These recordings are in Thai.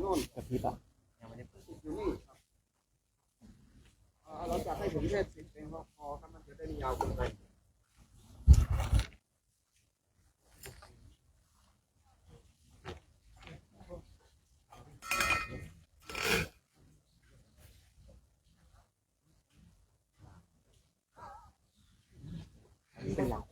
โน่นกระพริบอ่ะยังไม่ได้เปิดอยู่นี่ครับเราจะให้ถึงแค่10 เพลงพอครับมันจะได้ยาวเกินไปเป็นหลัก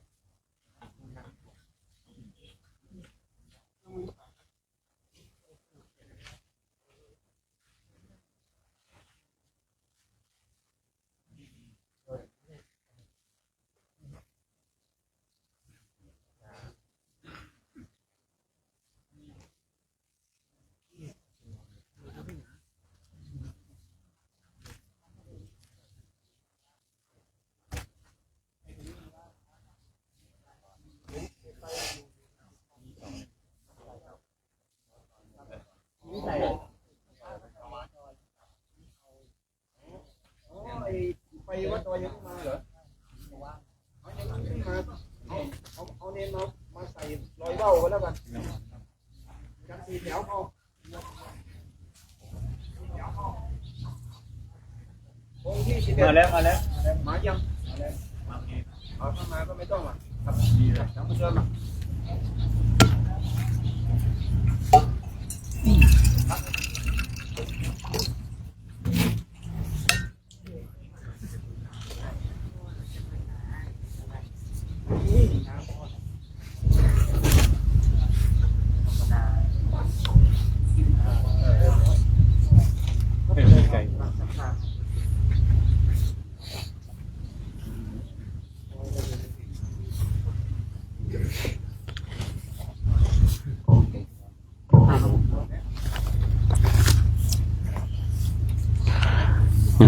ไปวัดตัวยังไม่มาเหรอเอายังไม่มาเอาเนนมาใส่รอยเบ้าไว้แล้วกันกันสีแถวพอองค์ที่11มาแล้วมายังเอาถ้ามาก็ไม่ต้องอ่ะครับยังไม่เชิญอ่ะ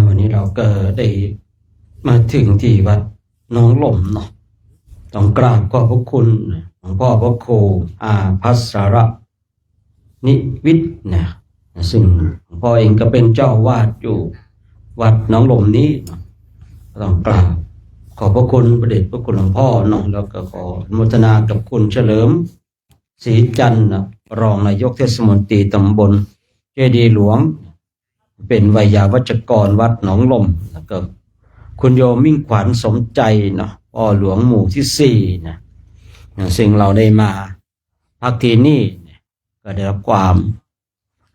วันนี้เราก็ได้มาถึงที่วัดหนองหล่มเนาะต้องกราบขอบพระคุณหลวงพ่อพระครูภัสระนิวิทย์นะซึ่งหลวงพ่อเองก็เป็นเจ้าวาดอยู่วัดหนองหล่มนี้เนาะต้องกราบขอบพระคุณพระเดชพระคุณหลวงพ่อเนาะแล้วก็ขออนุโมทนากับคุณเฉลิมศรีจันทร์นะรองนายกเทศมนตรีตำบลเจดีย์หลวงเป็นไวยาวัจกรวัดหนองลมแล้วก็คุณโยมมิ่งขวัญสมใจเนาะพ่อหลวงหมู่ที่4นะซึ่งเราได้มาพักที่นี่ก็ได้รับความ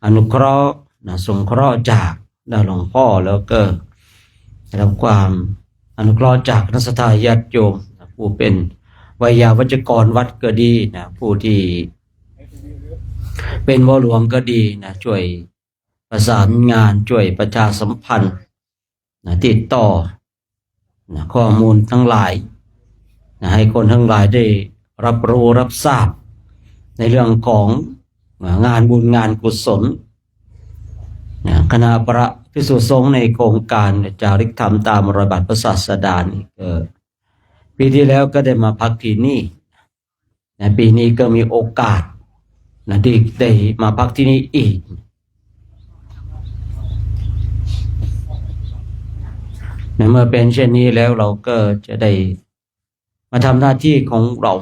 อนุเคราะห์นะสงเคราะห์จากหลวงพ่อแล้วก็ได้รับความอนุเคราะห์จากนักศรัทธาญาติโยมผู้เป็นไวยาวัจกรวัดก็ดีนะผู้ที่เป็นพ่อหลวงก็ดีนะช่วยประสานงานช่วยประชาสัมพันธ์ติดต่อข้อมูลทั้งหลายให้คนทั้งหลายได้รับรู้รับทราบในเรื่องของงานบุญงานกุศลคณะพระภิกษุสงฆ์ในโครงการจาริกธรรมตามรอยบาทพระศาสดานี่ปีที่แล้วก็ได้มาพักที่นี่ปีนี้ก็มีโอกาสที่ได้มาพักที่นี่อีกเมื่อเป็นเช่นนี้แล้วเราก็จะได้มาทำหน้าที่ของเรา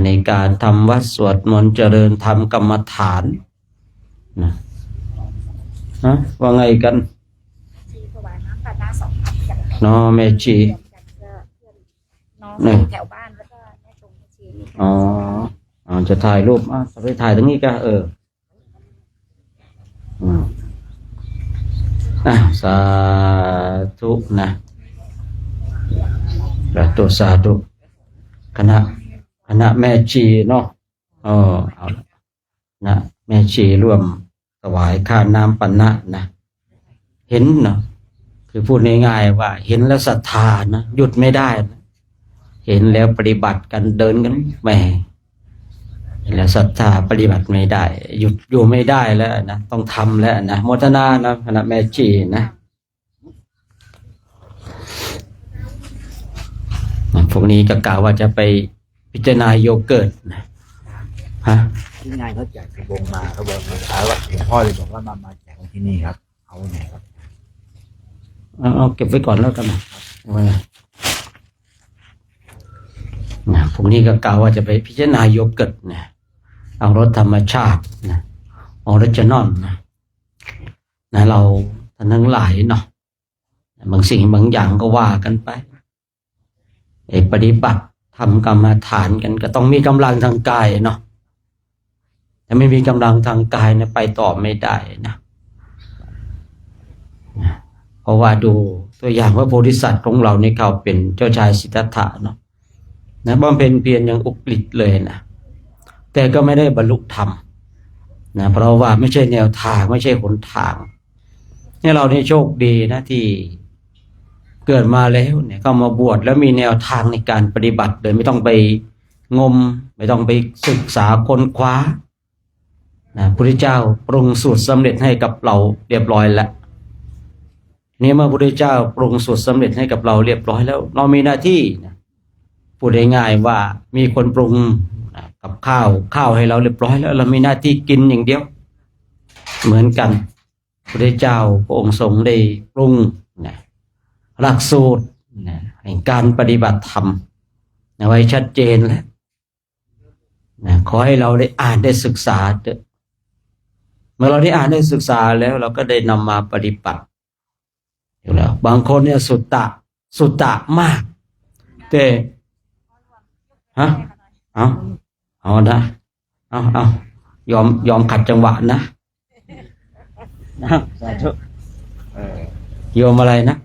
ในการทำวัดสวดมนต์เจริญธรรมกรรมฐานนะว่าไงกันน้องแม่ชีน้องแถวบ้านแล้วก็แม่ตรงชีอ๋อจะถ่ายรูปไปถ่ายตรงนี้ก็สาธุนะสาธุคณะแม่ชีเนาะเอานะแม่ชีร่วมถวายค่าน้ำปันนะนะเห็นเนาะคือพูดง่ายๆว่าเห็นแล้วศรัทธานะหยุดไม่ได้นะเห็นแล้วปฏิบัติกันเดินกันแหมแล้วศรัทธาปฏิบัติไม่ได้หยุดอยู่ไม่ได้แล้วนะต้องทำแล้วนะโมทนานะคณะแม่ชีนะพวกนี้ก็กล่าวว่าจะไปพิจารณาโยเกิร์ตนะที่งานเขาแจกกระบงมาเขาบอกว่าหลวงพ่อเลยบอกว่ามาแจกที่นี่ครับเอาไงครับเอาเก็บไว้ก่อนแล้วกันนะพวกนี้ก็กล่าวว่าจะไปพิจารณาโยเกิร์ตนะเอารสธรรมชาตินะ ออริจินอลนะเราท่านทั้งหลายเนาะบางสิ่งบางอย่างก็ว่ากันไปปฏิบัติทำกรรมฐานกันก็ต้องมีกำลังทางกายเนาะถ้าไม่มีกำลังทางกายเนี่ยไปต่อไม่ได้นะเพราะว่าดูตัวอย่างว่าโพธิสัตว์ของเราในเขาเป็นเจ้าชายสิทธัตถะเนาะนะบำเพ็ญเพียรอย่างอุกฤษเลยนะแต่ก็ไม่ได้บรรลุธรรมนะเพราะว่าไม่ใช่แนวทางไม่ใช่หนทางนี่เรานี่โชคดีนะที่เกิดมาแล้วเนี่ยเข้ามาบวชแล้วมีแนวทางในการปฏิบัติโดยไม่ต้องไปงมไม่ต้องไปศึกษาค้นคว้านะพระพุทธเจ้าปรุงสูตรสำเร็จให้กับเราเรียบร้อยแล้วนี่เมื่อพระพุทธเจ้าปรุงสูตรสำเร็จให้กับเราเรียบร้อยแล้วเรามีหน้าที่นะพูดง่ายๆว่ามีคนปรุงกับข้าวให้เราเรียบร้อยแล้วเรามีหน้าที่กินอย่างเดียวเหมือนกันพระพุทธเจ้าพระองค์ทรงได้ปรุงนะหลักสูตรนะแห่งการปฏิบัติธรรมนะไว้ชัดเจนแล้วนะขอให้เราได้อ่านได้ศึกษาเถอะเมื่อเราได้อ่านได้ศึกษาแล้วเราก็ได้นำมาปฏิบัติอยู่แล้วบางคนเนี่ยสุตตะมากแต่ฮะเอานะเอายอมขัดจังหวะนะสาธุโยมอะไรนะ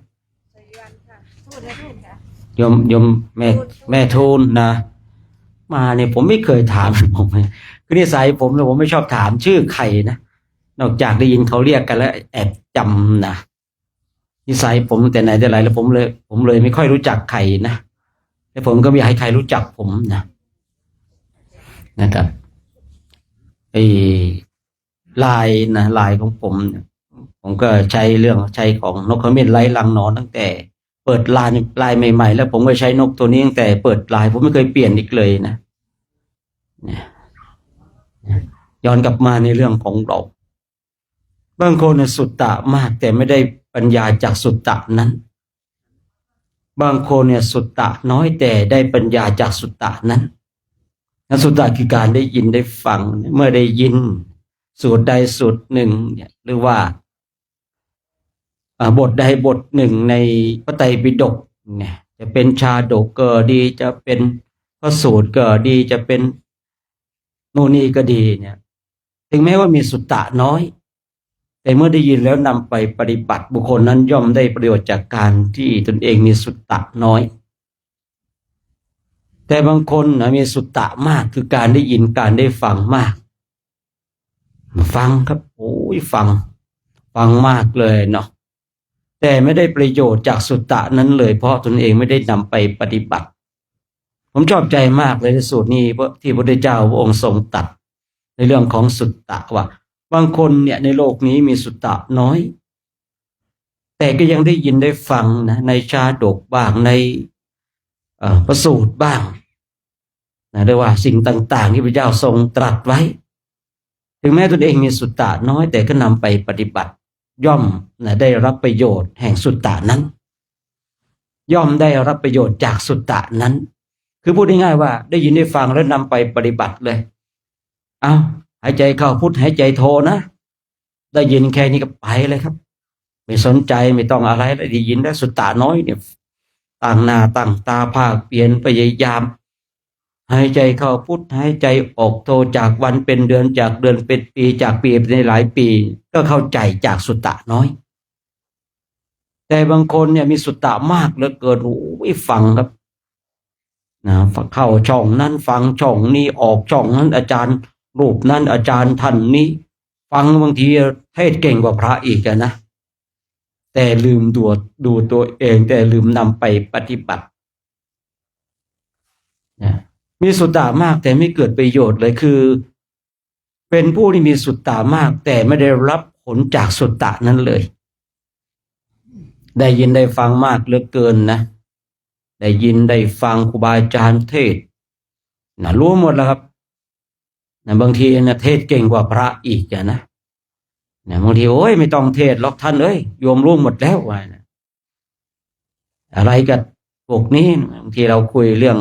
โยมแม่ทูลนะมาเนี่ยผมไม่เคยถามผมคือนิสัยผมเนี่ยผมไม่ชอบถามชื่อใครนะนอกจากได้ยินเขาเรียกกันแล้วแอบจำนะนิสัยผมแต่ไหนแต่ไรแล้วผมเลยไม่ค่อยรู้จักใครนะและผมก็ไม่อยากให้ใครรู้จักผมนะครับลายของผมก็ใช้ของนกขมิ้นไร้รังนอนตั้งแต่เปิดลายใหม่ๆแล้วผมก็ใช้นกตัวนี้ตั้งแต่เปิดลายผมไม่เคยเปลี่ยนอีกเลยนะย้อนกลับมาในเรื่องของเราบางคนสุตตะมากแต่ไม่ได้ปัญญาจากสุตตะนั้นบางคนเนี่ยสุตตะน้อยแต่ได้ปัญญาจากสุตตะนั้นสุตตะคือการได้ยินได้ฟังเมื่อได้ยินสูตรใดสูตรหนึ่งเนี่ยหรือว่าบทใดบทหนึ่งในพระไตรปิฎกเนี่ยจะเป็นชาดกก็ดีจะเป็นพระสูตรก็ดีจะเป็นโน่นนี่ก็ดีเนี่ยถึงแม้ว่ามีสุตตะน้อยแต่เมื่อได้ยินแล้วนำไปปฏิบัติบุคคลนั้นย่อมได้ประโยชน์จากการที่ตนเองมีสุตตะน้อยแต่บางคนนะมีสุตตะมากคือการได้ยินการได้ฟังมากฟังครับโอ้ยฟังมากเลยเนาะแต่ไม่ได้ประโยชน์จากสุตตะนั้นเลยเพราะตนเองไม่ได้นำไปปฏิบัติผมชอบใจมากเลยในสูตรนี้ที่พระพุทธเจ้าพระองค์ทรงตรัสในเรื่องของสุตตะว่าบางคนเนี่ยในโลกนี้มีสุตตะน้อยแต่ก็ยังได้ยินได้ฟังนะในชาดกบ้างในพระสูตรบ้างนะเรียกว่าสิ่งต่างๆที่พระเจ้าทรงตรัสไว้ถึงแม้ตนเองมีสุตตะน้อยแต่ก็นำไปปฏิบัติย่อมนะได้รับประโยชน์แห่งสุตตะนั้นย่อมได้รับประโยชน์จากสุตตะนั้นคือพูดง่ายๆว่าได้ยินได้ฟังแล้วนำไปปฏิบัติเลยเอาหายใจเข้าพุทหายใจโทนะได้ยินแค่นี้ก็ไปเลยครับไม่สนใจไม่ต้องอะไรได้ยินได้สุตตะน้อยเนี่ยต่างหน้าต่างตาภาคเปลี่ยนพยายามหายใจเข้าพุทหายใจออกโทจากวันเป็นเดือนจากเดือนเป็นปีจากปีเป็นหลายปีก็เข้าใจจากสุตตะน้อยแต่บางคนเนี่ยมีสุตตะมากเหลือเกินโอ้ยฟังครับนะเข้าช่องนั้นฟังช่องนี้ออกช่องนั้นอาจารย์รูปนั้นอาจารย์ท่านนี้ฟังบางทีเทศเก่งกว่าพระอีกนะแต่ลืมดูตัวเองแต่ลืมนำไปปฏิบัตินะมีสุตตะมากแต่ไม่เกิดประโยชน์เลยคือเป็นผู้ที่มีสุตตะมากแต่ไม่ได้รับผลจากสุตตะนั้นเลยได้ยินได้ฟังมากเหลือเกินนะได้ยินได้ฟังครูบาอาจารย์เทศนะรู้หมดแล้วครับนะบางทีนะเทศเก่งกว่าพระอีกนะบางทีโอ้ยไม่ต้องเทศหรอกท่านเอ้ยโยมรู้หมดแล้วว่านะอะไรกับพวกนี้บางทีเราคุยเรื่อง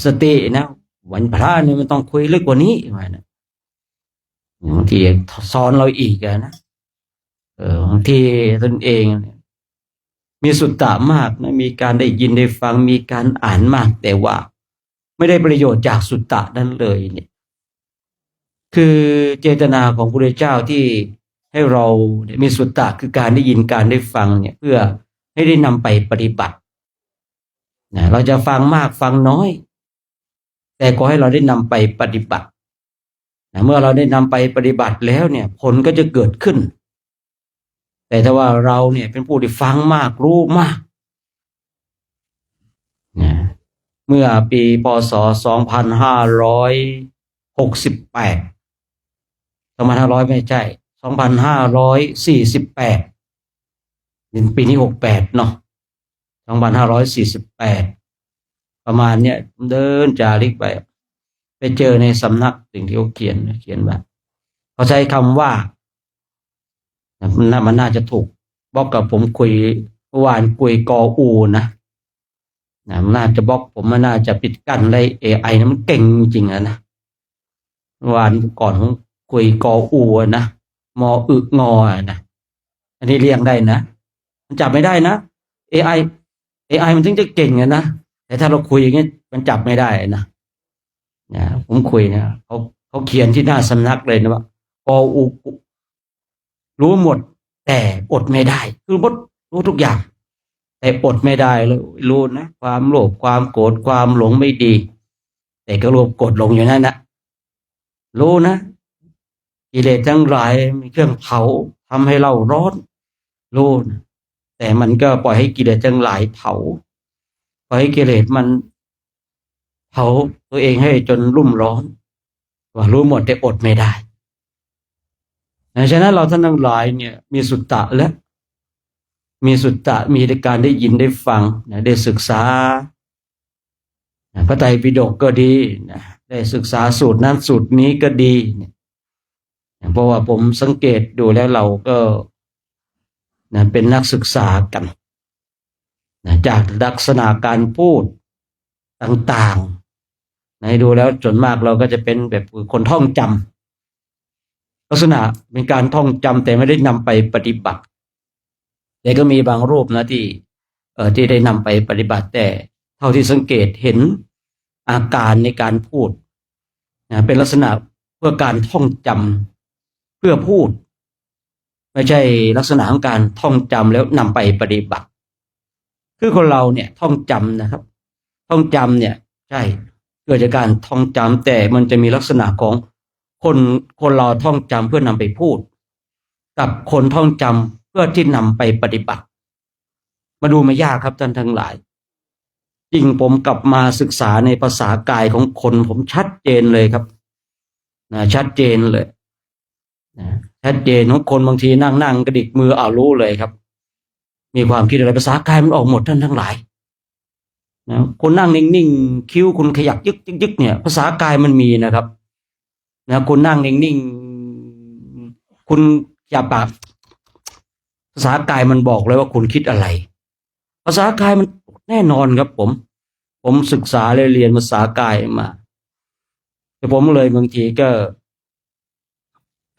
สตินะวันพระนี่มันต้องคุยลึกกว่านี้ว่านะ บางทีซ้อนเราอีกนะบางทีตนเองเนี่ยมีสุตตะมากนะมีการได้ยินได้ฟังมีการอ่านมากแต่ว่าไม่ได้ประโยชน์จากสุตตะนั้นเลยเนี่ยคือเจตนาของพระพุทธเจ้าที่ให้เรามีสุตตะคือการได้ยินการได้ฟังเนี่ยเพื่อให้ได้นำไปปฏิบัตินะเราจะฟังมากฟังน้อยแต่ขอให้เราได้นำไปปฏิบัตินะเมื่อเราได้นำไปปฏิบัติแล้วเนี่ยผลก็จะเกิดขึ้นแต่ถ้าว่าเราเนี่ยเป็นผู้ที่ฟังมากรู้มากนะเมื่อปีพ.ศ. 2568 2500ไม่ใช่2548เป็นปีนี้68เนาะ2548ประมาณเนี้ยเดินจาริกไปเจอในสำนักสิ่งที่เขาเขียนแบบเขาใช้คำว่ามันน่าจะถูกบล็อกกับผมคุยเมื่อวานคุยกออูนะมันน่าจะบล็อกผมมันน่าจะปิดกั้นได้ AI นะมันเก่งจริงนะเมื่อวานก่อนผมคุยกออูนะมออึงอนะอันนี้เรียงได้นะมันจับไม่ได้นะ AI มันถึงจะเก่งนะแต่ถ้าเราคุยอย่างนี้มันจับไม่ได้นะผมคุยนะเขาเขียนที่หน้าสำนักเลยนะว่ากออูรู้หมดแต่อดไม่ได้คือรู้ทุกอย่างแต่อดไม่ได้เลยรู้นะความโลภความโกรธความหลงไม่ดีแต่ก็โลภโกรธหลงอยู่นั่นนะรู้นะกิเลสทั้งหลายมีเครื่องเผาทำให้เราร้อนรู้นะแต่มันก็ปล่อยให้กิเลสทั้งหลายเผาปล่อยให้กิเลสมันเผาตัวเองให้จนรุ่มร้อนว่ารู้หมดแต่อดไม่ได้ฉะนั้นเราท่านทั้งหลายเนี่ยมีสุตตะและมีสุตตะมีในการได้ยินได้ฟังได้ศึกษาพระไตรปิฎกก็ดีได้ศึกษาสูตรนั้นสูตรนี้ก็ดีเพราะว่าผมสังเกตดูแล้วเราก็เป็นนักศึกษากันจากลักษณะการพูดต่างๆดูแล้วส่วนมากเราก็จะเป็นแบบคนท่องจำลักษณะเป็นการท่องจำแต่ไม่ได้นำไปปฏิบัติแต่ก็มีบางรูปนะที่ได้นำไปปฏิบัติแต่เท่าที่สังเกตเห็นอาการในการพูดเป็นลักษณะเพื่อการท่องจำเพื่อพูดไม่ใช่ลักษณะของการท่องจำแล้วนำไปปฏิบัติคือคนเราเนี่ยท่องจำนะครับท่องจำเนี่ยใช่เกิดจากการท่องจำแต่มันจะมีลักษณะของคนเราท่องจำเพื่อนำไปพูดกับคนท่องจำเพื่อที่นำไปปฏิบัติมาดูไม่ยากครับท่านทั้งหลายจริงผมกลับมาศึกษาในภาษากายของคนผมชัดเจนเลยครับชัดเจนเลยชัดเจนของคนบางทีนั่งกระดิกมือรู้เลยครับมีความคิดอะไรภาษากายมันออกหมดท่านทั้งหลายคนนั่งนิ่งๆคิ้วคุณขยักยึกเนี่ยภาษากายมันมีนะครับคุณนั่งนิ่งๆคุณอย่าปากภาษากายมันบอกเลยว่าคุณคิดอะไรภาษากายมันแน่นอนครับผมศึกษาเรียนภาษากายมาแต่ผมเลยบางทีก็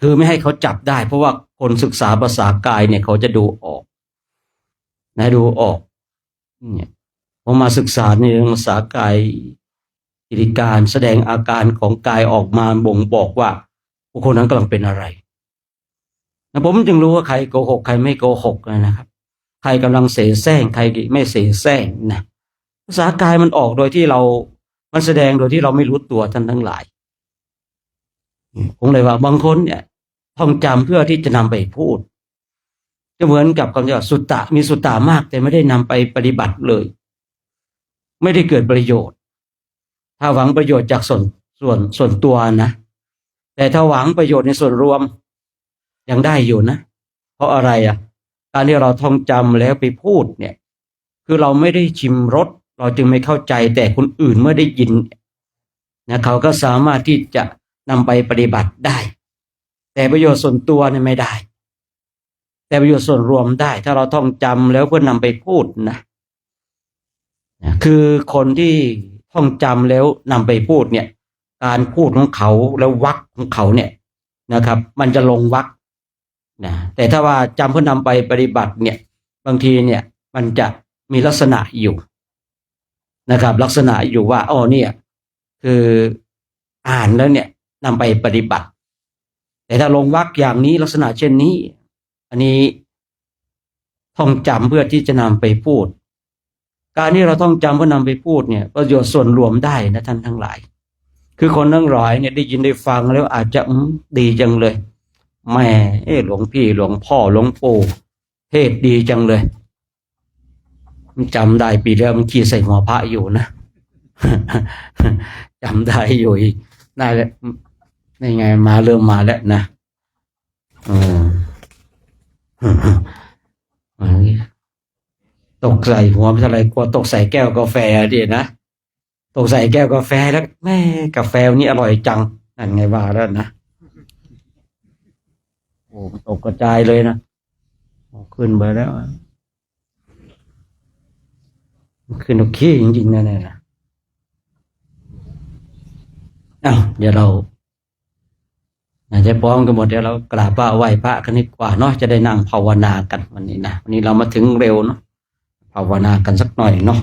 คือไม่ให้เขาจับได้เพราะว่าคนศึกษาภาษากายเนี่ยเขาจะดูออกดูออกเนี่ยผมมาศึกษาในเรื่องภาษากายกิริการแสดงอาการของกายออกมาบ่งบอกว่าบุคคลนั้นกำลังเป็นอะไรผมจึงรู้ว่าใครโกหกใครไม่โกหกนะครับใครกำลังเสแสร้งใครไม่เสแสร้งนะภาษากายมันออกโดยที่มันแสดงโดยที่เราไม่รู้ตัวท่านทั้งหลายผมเลยว่าบางคนเนี่ยท่องจำเพื่อที่จะนำไปพูดจะเหมือนกับคำว่าสุตตะมีสุตตะมากแต่ไม่ได้นำไปปฏิบัติเลยไม่ได้เกิดประโยชน์ถ้าหวังประโยชน์จากส่วนตัวนะแต่ถ้าหวังประโยชน์ในส่วนรวมยังได้อยู่นะเพราะอะไรการที่เราท่องจำแล้วไปพูดเนี่ยคือเราไม่ได้ชิมรสเราจึงไม่เข้าใจแต่คนอื่นเมื่อได้ยินเขาก็สามารถที่จะนำไปปฏิบัติได้แต่ประโยชน์ส่วนตัวเนี่ยไม่ได้แต่ประโยชน์ส่วนรวมได้ถ้าเราท่องจำแล้วเพื่อนำไปพูดนะคือคนที่ท่องจำแล้วนำไปพูดเนี่ยการพูดของเขาแล้ววรรคของเขาเนี่ย นะครับ มันจะลงวรรคนะแต่ถ้าว่าจำเพื่อนำไปปฏิบัติเนี่ยบางทีเนี่ยมันจะมีลักษณะอยู่นะครับ ลักษณะอยู่ว่าอ๋อเนี่ยคืออ่านแล้วเนี่ยนำไปปฏิบัติแต่ถ้าลงวรรคอย่างนี้ลักษณะเช่นนี้อันนี้ท่องจำเพื่อที่จะนำไปพูดการที่เราต้องจำเพื่อนำไปพูดเนี่ยประโยชน์ส่วนรวมได้นะท่านทั้งหลายคือคนทั้งหลายเนี่ยได้ยินได้ฟังแล้วอาจจะดีจังเลยแม่หลวงพี่หลวงพ่อหลวงปู่เทศดีจังเลยจำได้ปีแล้วมันขี้ใส่หัวพระอยู่นะ จำได้อยู่อีกได้แล้วนี่ไงมาเริ่มมาแล้วนะตกใส่หัวไม่เท่าไรกลัวตกใส่แก้วกาแฟดินะตกใส่แก้วกาแฟแล้วแม่กาแฟนี้อร่อยจังนั่นไงว่าแล้วนะโอ้ตกกระจายเลยนะขึ้นไปแล้วขึ้นโอเคจริงๆนะเนี่ยนะเดี๋ยวเราจะพร้อมกันหมดเดี๋ยวเรากราบพระไหว้พระกันดีกว่าเนาะจะได้นั่งภาวนากันวันนี้นะวันนี้เรามาถึงเร็วเนาะภาวนากันสักหน่อยเนาะ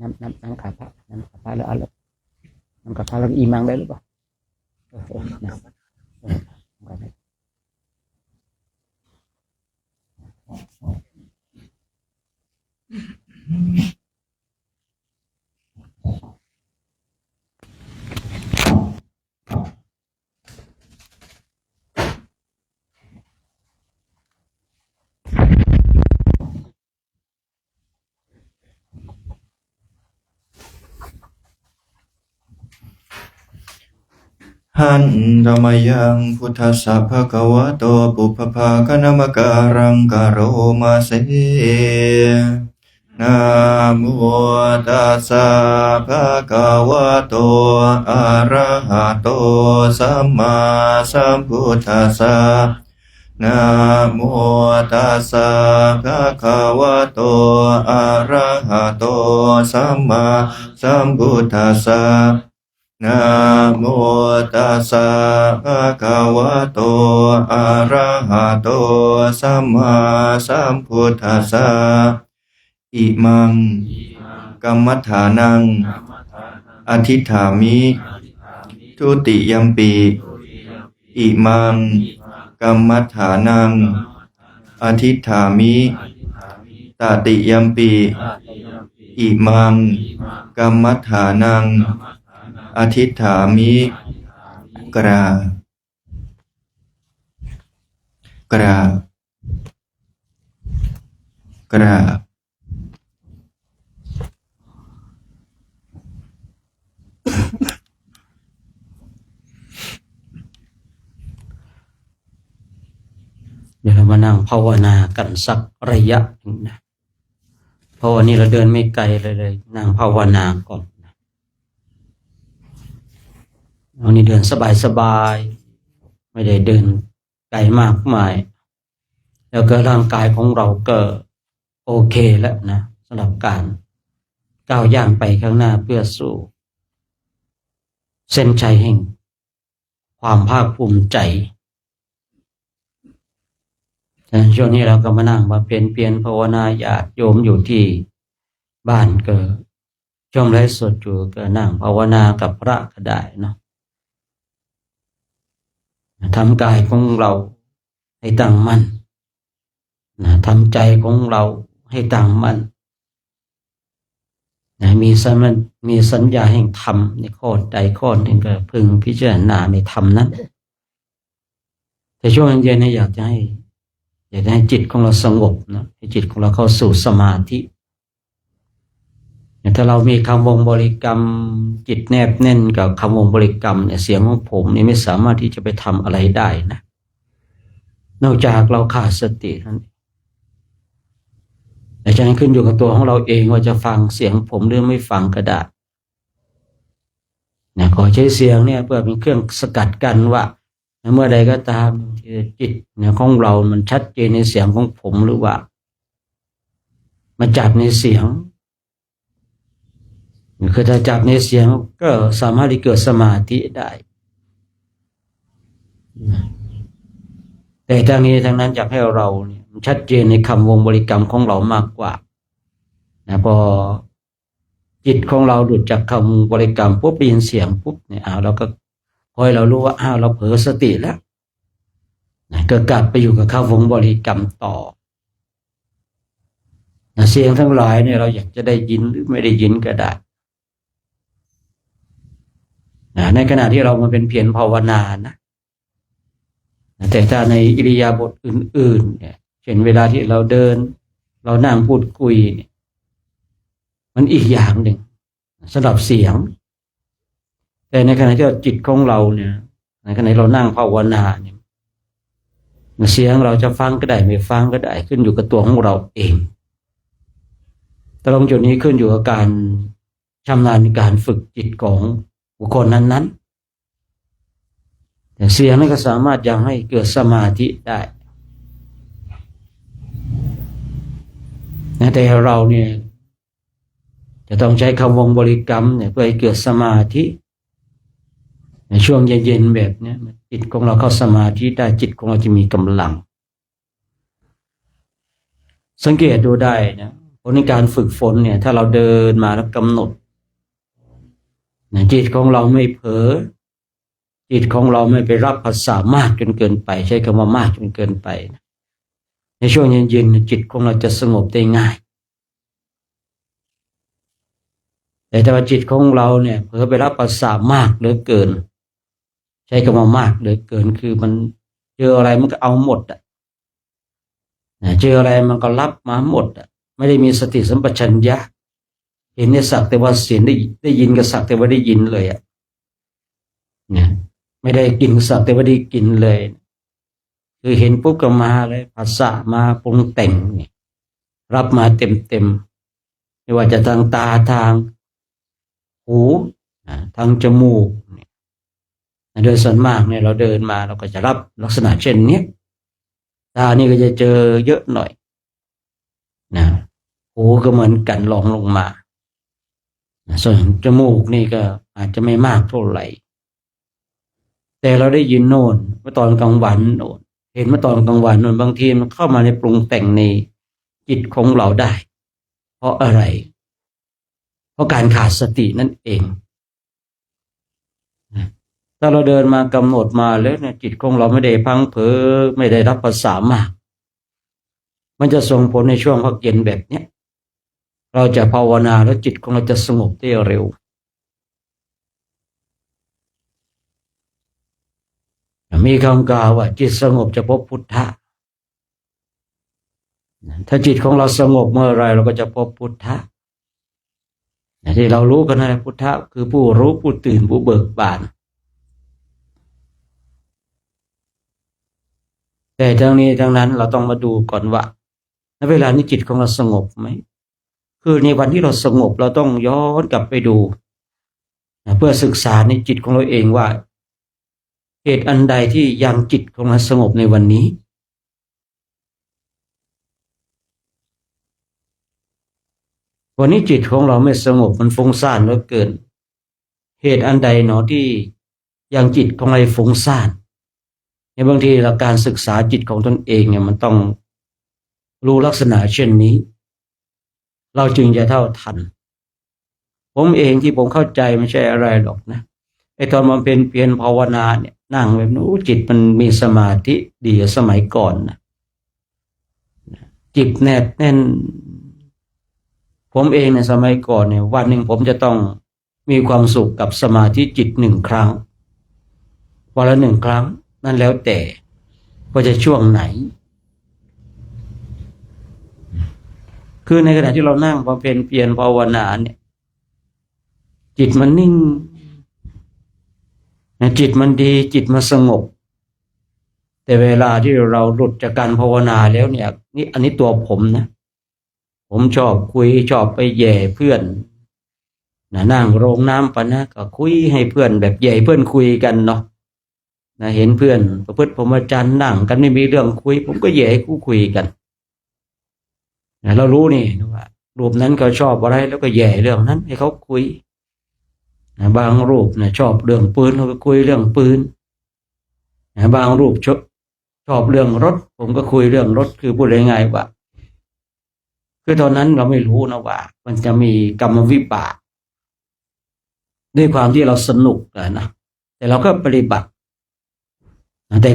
น้ำขาพระแล้วอะไรน้ำขาพระแล้วอีมังได้หรือเปล่าหันธรรมยังพุทธัสสะภะคะวะโตปุพพาคณมการังกะโรมาเสนะโมตัสสะภะคะวะโตอะระหะโตสัมมาสัมพุทธัสสะนะโมตัสสะภะคะวะโตอะระหะโตสัมมาสัมพุทธัสสะนะโมตัสสะภะคะวะโตอะระหะโตสัมมาสัมพุทธัสสะอิมังกัมมัฏฐานังอธิษฐามิทุติยัมปิอิมังกัมมัฏฐานังอธิษฐามิตติยัมปิอิมังกัมมัฏฐานังอธิษฐามิกราบเดี๋ยวเรามานั่งภาวนากันสักระยะหนึ่งนะเพราะวันนี้เราเดินไม่ไกลเลยนั่งภาวนาก่อนนะวันนี้เดินสบายๆไม่ได้เดินไกลมากมายแล้วก็ร่างกายของเราก็โอเคแล้วนะสำหรับการก้าวย่างไปข้างหน้าเพื่อสู่เส้นชัยแห่งความภาคภูมิใจช่วงนี้เราก็มานั่งมาเพียรภาวนาญาติโยมอยู่ที่บ้านก็ชมไลฟ์สดอยู่ก็นั่งภาวนากับพระก็ได้เนาะทำกายของเราให้ตั้งมั่นนะทำใจของเราให้ตั้งมั่นนะมีสัญญาแห่งธรรมในข้อใดข้อหนึ่งก็พึงพิจารณาในธรรมนั้นแต่ช่วงเย็นๆอยากจะให้จิตของเราสงบนะให้จิตของเราเข้าสู่สมาธิถ้าเรามีคำวงบริกรรมจิตแนบแน่นกับคำวงบริกรรมเนี่ยเสียงของผมนี่ไม่สามารถที่จะไปทำอะไรได้นะนอกจากเราขาดสตินั้นแต่ฉะนั้นขึ้นอยู่กับตัวของเราเองว่าจะฟังเสียงผมหรือไม่ฟังก็ได้นะขอใช้เสียงเนี่ยเพื่อเป็นเครื่องสกัดกั้นว่าเมื่อใดก็ตามที่จิตเนี่ยของเรามันชัดเจนในเสียงของผมหรือว่ามาจับในเสียง คือถ้าจับในเสียงก็สามารถที่เกิดสมาธิได้แต่ทางนี้ทางนั้นอยากให้เราเนี่ยชัดเจนในคำวงบริกรรมของเรามากกว่าพอจิตของเราหลุดจากคำบริกรรมปุ๊บได้ยินเสียงปุ๊บเนี่ยเราก็พอเรารู้ว่าเราเผลอสติแล้วก็กลับไปอยู่กับคำวงบริกรรมต่อเสียงทั้งหลายเนี่ยเราอยากจะได้ยินหรือไม่ได้ยินก็ได้ในขณะที่เรามาเป็นเพียรภาวนานะแต่ถ้าในอิริยาบถอื่นๆเนี่ยเช่นเวลาที่เราเดินเรานั่งพูดคุยเนี่ยมันอีกอย่างหนึ่งสำหรับเสียงแต่ในขณะที่จิตของเราเนี่ยในขณะที่เรานั่งภาวนาเนี่ยเสียงเราจะฟังก็ได้ไม่ฟังก็ได้ขึ้นอยู่กับตัวของเราเองแต่ตรงจุดนี้ขึ้นอยู่กับการชำนาญในการฝึกจิตของบุคคลนั้นๆแต่เสียงนั้นก็สามารถยังให้เกิดสมาธิได้แต่เราเนี่ยจะต้องใช้คำวงบริกรรมเนี่ยเพื่อให้เกิดสมาธิในช่วงเย็นๆแบบนี้จิตของเราเข้าสมาธิได้จิตของเราจะมีกำลังสังเกตดูได้นะผลในการฝึกฝนเนี่ยถ้าเราเดินมาแล้วกำหนดจิตของเราไม่เผลอจิตของเราไม่ไปรับภาษามากจนเกินไปใช้คำว่ามากจนเกินไปในช่วงเย็นๆจิตของเราจะสงบได้ง่ายแต่ถ้าจิตของเราเนี่ยเผลอไปรับภาษามากเหลือเกินใช้คำว่ามากเหลือเกินคือมันเจออะไรมันก็เอาหมดเจออะไรมันก็รับมาหมดไม่ได้มีสติสัมปชัญญะเห็นเนี่ยสักแต่ว่าเสียงได้ยินก็สักแต่ว่าได้ยินเลยเนี่ยไม่ได้กินสักแต่ว่าได้กินเลยคือเห็นปุ๊บก็มาเลยภาษามาปรุงแต่งเนี่ยรับมาเต็มไม่ว่าจะทางตาทางหูทางจมูกโดยส่วนมากเนี่ยเราเดินมาเราก็จะรับลักษณะเช่นนี้ตานี่ก็จะเจอเยอะหน่อยหูก็เหมือนกันลองลงมาส่วนจมูกนี่ก็อาจจะไม่มากเท่าไหร่แต่เราได้ยินโน่นเมื่อตอนกลางวันโน่นเห็นเมื่อตอนกลางวันโน่นบางทีมันเข้ามาในปรุงแต่งในจิตของเราได้เพราะอะไรเพราะการขาดสตินั่นเองถ้าเราเดินมากำหนดมาแล้วเนี่ยจิตของเราไม่ได้พังเผลอไม่ได้รับภาษามากมันจะส่งผลในช่วงพักเย็นแบบเนี้ยเราจะภาวนาแล้วจิตของเราจะสงบได้เร็วมีคำกล่าวว่าจิตสงบจะพบพุทธะถ้าจิตของเราสงบเมื่อไรเราก็จะพบพุทธะที่เรารู้กันนะพุทธะคือผู้รู้ผู้ตื่นผู้เบิกบานแต่ทั้งนี้ทั้งนั้นเราต้องมาดูก่อนว่าในเวลานี้จิตของเราสงบไหมคือในวันที่เราสงบเราต้องย้อนกลับไปดูเพื่อศึกษาในจิตของเราเองว่าเหตุอันใดที่ยังจิตของเราสงบในวันนี้วันนี้จิตของเราไม่สงบมันฟุ้งซ่านเหลือเกินเหตุอันใดหนอที่ยังจิตของเราฟุ้งซ่านในบางทีเราการศึกษาจิตของตนเองเนี่ยมันต้องรู้ลักษณะเช่นนี้เราจึงจะเท่าทันผมเองที่ผมเข้าใจไม่ใช่อะไรหรอกนะไอ้ตอนมันเป็นเพียรภาวนาเนี่ยนั่งแบบนู้จิตมันมีสมาธิดีสมัยก่อนนะจิตแนบแน่นผมเองในสมัยก่อนเนี่ยวันหนึ่งผมจะต้องมีความสุขกับสมาธิจิต1 ครั้งวันละ1 ครั้งนั่นแล้วแต่ว่าจะช่วงไหนคือในขณะที่เรานั่งบำเพ็ญเพียรภาวนาเนี่ยจิตมันนิ่งจิตมันดีจิตมันสงบแต่เวลาที่เราหลุดจากการภาวนาแล้วเนี่ยนี่อันนี้ตัวผมนะผมชอบคุยชอบไปแย่เพื่อนนั่งโรงน้ำปะนะก็คุยให้เพื่อนแบบแย่เพื่อนคุยกันเนาะเห็นเพื่อนประพฤติพรหมจรรย์นั่งกันไม่มีเรื่องคุยผมก็แย่ให้คุยกันเรารู้นี่ว่ารูปนั้นเขาชอบอะไรแล้วก็แย่เรื่องนั้นให้เขาคุย บางรูปเนี่ยชอบเรื่องปืนเราก็คุยเรื่องปืนบางรูปชอบเรื่องรถผมก็คุยเรื่องรถคือพูดง่ายๆว่าคือตอนนั้นเราไม่รู้นะว่ามันจะมีกรรมวิบากด้วยความที่เราสนุกนะแต่เราก็ปฏิบัติแต่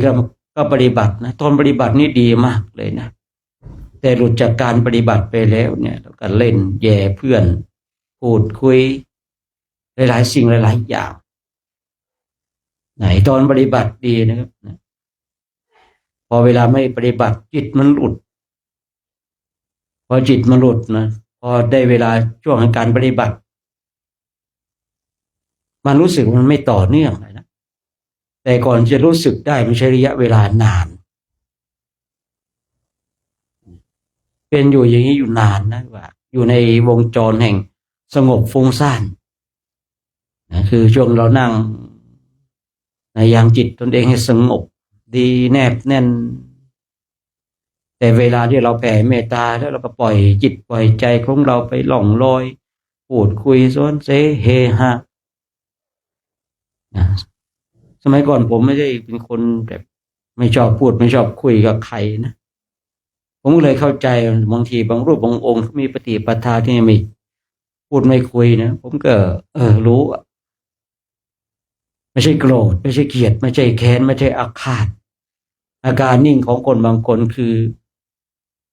ก็ปฏิบัตินะตอนปฏิบัตินี่ดีมากเลยนะแต่หลุดจากการปฏิบัติไปแล้วเนี่ยเราก็เล่นแย่เพื่อนพูดคุยหลายๆสิ่งหลายๆอย่างไหนตอนปฏิบัติดีนะครับพอเวลาไม่ปฏิบัติจิตมันหลุดพอจิตมันหลุดนะพอได้เวลาช่วงของการปฏิบัติมันรู้สึกมันไม่ต่อเนื่องเลยนะแต่ก่อนจะรู้สึกได้มันใช้ระยะเวลานานเป็นอยู่อย่างนี้อยู่นานนะว่าอยู่ในวงจรแห่งสงบฟุ้งซ่านนะคือช่วงเรานั่งในยังจิตตนเองให้สงบดีแนบแน่นแต่เวลาที่เราแผ่เมตตาแล้วเราก็ปล่อยจิตปล่อยใจของเราไปหล่องลอยพูดคุยซ้อนเซเฮฮาสมัยก่อนผมไม่ได้เป็นคนแบบไม่ชอบพูดไม่ชอบคุยกับใครนะผมก็เลยเข้าใจบางทีบางรูปบางองค์มีปฏิปทาที่ไม่พูดไม่คุยนะผมก็รู้ไม่ใช่โกรธไม่ใช่เกลียดไม่ใช่แค้นไม่ใช่อาฆาตอาการนิ่งของคนบางคนคือ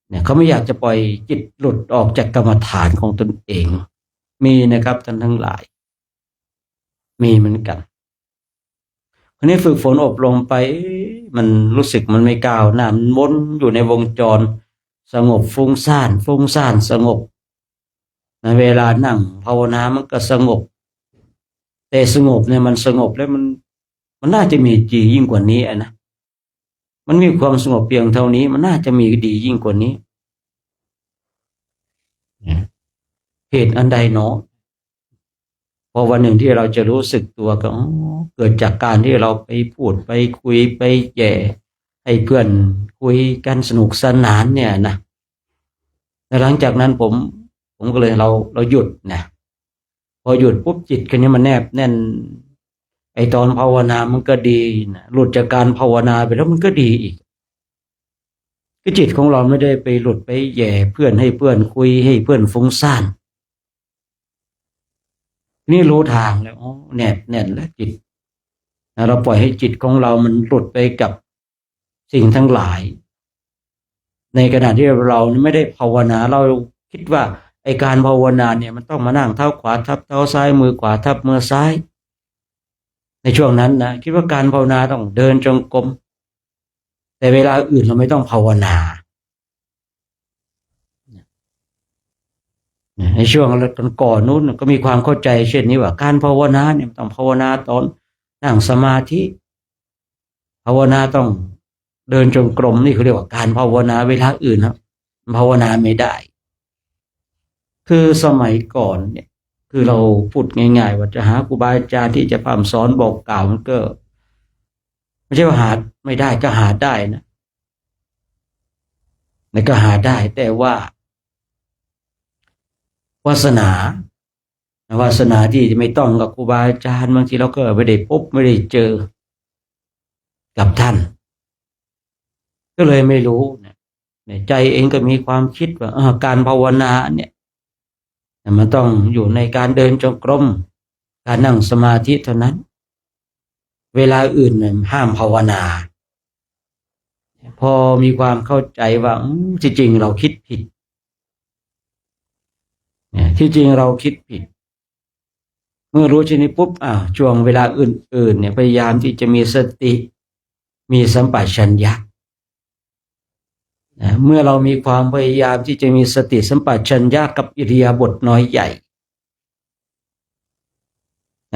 เนี่ยเขาไม่อยากจะปล่อยจิตหลุดออกจากกรรมฐานของตนเองมีนะครับท่านทั้งหลายมีเหมือนกันคนนี้ฝึกฝนอบรมไปมันรู้สึกมันไม่ก้าวหน้ามันวนอยู่ในวงจรสงบฟุ้งซ่านสงบในเวลานั่งภาวนามันก็สงบแต่สงบเนี่ยมันสงบแล้วมันน่าจะมีดียิ่งกว่านี้นะมันมีความสงบเพียงเท่านี้มันน่าจะมีดียิ่งกว่านี้เหตุอันใดเนาะพอวันหนึ่งที่เราจะรู้สึกตัวก็เกิดจากการที่เราไปพูดไปคุยไปแย่ให้เพื่อนคุยกันสนุกสนานเนี่ยนะแต่หลังจากนั้นผมก็เลยเราหยุดนะพอหยุดปุ๊บจิตคันนี้มันแนบแน่นไอตอนภาวนามันก็ดีนะหลุดจากการภาวนาไปแล้วมันก็ดีอีกคือจิตของเราไม่ได้ไปหลุดไปแย่เพื่อนให้เพื่อนคุยให้เพื่อนฟุ้งซ่านนี่รู้ทางแล้วแน่นแล้วจิตเราปล่อยให้จิตของเรามันหลุดไปกับสิ่งทั้งหลายในขณะที่เราไม่ได้ภาวนาเราคิดว่าไอการภาวนาเนี่ยมันต้องมานั่งเท้าขวาทับเท้าซ้ายมือขวาทับมือซ้ายในช่วงนั้นนะคิดว่าการภาวนาต้องเดินจงกรมแต่เวลาอื่นเราไม่ต้องภาวนาในช่วงก่อนนู้นก็มีความเข้าใจเช่นนี้ว่าการภาวนาเนี่ยต้องภาวนาตอนนั่งสมาธิภาวนาต้องเดินจงกรมนี่เขาเรียกว่าการภาวนาเวลาอื่นครับภาวนาไม่ได้คือสมัยก่อนเนี่ยคือเราพูดง่ายๆว่าจะหาครูบาอาจารย์ที่จะพร่ำสอนบอกกล่าวมันก็ไม่ใช่ว่าหาไม่ได้ก็หาได้นะมันก็หาได้แต่ว่าวาสนาที่จะไม่ต้องกับครูบาอาจารย์บางทีเราก็ไม่ได้พบไม่ได้เจอกับท่านก็เลยไม่รู้เนี่ยใจเองก็มีความคิดว่าการภาวนาเนี่ยมันต้องอยู่ในการเดินจงกรมการนั่งสมาธิเท่านั้นเวลาอื่นห้ามภาวนาพอมีความเข้าใจว่าที่จริงเราคิดผิดที่จริงเราคิดผิดเมื่อรู้เช่นนี้ปุ๊บช่วงเวลาอื่นๆเนี่ยพยายามที่จะมีสติมีสัมปชัญญะเมื่อเรามีความพยายามที่จะมีสติสัมปชัญญะกับอิริยาบถน้อยใหญ่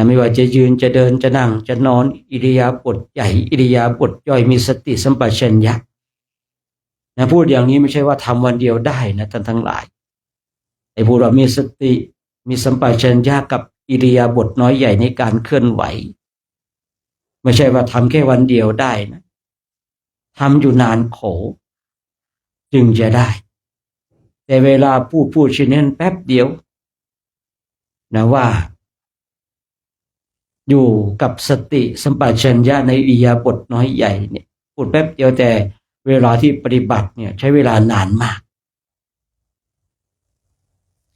ไม่ว่าจะยืนจะเดินจะนั่งจะนอนอิริยาบถใหญ่อิริยาบถย่อยมีสติสัมปชัญญะพูดอย่างนี้ไม่ใช่ว่าทำวันเดียวได้นะท่านทั้งหลายไอ้พูดว่ามีสติมีสัมปชัญญะกับอิริยาบถน้อยใหญ่ในการเคลื่อนไหวไม่ใช่ว่าทำแค่วันเดียวได้นะทำอยู่นานโขจึงจะได้แต่เวลาพูดเช่นนั้นแป๊บเดียวนะว่า อยู่กับสติสัมปชัญญะในอิริยาบถน้อยใหญ่เนี่ยพูดแป๊บเดียวแต่เวลาที่ปฏิบัติเนี่ยใช้เวลานานมาก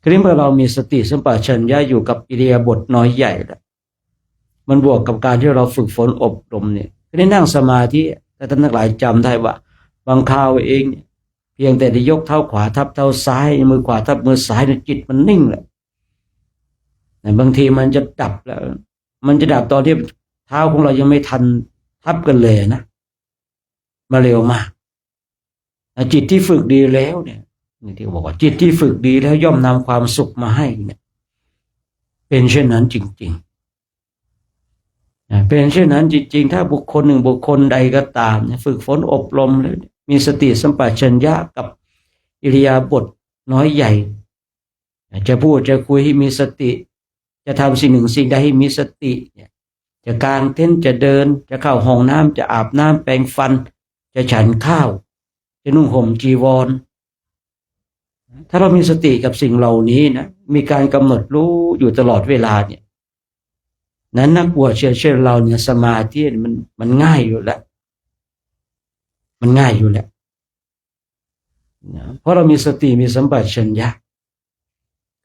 คราวนี้เมื่อเรามีสติสัมปชัญญะอยู่กับอิริยาบถน้อยใหญ่แล้วมันบวกกับการที่เราฝึกฝนอบรมเนี่ยคราวนี้นั่งสมาธิแต่ท่านทั้งหลายจำได้ว่าบางคราวเองเนี่ยเพียงแต่ได้ยกเท้าขวาทับเท้าซ้ายมือขวาทับมือซ้ายเนี่ยจิตมันนิ่งเลยแต่บางทีมันจะดับแล้วมันจะดับตอนที่เท้าของเรายังไม่ทันทับกันเลยนะมาเร็วมากจิตที่ฝึกดีแล้วเนี่ยนี่ที่บอกว่าจิตที่ฝึกดีแล้วย่อมนำความสุขมาให้เนี่ยเป็นเช่นนั้นจริงๆเป็นเช่นนั้นจริงๆถ้าบุคคลหนึ่งบุคคลใดก็ตามเนี่ยฝึกฝนอบรมแล้วมีสติสัมปชัญญะกับอิริยาบถน้อยใหญ่จะพูดจะคุยให้มีสติจะทำสิ่งหนึ่งสิ่งใดให้มีสติจะกางเต็นท์จะเดินจะเข้าห้องน้ำจะอาบน้ำแปรงฟันจะฉันข้าวจะนุ่งห่มจีวรถ้าเรามีสติกับสิ่งเหล่านี้นะมีการกำหนดรู้อยู่ตลอดเวลาเนี่ยนั้นนักบวชเช่นเราเนี่ยสมาธิมันง่ายอยู่แล้วมันง่ายอยู่แล้วเพราะเรามีสติมีสัมปชัญญะ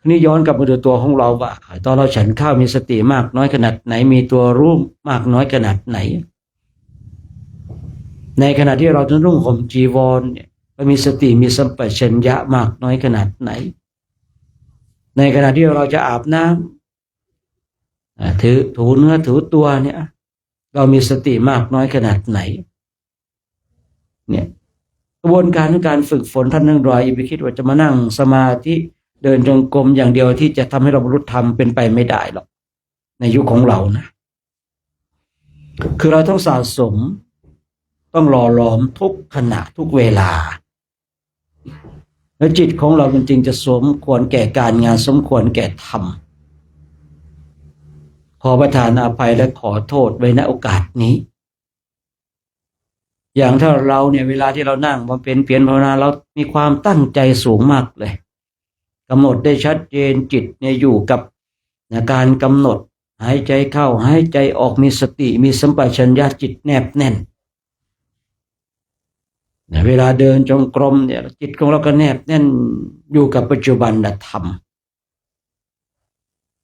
นี่ย้อนกลับมาดูตัวของเราว่าตอนเราฉันข้าวมีสติมากน้อยขนาดไหนมีตัวรู้มากน้อยขนาดไหนในขณะที่เราจะนุ่งห่มจีวรเนี่ยเรามีสติมีสัมปชัญญะมากน้อยขนาดไหนในขณะที่เราจะอาบน้ำถูเนื้อถูตัวเนี่ยเรามีสติมากน้อยขนาดไหนเนี่ยกระบวนการของการฝึกฝนท่านทั้งหลายอย่าไปคิดว่าจะมานั่งสมาธิเดินจงกรมอย่างเดียวที่จะทำให้เราบรรลุธรรมเป็นไปไม่ได้หรอกในยุคของเรานะคือเราต้องสะสมต้องหล่อหลอมทุกขณะทุกเวลาแล้วจิตของเราจริงๆจะสมควรแก่การงานสมควรแก่ธรรมขอประทานอภัยและขอโทษไว้ณโอกาสนี้อย่างถ้าเราเนี่ยเวลาที่เรานั่งบำเพ็ญเพียรภาวนาเรามีความตั้งใจสูงมากเลยกำหนดได้ชัดเจนจิตเนี่ยอยู่กับการกำหนดหายใจเข้าหายใจออกมีสติมีสัมปชัญญะจิตแนบแน่นเวลาเดินจงกรมเนี่ยจิตของเราก็แนบแน่นอยู่กับปัจจุบันธรรม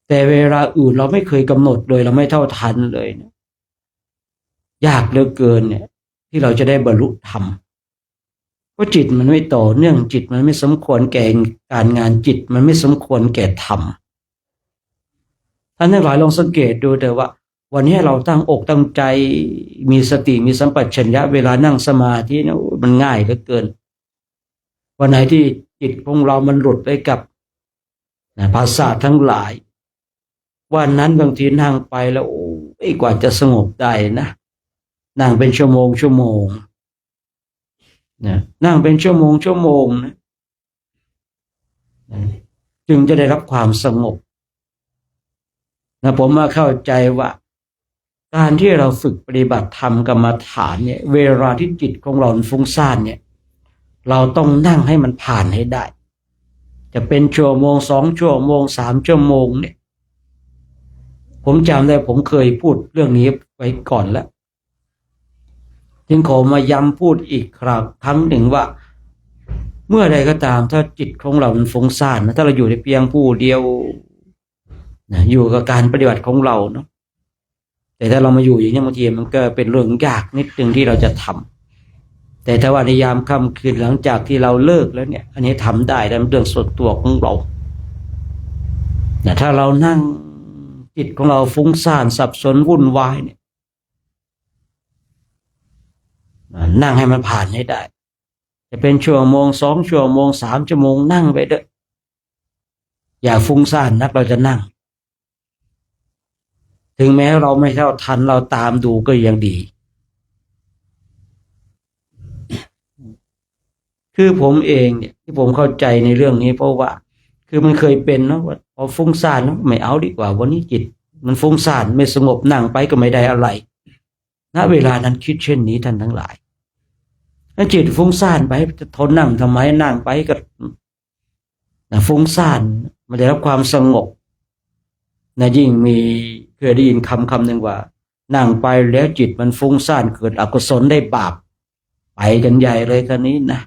แต่เวลาอื่นเราไม่เคยกำหนดเลยเราไม่เท่าทันเลยนะยากเหลือเกินเนี่ยที่เราจะได้บรรลุธรรมเพราะจิตมันไม่ต่อเนื่องจิตมันไม่สมควรแก่การงานจิตมันไม่สมควรแก่ธรรมท่านทั้งหลายลองสังเกตดูเถอะว่าวันนี้เราตั้งอกตั้งใจมีสติมีสัมปชัญญะเวลานั่งสมาธิเนี่ยมันง่ายเหลือเกินวันไหนที่จิตของเรามันหลุดไปกับภาษาทั้งหลายวันนั้นบางทีนั่งไปแล้วโอ้ยกว่าจะสงบได้นะนั่งเป็นชั่วโมงนะนั่งเป็นชั่วโมงนะจึงจะได้รับความสงบนะผมมาเข้าใจว่าการที่เราฝึกปฏิบัติธรรมกรรมฐานเนี่ยเวลาที่จิตของเราฟุ้งซ่านเนี่ยเราต้องนั่งให้มันผ่านให้ได้จะเป็นชั่วโมง2 ชั่วโมง3 ชั่วโมงเนี่ยผมจำได้ผมเคยพูดเรื่องนี้ไว้ก่อนแล้วจึงขอมาย้ำพูดอีกครั้งหนึ่งว่าเมื่อใดก็ตามถ้าจิตของเรามันฟุ้งซ่านนะถ้าเราอยู่ในเพียงผู้เดียวนะอยู่กับการปฏิบัติของเราเนาะแต่ถ้าเรามาอยู่อย่างนี้บางทีมันก็เป็นเรื่องยากนิดนึงที่เราจะทำแต่ถ้าว่าในยามค่ำคืนหลังจากที่เราเลิกแล้วเนี่ยอันนี้ทำได้แต่เป็นเรื่องส่วนตัวของเราแต่ถ้าเรานั่งจิตของเราฟุ้งซ่านสับสนวุ่นวายเนี่ยนั่งให้มันผ่านให้ได้จะเป็นชั่วโมง2 ชั่วโมง3 ชั่วโมงนั่งไปเด้ออย่าฟุ้งซ่านนักเราจะนั่งถึงแม้เราไม่เท่าทันเราตามดูก็ยังดีคือผมเองเนี่ยที่ผมเข้าใจในเรื่องนี้เพราะว่าคือมันเคยเป็นเนาะว่าพอฟุ้งซ่านเนาะไม่เอาดีกว่าวันนี้จิตมันฟุ้งซ่านไม่สงบนั่งไปก็ไม่ได้อะไรณเวลานั้นคิดเช่นนี้ท่านทั้งหลายถ้าจิตฟุ้งซ่านไปจะทนนั่งทำไมนั่งไปก็ฟุ้งซ่านไม่ได้รับความสงบยิ่งมี เคยได้ยินคำหนึ่งว่านั่งไปแล้วจิตมันฟุ้งซ่านเกิดอกุศลได้บาปไปกันใหญ่เลยกันนี้นะ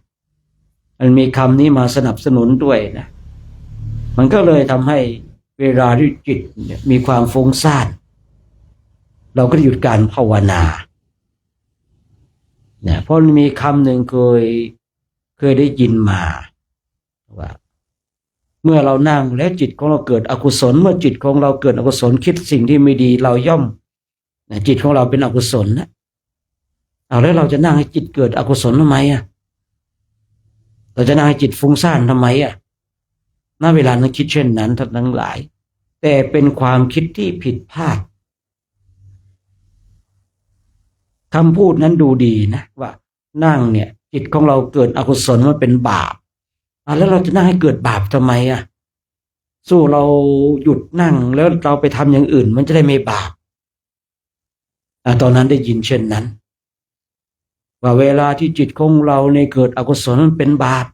มันมีคำนี้มาสนับสนุนด้วยนะมันก็เลยทำให้เวลาที่จิตมีความฟุ้งซ่านเราก็หยุดการภาวนาเนี่ยเพราะมีคำหนึ่งเคยได้ยินมาว่าเมื่อเรานั่งแล้วจิตของเราเกิดอกุศลเมื่อจิตของเราเกิดอกุศลคิดสิ่งที่ไม่ดีเราย่อมจิตของเราเป็นอกุศลนะเอาแล้วเราจะนั่งให้จิตเกิดอกุศลทำไมอ่ะเราจะนั่งให้จิตฟุ้งซ่านทำไมอ่ะณเวลานั้นคิดเช่นนั้นทั้งหลายแต่เป็นความคิดที่ผิดพลาดคำพูดนั้นดูดีนะว่านั่งเนี่ยจิตของเราเกิดอกุศลมันเป็นบาปแล้วเราจะนั่งให้เกิดบาปทำไมอ่ะสู้เราหยุดนั่งแล้วเราไปทำอย่างอื่นมันจะได้ไม่บาปตอนนั้นได้ยินเช่นนั้นว่าเวลาที่จิตของเราในเกิดอกุศลมันเป็นบาป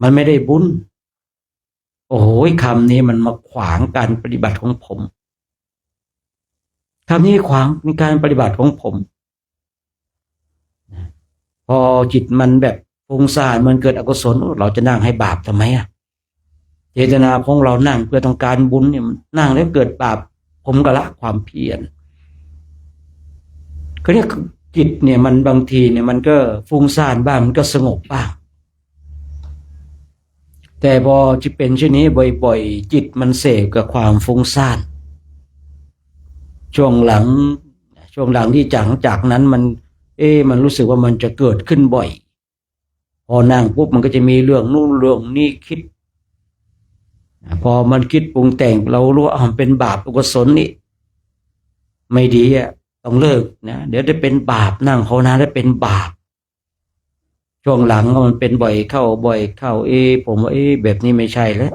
มันไม่ได้บุญโอ้โหคำนี้มันมาขวางการปฏิบัติของผมคำนี้ขวางในการปฏิบัติของผมพอจิตมันแบบฟุ้งซ่านมันเกิดอกุศลเราจะนั่งให้บาปทำไมอ่ะเจตนาของเรานั่งเพื่อต้องการบุญเนี่ยนั่งแล้วเกิดบาปผมก็ละความเพียรก็เนี่ยจิตเนี่ยมันบางทีเนี่ยมันก็ฟุ้งซ่านบ้างมันก็สงบบ้างแต่พอจะเป็นเช่นนี้บ่อยๆจิตมันเสพกับความฟุ้งซ่านช่วงหลังที่จากนั้นมันมันรู้สึกว่ามันจะเกิดขึ้นบ่อยพอนั่งปุ๊บมันก็จะมีเรื่องนู่นเรื่องนี้คิดพอมันคิดปรุงแต่งเรารู้ว่ามันเป็นบาปอกุศลนี่ไม่ดีอ่ะต้องเลิกนะเดี๋ยวจะเป็นบาปนั่งภาวนาได้เป็นบาปช่วงหลังมันเป็นบ่อยเข้าผมว่าแบบนี้ไม่ใช่แล้ว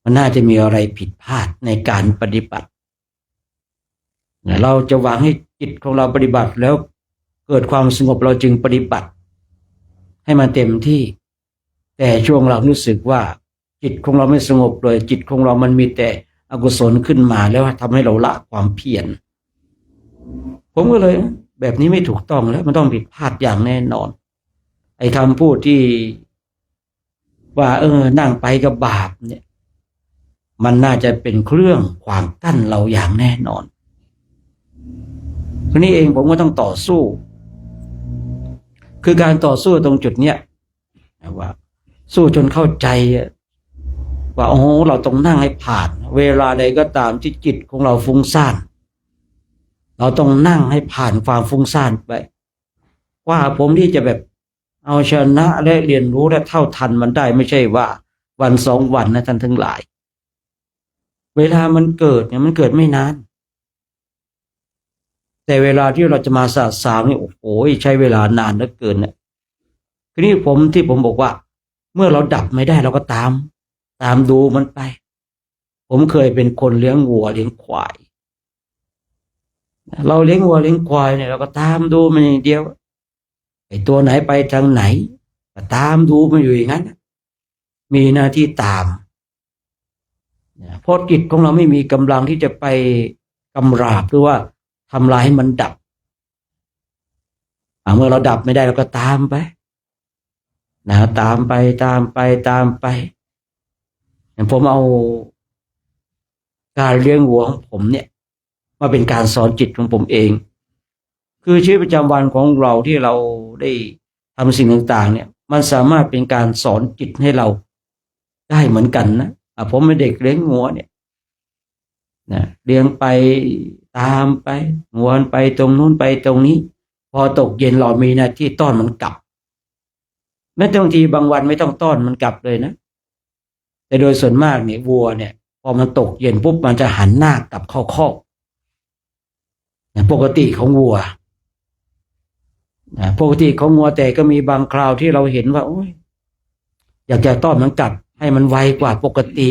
มันน่าจะมีอะไรผิดพลาดในการปฏิบัติเราจะหวังให้จิตของเราปฏิบัติแล้วเกิดความสงบเราจึงปฏิบัติให้มันเต็มที่แต่ช่วงหลังรู้สึกว่าจิตของเราไม่สงบเลยจิตของเรามันมีแต่อกุศลขึ้นมาแล้วทำให้เราละความเพียรผมก็เลยแบบนี้ไม่ถูกต้องแล้วมันต้องผิดพลาดอย่างแน่นอนไอ้คำพูดที่ว่านั่งไปกับบาปเนี่ยมันน่าจะเป็นเครื่องขวางกั้นเราอย่างแน่นอนทีนี้เองผมก็ต้องต่อสู้คือการต่อสู้ตรงจุดเนี้ยว่าสู้จนเข้าใจว่าเราต้องนั่งให้ผ่านเวลาใดก็ตามที่จิตของเราฟุ้งซ่านเราต้องนั่งให้ผ่านความฟุ้งซ่านไปว่าผมที่จะแบบเอาชนะและเรียนรู้และเท่าทันมันได้ไม่ใช่ว่าวันสองวันนะท่านทั้งหลายเวลามันเกิดเนี่ยมันเกิดไม่นานแต่เวลาที่เราจะมาสะสางนี่โอ้โหใช้เวลานานเหลือเกินเนี่ยทีนี้ที่ผมบอกว่าเมื่อเราดับไม่ได้เราก็ตามดูมันไปผมเคยเป็นคนเลี้ยงวัวเลี้ยงควายเราเลี้ยงวัวเลี้ยงควายเนี่ยเราก็ตามดูมันอย่างเดียวไอ้ตัวไหนไปทางไหนก็ตามดูมันอยู่อย่างนั้นมีหน้าที่ตามเพราะจิตของเราไม่มีกำลังที่จะไปกำราบหรือว่าทำลายให้มันดับเมื่อเราดับไม่ได้เราก็ตามไปตามไปผมเอาการเลี้ยงวัวของผมเนี่ยมาเป็นการสอนจิตของผมเองคือชีวิตประจำวันของเราที่เราได้ทำสิ่งต่างๆเนี่ยมันสามารถเป็นการสอนจิตให้เราได้เหมือนกันนะผมเป็นเด็กเลี้ยงวัวเนี่ยเลี้ยงไปตามไปงัวไปตรงนู้นไปตรงนี้พอตกเย็นเรามีหน้าที่ต้อนมันกลับแม้บางทีบางวันไม่ต้องต้อนมันกลับเลยนะแต่โดยส่วนมากเนี่ยวัวเนี่ยพอมันตกเย็นปุ๊บมันจะหันหน้ากลับเข้าคอกปกติของวัวปกติของวัวแต่ก็มีบางคราวที่เราเห็นว่าอยากจะต้อนมันกลับให้มันไวกว่าปกติ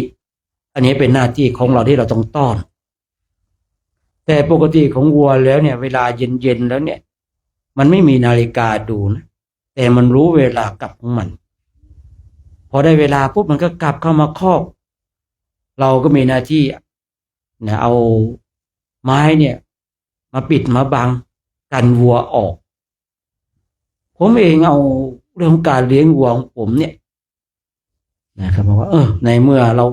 อันนี้เป็นหน้าที่ของเราที่เราต้องต้อนแต่ปกติของวัวแล้วเนี่ยเวลาเย็นๆแล้วเนี่ยมันไม่มีนาฬิกาดูนะแต่มันรู้เวลากลับของมันพอได้เวลาปุ๊บมันก็กลับเข้ามาคอกเราก็มีหน้าที่ นะเอาไม้เนี่ยมาปิดมาบังกันวัวออก ผมเองเอาเรื่องการเลี้ยงวัวของผมเนี่ยนะครับบอกว่าในเมื่อเรา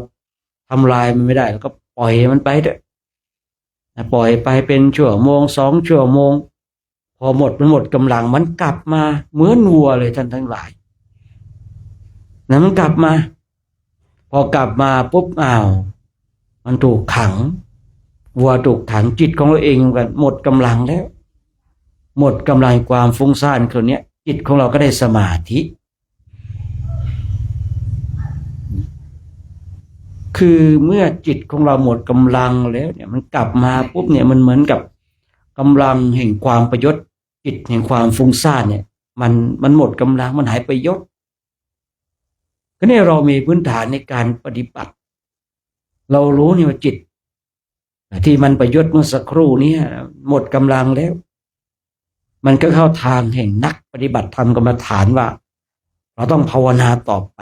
ทำลายมันไม่ได้เราก็ปล่อยมันไปเถอะปล่อยไปเป็นชั่วโมง2 ชั่วโมงพอมันหมดกำลังมันกลับมาเหมือนวัวเลยท่านทั้งหลายนะมันกลับมาพอกลับมาปุ๊บมันถูกขังวัวถูกขังจิตของเราเองกันหมดกำลังแล้วหมดกำลังความฟุ้งซ่านคนนี้จิตของเราก็ได้สมาธิคือเมื่อจิตของเราหมดกำลังแล้วเนี่ยมันกลับมาปุ๊บเนี่ยมันเหมือนกับกำลังแห่งความประยศจิตแห่งความฟุ้งซ่านเนี่ยมันหมดกำลังมันหายประยศก็เนี่ยเรามีพื้นฐานในการปฏิบัติเรารู้นี่ว่าจิตที่มันประยศเมื่อสักครู่นี้หมดกำลังแล้วมันก็เข้าทางแห่งนักปฏิบัติธรรมกรรมฐานว่าเราต้องภาวนาต่อไป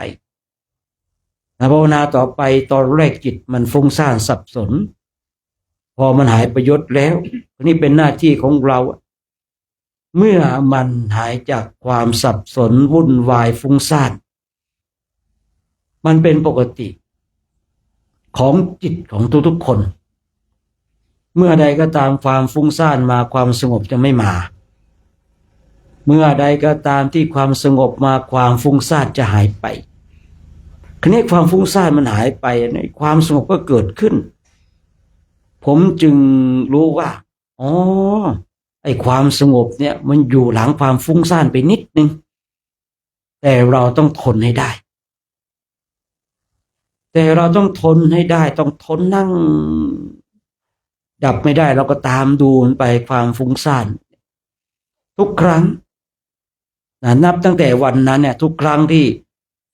ภาวนาต่อไปตอนแรกจิตมันฟุ้งซ่านสับสนพอมันหายประยศแล้วนี่เป็นหน้าที่ของเราเมื่อมันหายจากความสับสนวุ่นวายฟุ้งซ่านมันเป็นปกติของจิตของทุกๆคนเมื่อใดก็ตามความฟุ้งซ่านมาความสงบจะไม่มาเมื่อใดก็ตามที่ความสงบมาความฟุ้งซ่านจะหายไปคราวนี้ความฟุ้งซ่านมันหายไปในความสงบก็เกิดขึ้นผมจึงรู้ว่าไอ้ความสงบเนี่ยมันอยู่หลังความฟุ้งซ่านไปนิดนึงแต่เราต้องทนให้ได้ต้องทนนั่งดับไม่ได้เราก็ตามดูมันไปความฟุ้งซ่านทุกครั้งนับตั้งแต่วันนั้นเนี่ยทุกครั้งที่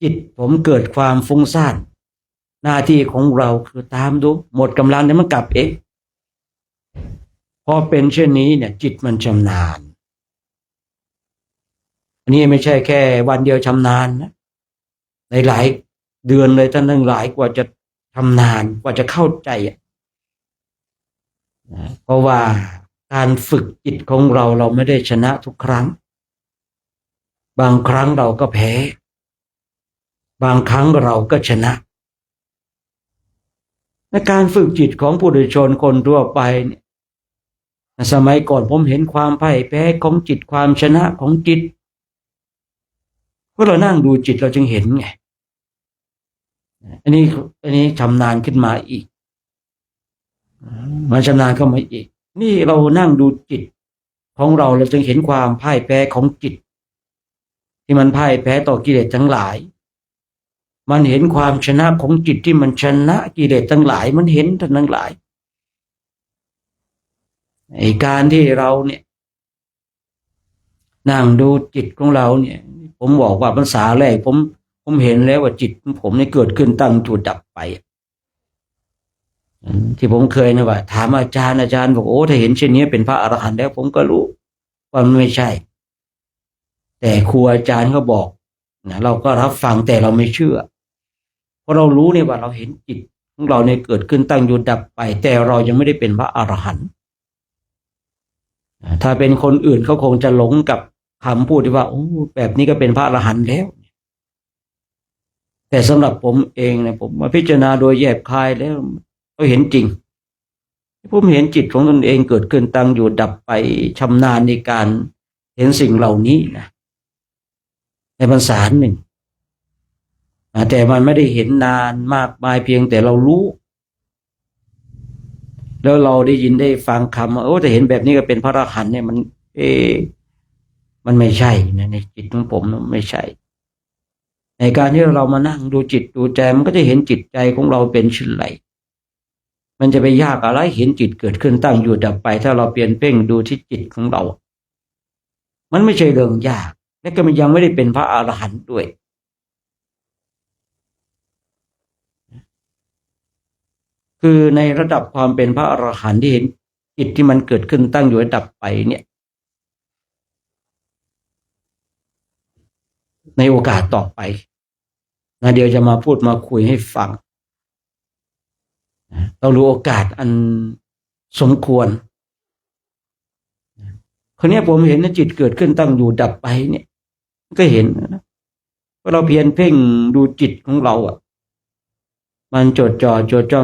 จิตผมเกิดความฟุ้งซ่านหน้าที่ของเราคือตามดูหมดกำลังเนี่ยมันกลับเองพอเป็นเช่นนี้เนี่ยจิตมันชำนาญอันนี้ไม่ใช่แค่วันเดียวชำนาญนะในหลายเดือนเลยท่านทั้งหลายกว่าจะชำนาญกว่าจะเข้าใจเพราะว่าการฝึกจิตของเราไม่ได้ชนะทุกครั้งบางครั้งเราก็แพ้บางครั้งเราก็ชนะในการฝึกจิตของปุถุชนคนทั่วไปเนี่ยสมัยก่อนผมเห็นความพ่ายแพ้ของจิตความชนะของจิตเมื่อเรานั่งดูจิตเราจึงเห็นไงอันนี้ชำนาญขึ้นมาอีกมันชำนาญเข้ามาอีกนี่เรานั่งดูจิตของเราจึงเห็นความพ่ายแพ้ของจิตที่มันพ่ายแพ้ต่อกิเลสทั้งหลายมันเห็นความชนะของจิตที่มันชนะกิเลสทั้งหลายมันเห็นทั้งหลายไอ้การที่เราเนี่ยนั่งดูจิตของเราเนี่ยผมบอกว่าภาษาแรกผมเห็นแล้วว่าจิตผมเนี่ยเกิดขึ้นตั้งอยู่ดับไปที่ผมเคยนะว่าถามอาจารย์บอกถ้าเห็นเช่นนี้เป็นพระอรหันต์แล้วผมก็รู้ว่ามันไม่ใช่แต่ครูอาจารย์เขาบอกนะเราก็รับฟังแต่เราไม่เชื่อเพราะเรารู้เนี่ยว่าเราเห็นจิตของเราเนี่ยเกิดขึ้นตั้งอยู่ดับไปแต่เรายังไม่ได้เป็นพระอรหันต์ถ้าเป็นคนอื่นเขาคงจะหลงกับคำพูดที่ว่าแบบนี้ก็เป็นพระอรหันต์แล้วแต่สำหรับผมเองเนี่ยผมมาพิจารณาโดยแยบคายแล้วก็เห็นจริงผมเห็นจิตของตนเองเกิดขึ้นตั้งอยู่ดับไปชำนาญในการเห็นสิ่งเหล่านี้นะในภาษาหนึ่งแต่มันไม่ได้เห็นนานมากมายเพียงแต่เรารู้แล้วเราได้ยินได้ฟังคำว่าแต่เห็นแบบนี้ก็เป็นพระอรหันต์เนี่ยมันไม่ใช่นะในจิตของผมไม่ใช่ในการที่เรามานั่งดูจิตดูใจมันก็จะเห็นจิตใจของเราเป็นเช่นไรมันจะไปยากอะไรเห็นจิตเกิดขึ้นตั้งอยู่ดับไปถ้าเราเปลี่ยนเพ่งดูที่จิตของเรามันไม่ใช่เรื่องยากและก็มันยังไม่ได้เป็นพระอรหันต์ด้วยคือในระดับความเป็นพระอรหันต์ที่เห็นจิตที่มันเกิดขึ้นตั้งอยู่ดับไปเนี่ยในโอกาสต่อไปนะเดี๋ยวจะมาพูดมาคุยให้ฟัง ต้องรู้โอกาสอันสมควรคนนี้ผมเห็นนะจิตเกิดขึ้นตั้งอยู่ดับไปเนี่ยก็เห็นนะว่าเราเพียรเพ่งดูจิตของเราอ่ะมันจดจ่อ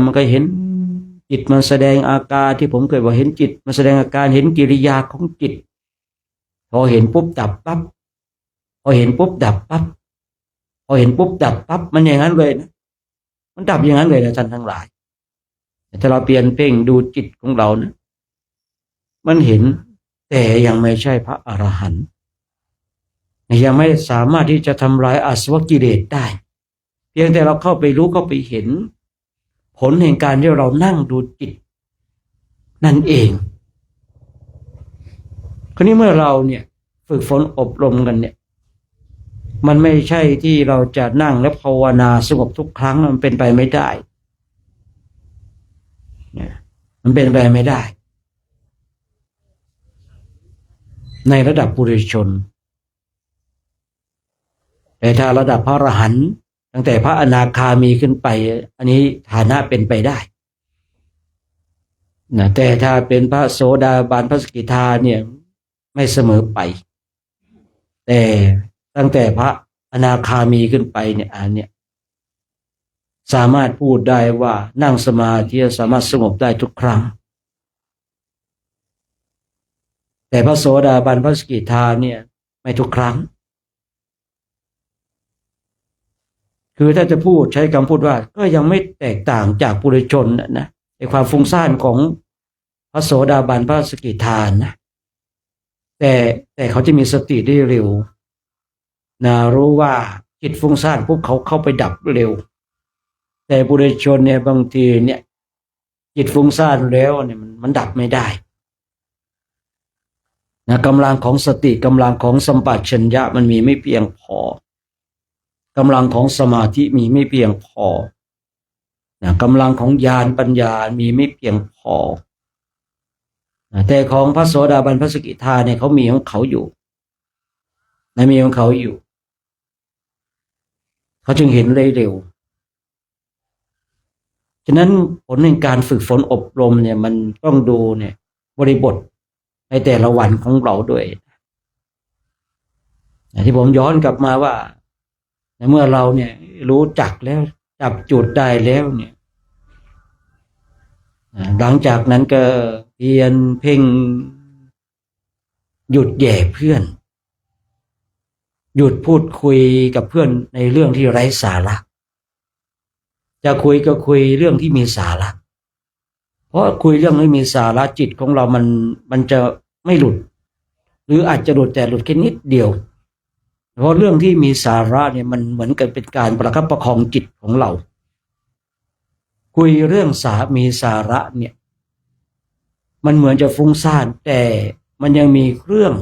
มันก็เห็นจิตมันแสดงอาการที่ผมเคยบอกเห็นจิตมันแสดงอาการเห็นกิริยาของจิตพอเห็นปุ๊บดับปั๊บพอเห็นปุ๊บดับปั๊บพอเห็นปุ๊บดับปั๊บมันอย่างนั้นเลยนะมันดับอย่างนั้นเลยนะท่านทั้งหลายถ้าเราเปลี่ยนเพ่งดูจิตของเรานะมันเห็นแต่ยังไม่ใช่พระอรหันต์ยังไม่สามารถที่จะทำลายอาสวะกิเลสได้เพียงแต่เราเข้าไปรู้เข้าไปเห็นผลแห่งการที่เรานั่งดูจิตนั่นเองคราวนี้เมื่อเราเนี่ยฝึกฝนอบรมกันเนี่ยมันไม่ใช่ที่เราจะนั่งและภาวนาสงบทุกครั้งมันเป็นไปไม่ได้มันเป็นไปไม่ได้ในระดับปุถุชนแต่ถ้าระดับพระอรหันต์ตั้งแต่พระอนาคามีขึ้นไปอันนี้ฐานะเป็นไปได้นะแต่ถ้าเป็นพระโสดาบันพระสกิทาเนี่ยไม่เสมอไปแต่ตั้งแต่พระอนาคามีขึ้นไปเนี่ยอันเนี้ยสามารถพูดได้ว่านั่งสมาธิสามารถสงบได้ทุกครั้งแต่พระโสดาบันพระสกิทาเนี่ยไม่ทุกครั้งคือถ้าจะพูดใช้คำพูดว่าก็ยังไม่แตกต่างจากปุถุชนนะในความฟุ้งซ่านของพระโสดาบันพระสกิทานะแต่เขาจะมีสติได้เร็วนะรู้ว่าจิตฟุ้งซ่านปุ๊บเขาเข้าไปดับเร็วแต่ปุถุชนเนี่ยบางทีเนี่ยจิตฟุ้งซ่านแล้วเนี่ยมันดับไม่ได้นะกำลังของสติกำลังของสัมปชัญญะมันมีไม่เพียงพอกำลังของสมาธิมีไม่เพียงพอนะกำลังของญาณปัญญามีไม่เพียงพอนะแต่ของพระโสดาบันพระสกิทาเนี่ยเขามีของเขาอยู่นะมีของเขาอยู่เขาจึงเห็นเร็วฉะนั้นผลในการฝึกฝนอบรมเนี่ยมันต้องดูเนี่ยบริบทในแต่ละวันของเราด้วยที่ผมย้อนกลับมาว่าเมื่อเราเนี่ยรู้จักแล้วจับจุดได้แล้วเนี่ยหลังจากนั้นก็เพียรเพ่งหยุดแย่เพื่อนหยุดพูดคุยกับเพื่อนในเรื่องที่ไร้สาระจะคุยก็คุยเรื่องที่มีสาระเพราะคุยเรื่องไม่มีสาระจิตของเรามันจะไม่หลุดหรืออาจจะหลุดแต่หลุดแค่นิดเดียวเพราะเรื่องที่มีสาระเนี่ยมันเหมือนกันเป็นการประคับประคองจิตของเราคุยเรื่องมีสาระเนี่ยมันเหมือนจะฟุ้งซ่านแต่มันยังมีเครื่อง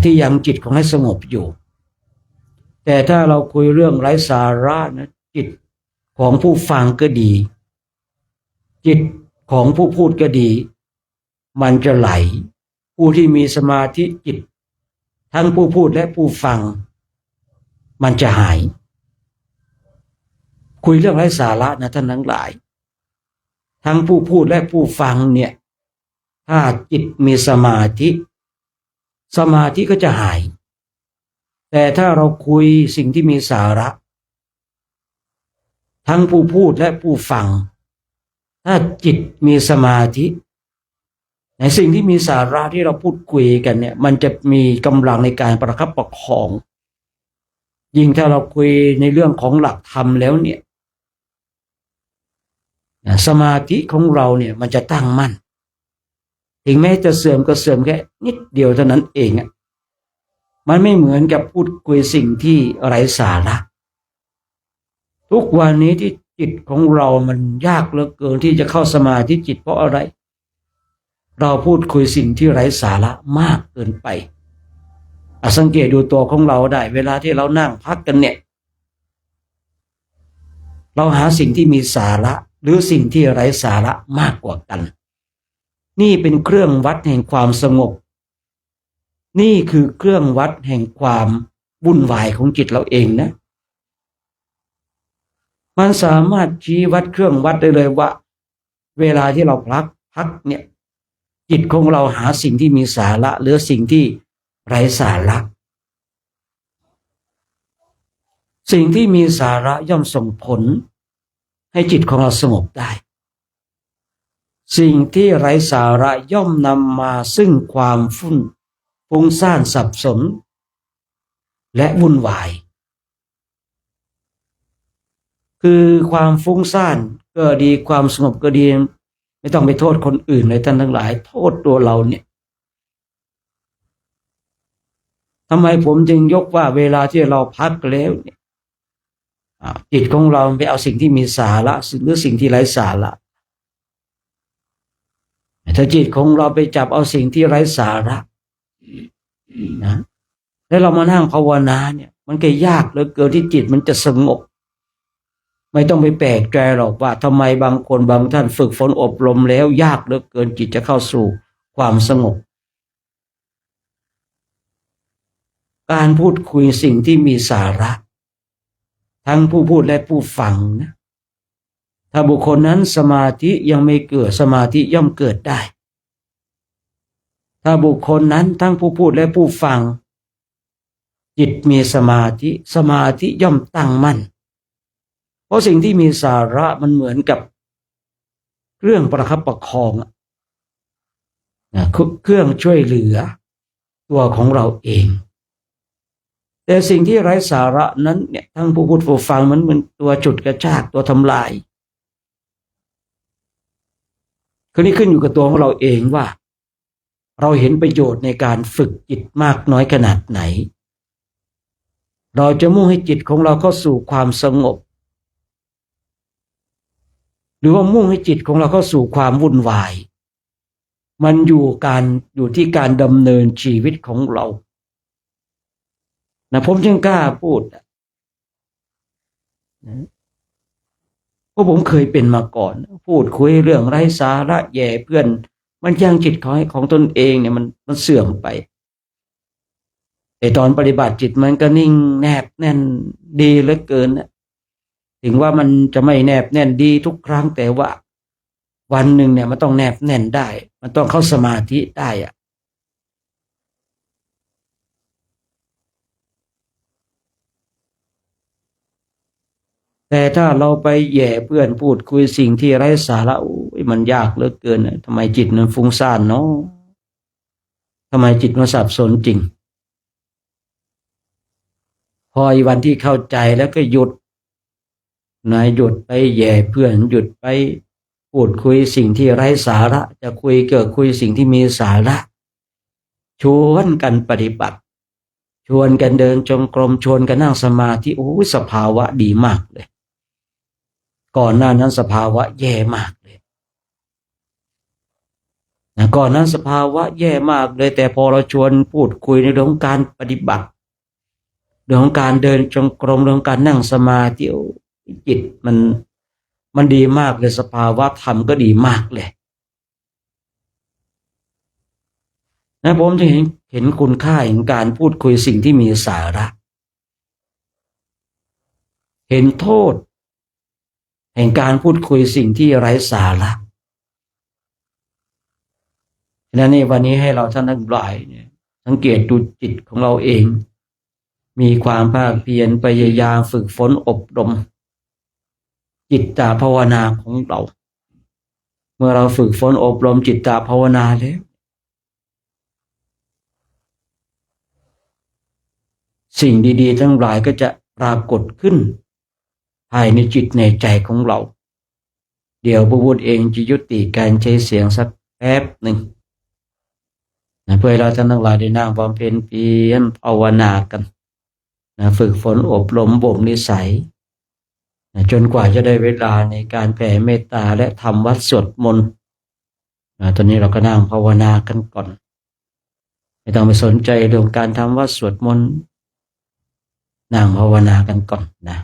ที่ยังจิตของให้สงบอยู่แต่ถ้าเราคุยเรื่องไร้สาระนะจิตของผู้ฟังก็ดีจิตของผู้พูดก็ดีมันจะไหลผู้ที่มีสมาธิจิตทั้งผู้พูดและผู้ฟังมันจะหายคุยเรื่องไร้สาระนะท่านทั้งหลายทั้งผู้พูดและผู้ฟังเนี่ยถ้าจิตมีสมาธิก็จะหายแต่ถ้าเราคุยสิ่งที่มีสาระทั้งผู้พูดและผู้ฟังถ้าจิตมีสมาธิในสิ่งที่มีสาระที่เราพูดคุยกันเนี่ยมันจะมีกำลังในการประคับประคองยิ่งถ้าเราคุยในเรื่องของหลักธรรมแล้วเนี่ยสมาธิของเราเนี่ยมันจะตั้งมั่นถึงแม้จะเสื่อมก็เสื่อมแค่นิดเดียวเท่านั้นเองอ่ะมันไม่เหมือนกับพูดคุยสิ่งที่ไร้สาระทุกวันนี้ที่จิตของเรามันยากเหลือเกินที่จะเข้าสมาธิจิตเพราะอะไรเราพูดคุยสิ่งที่ไร้สาระมากเกินไปสังเกตดูตัวของเราได้เวลาที่เรานั่งพักกันเนี่ยเราหาสิ่งที่มีสาระหรือสิ่งที่ไร้สาระมากกว่ากันนี่เป็นเครื่องวัดแห่งความสงบนี่คือเครื่องวัดแห่งความวุ่นวายของจิตเราเองนะ มันสามารถชี้วัดเครื่องวัดได้เลยว่าเวลาที่เราพักเนี่ยจิตของเราหาสิ่งที่มีสาระหรือสิ่งที่ไร้สาระสิ่งที่มีสาระย่อมส่งผลให้จิตของเราสงบได้สิ่งที่ไร้สาระย่อมนำมาซึ่งความฟุ้งซ่านสับสนและวุ่นวายคือความฟุ้งซ่านก็ดีความสงบก็ดีไม่ต้องไปโทษคนอื่นเลยท่านทั้งหลายโทษตัวเราเนี่ยทำไมผมจึงยกว่าเวลาที่เราพักแล้วเนี่ยจิตของเราไปเอาสิ่งที่มีสาระหรือสิ่งที่ไร้สาระถ้าจิตของเราไปจับเอาสิ่งที่ไร้สาระนะแล้วเรามานั่งภาวนาเนี่ยมันก็ยากเหลือเกินที่จิตมันจะสงบไม่ต้องไปแปลกใจหรอกว่าทำไมบางคนบางท่านฝึกฝนอบรมแล้วยากเหลือเกินจิตจะเข้าสู่ความสงบการพูดคุยสิ่งที่มีสาระทั้งผู้พูดและผู้ฟังนะถ้าบุคคลนั้นสมาธิยังไม่เกิดสมาธิย่อมเกิดได้ถ้าบุคคลนั้นทั้งผู้พูดและผู้ฟังจิตมีสมาธิย่อมตั้งมั่นเพราะสิ่งที่มีสาระมันเหมือนกับเครื่องประคับประคองเครื่องช่วยเหลือตัวของเราเองแต่สิ่งที่ไร้สาระนั้นเนี่ยทั้งผู้พูดผู้ฟังมันเหมือนตัวจุดกระชากตัวทำลายคือนี่ขึ้นอยู่กับตัวของเราเองว่าเราเห็นประโยชน์ในการฝึกจิตมากน้อยขนาดไหนเราจะมุ่งให้จิตของเราเข้าสู่ความสงบหรือว่ามุ่งให้จิตของเราเข้าสู่ความวุ่นวายมันอยู่ที่การดำเนินชีวิตของเรานะผมจึงกล้าพูดนะเพราะผมเคยเป็นมาก่อนพูดคุยเรื่องไร้สาระแย่เพื่อนมันยังจิตของตนเองเนี่ยมันเสื่อมไปแต่ตอนปฏิบัติจิตมันก็นิ่งแนบแน่นดีเหลือเกินนะถึงว่ามันจะไม่แนบแน่นดีทุกครั้งแต่ว่าวันหนึ่งเนี่ยมันต้องแนบแน่นได้มันต้องเข้าสมาธิได้อะแต่ถ้าเราไปแย่เพื่อนพูดคุยสิ่งที่ไร้สาระมันยากเหลือเกินทำไมจิตมันฟุ้งซ่านเนาะทำไมจิตมันสับสนจริงพออีวันที่เข้าใจแล้วก็หยุดหยุดไปแย่เพื่อนหยุดไปพูดคุยสิ่งที่ไร้สาระจะคุยสิ่งที่มีสาระชวนกันปฏิบัติชวนกันเดินจงกรมชวนกันนั่งสมาธิสภาวะดีมากเลยก่อนหน้านั้นสภาวะแย่มากเลยก่อนนั้นสภาวะแย่มากเลยแต่พอเราชวนพูดคุยในเรื่องของการปฏิบัติเรื่องของการเดินจงกรมเรื่องการนั่งสมาธิจิตมันดีมากเลยสภาวะธรรมก็ดีมากเลยนะผมจะเห็นคุณค่าแห่งการพูดคุยสิ่งที่มีสาระเห็นโทษแห่งการพูดคุยสิ่งที่ไร้สาระฉะนั้นในวันนี้ให้เราท่านทั้งหลายเนี่ยสังเกตดูจิตของเราเองมีความภาคเพียรพยายามฝึกฝนอบรมจิตตภาวนาของเราเมื่อเราฝึกฝนอบรมจิตตภาวนาแล้วสิ่งดีๆทั้งหลายก็จะปรากฏขึ้นภายในจิตในใจของเราเดี๋ยวพระพุทธเองจะยุติการใช้เสียงสักแป๊บหนึ่งเพื่อเราท่านทั้งหลายได้นั่งบำเพ็ญเพียรภาวนากันฝึกฝนอบรมบ่มนิสัยจนกว่าจะได้เวลาในการแผ่เมตตาและทำวัดสวดมนต์ตอนนี้เราก็นั่งภาวนากันก่อนไม่ต้องไปสนใจเรื่องการทำวัดสวดมนต์นั่งภาวนากันก่อนนะ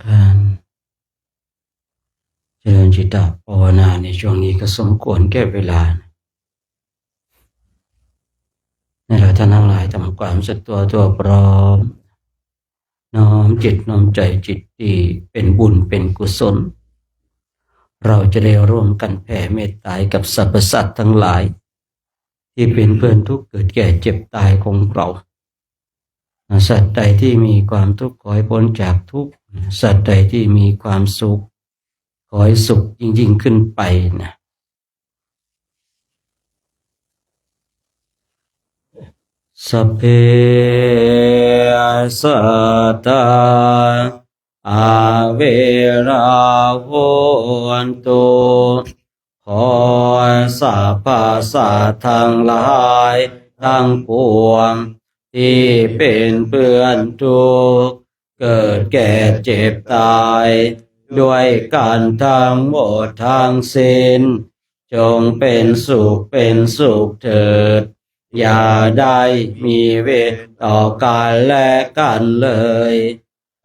การเจริญจิตตภาวนาในช่วงนี้ก็สมควรแก่เวลาในเราท่านทั้งหลายทำความสึกตัวพร้อมน้อมจิตน้อมใจจิตที่เป็นบุญเป็นกุศลเราจะได้ร่วมกันแผ่เมตตากับสรรพสัตว์ทั้งหลายที่เป็นเพื่อนทุกข์เกิดแก่เจ็บตายของเราสัตว์ใดที่มีความทุกข์ขอให้พ้นจากทุกข์สัตว์ใดที่มีความสุขขอให้สุขยิ่งขึ้นไปนะสัพเพสัตตาอาเวราโหนตุขอสรรพสัตว์ทั้งหลายทั้งปวงที่เป็นเพื่อนทุกข์เกิดแก่เจ็บตายด้วยกันทั้งหมดทั้งสิ้นจงเป็นสุขเถิดอย่าได้มีเวรต่อกันและกันเลย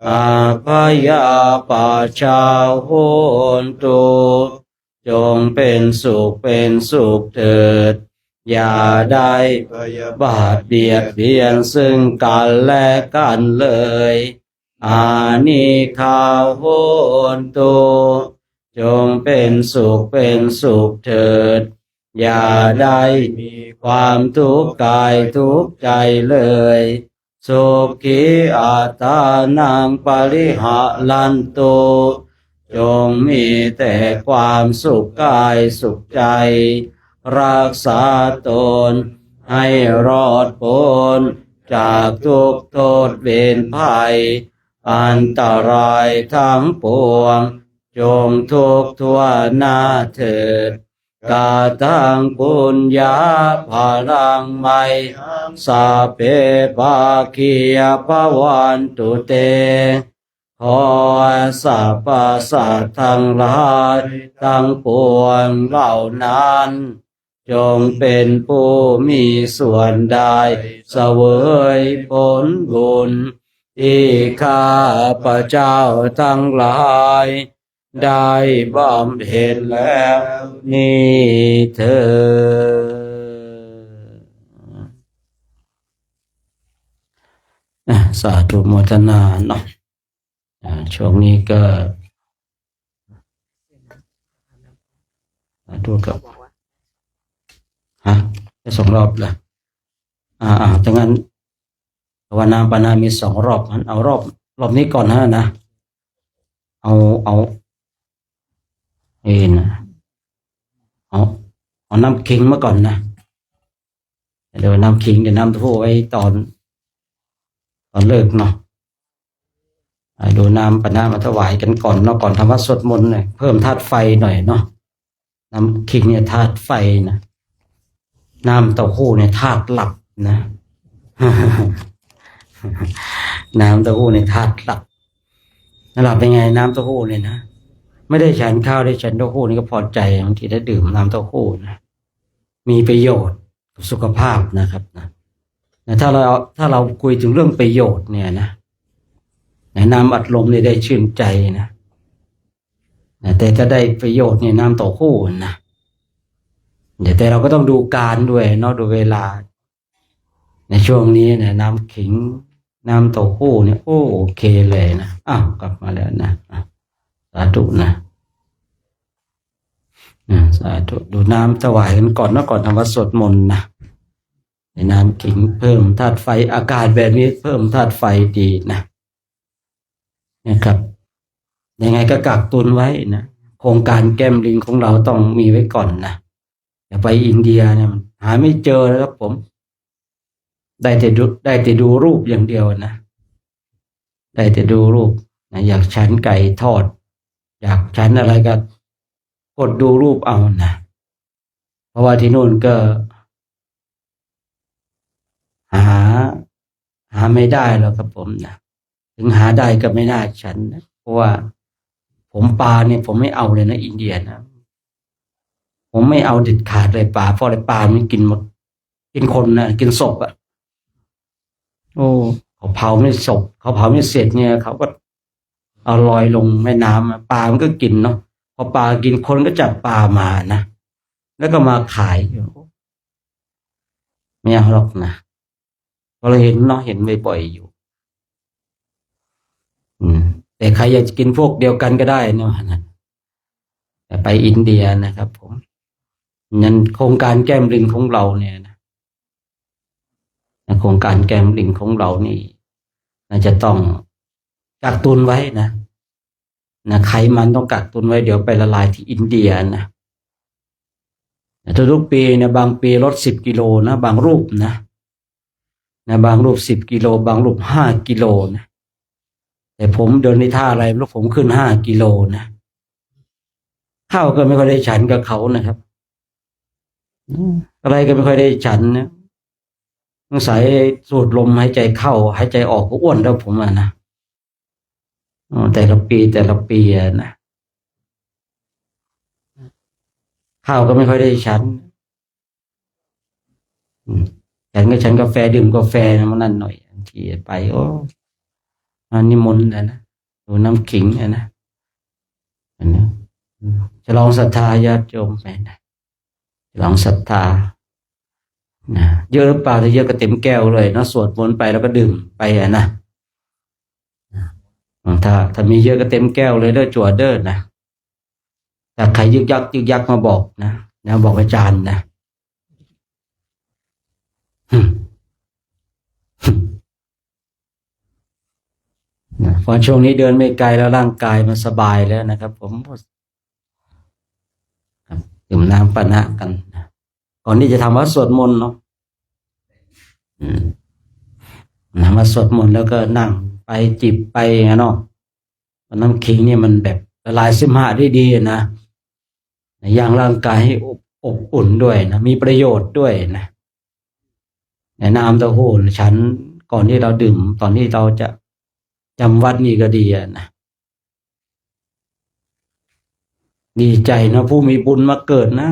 อาภยาปาชาโหนตุจงเป็นสุขเถิดอย่าได้พยาบาทเบียดเบียนซึ่งกันและกันเลยอานิคาโหนตุจงเป็นสุขเถิดอย่าได้มีความทุกข์กายทุกข์ใจเลยสุขีอัตตานังปริหะลันตุจงมีแต่ความสุขกายสุขใจรักษาตนให้รอดพ้นจากทุกโทษเวรภัยอันตรายทั้งปวงจงทุกทั่วหน้าเถิดกาตังปุญญาภาลังไมสัพเพภาคียภวันตุเตขอสรรพสัตว์ทั้งหลายทั้งปวงเหล่านั้นจงเป็นผู้มีส่วนได้เสวยผลบุญที่ข้าพเจ้าทั้งหลายได้บำเพ็ญแล้วนี้เถิดสาธุโมทนาเนาะช่วงนี้ก็ดูกับจะ2 รอบละดังนั้นภาวนาปานามี2 รอบงั้นเอารอบนี้ก่อนนะเอาน้ำขิงมาก่อนนะเดี๋ยวน้ำขิงเดี๋ยวน้ำทู่ไว้ตอนเลิกเนาะดูน้ำปานามาถวายกันก่อนเนาะก่อนทำวัดสวดมนต์หน่อยเพิ่มธาตุไฟหน่อยเนาะน้ำขิงเนี่ยธาตุไฟนะน้ำเต้าหู้เนี่ยธาตุหลับนะ น้ำเต้าหู้เนี่ยธาตุหลับหลับเป็นไงน้ำเต้าหู้เนี่ยนะไม่ได้ฉันข้าวได้ฉันเต้าหู้นี่ก็พอใจบางทีได้ดื่มน้ำเต้าหู้นะมีประโยชน์กับสุขภาพนะครับนะถ้าเราคุยถึงเรื่องประโยชน์เนี่ยนะน้ำอัดลมเนี่ยได้ชื่นใจนะแต่ถ้าได้ประโยชน์เนี่ยน้ำเต้าหู้นะแต่เราก็ต้องดูการด้วยเนาะดูเวลาในช่วงนี้เนี่ยน้ำขิงน้ำเต้าหู้เนี่ยโอเคเลยนะกลับมาแล้วนะสาธุนะสาธุดูน้ำถวายกันก่อนก่อนทำวัดสวดมนต์นะในน้ำขิงเพิ่มธาตุไฟอากาศแบบนี้เพิ่มธาตุไฟดีนะครับยังไงก็กักตุนไว้นะโครงการแก้มลิงของเราต้องมีไว้ก่อนนะอย่าไปอินเดียเนี่ยมันหาไม่เจอแล้วครับผมได้แต่ดูรูปอย่างเดียวนะได้แต่ดูรูปนะอยากฉันไก่ทอดอยากฉันอะไรก็กดดูรูปเอานะเพราะว่าที่นู่นก็หาไม่ได้แล้วครับผมนะถึงหาได้ก็ไม่น่าฉันนะเพราะว่าผมปลาเนี่ยผมไม่เอาเลยนะอินเดียนะผมไม่เอาเด็ดขาดเลยปลาเพราะอะไรปลามันกินหมดกินคนนะกินศพอ่ะโอ้เขาเผาไม่ศพเขาเผาไม่เสร็จเนี่ยเขาก็ เอาลอยลงแม่น้ำปลามันก็กินเนาะพอปลากินคนก็จับปลามานะแล้วก็มาขายไม่เอาหรอกนะเราเห็นเนาะเห็นบ่อยๆอยู่แต่ใครอยากจะกินพวกเดียวกันก็ได้เนาะแต่ไปอินเดียนะครับผมงั้นโครงการแก้มลิงของเราเนี่ยนะโครงการแก้มลิงของเรานี่น่าจะต้องกักตุนไว้นะไขมันต้องกักตุนไว้เดี๋ยวไปละลายที่อินเดียนะทุกปีเนี่ยบางปีลด10 กิโลนะบางรูปนะบางรูป10 กิโลบางรูป5 กิโลนะแต่ผมเดินในท่าอะไรแล้วผมขึ้น5 กิโลนะข้าวก็ไม่ค่อยได้ฉันกับเขานะครับอะไรก็ไม่ค่อยได้ฉันนะสงสัยสูดลมหายใจเข้าหายใจออกก็อ้วนแล้วผมนะแต่ละปีนะข้าวก็ไม่ค่อยได้ฉันฉันก็ฉันกาแฟดื่มกาแฟนะมันนั่นหน่อยบางทีไปนิมนต์นะดูน้ำขิงนะจะลองศรัทธาญาติโยมไปนะลองศรัทธานะเยอะหรือเปล่าถ้าเยอะก็เต็มแก้วเลยนะสวดมนต์ไปแล้วก็ดื่มไปนะถ้ามีเยอะก็เต็มแก้วเลยเด้อจั่วเด้อนะแต่ใครยึกยักมาบอกนะบอกอาจารย์นะพอช่วงนี้เดินไม่ไกลแล้วร่างกายมันสบายแล้วนะครับผมดื่มน้ำปานะกันนะก่อนที่จะทำวัดสวดมนต์เนาะมาสวดมนต์แล้วก็นั่งไปจิบไปเนาะน้ำขิงเนี่ยมันแบบละลายเสมหะได้ดีนะยังร่างกายให้อบอุ่นด้วยนะมีประโยชน์ด้วยนะน้ำเต้าหู้ฉันก่อนที่เราดื่มตอนที่เราจะจำวัดนี่ก็ดีนะดีใจนะผู้มีบุญมาเกิดนะ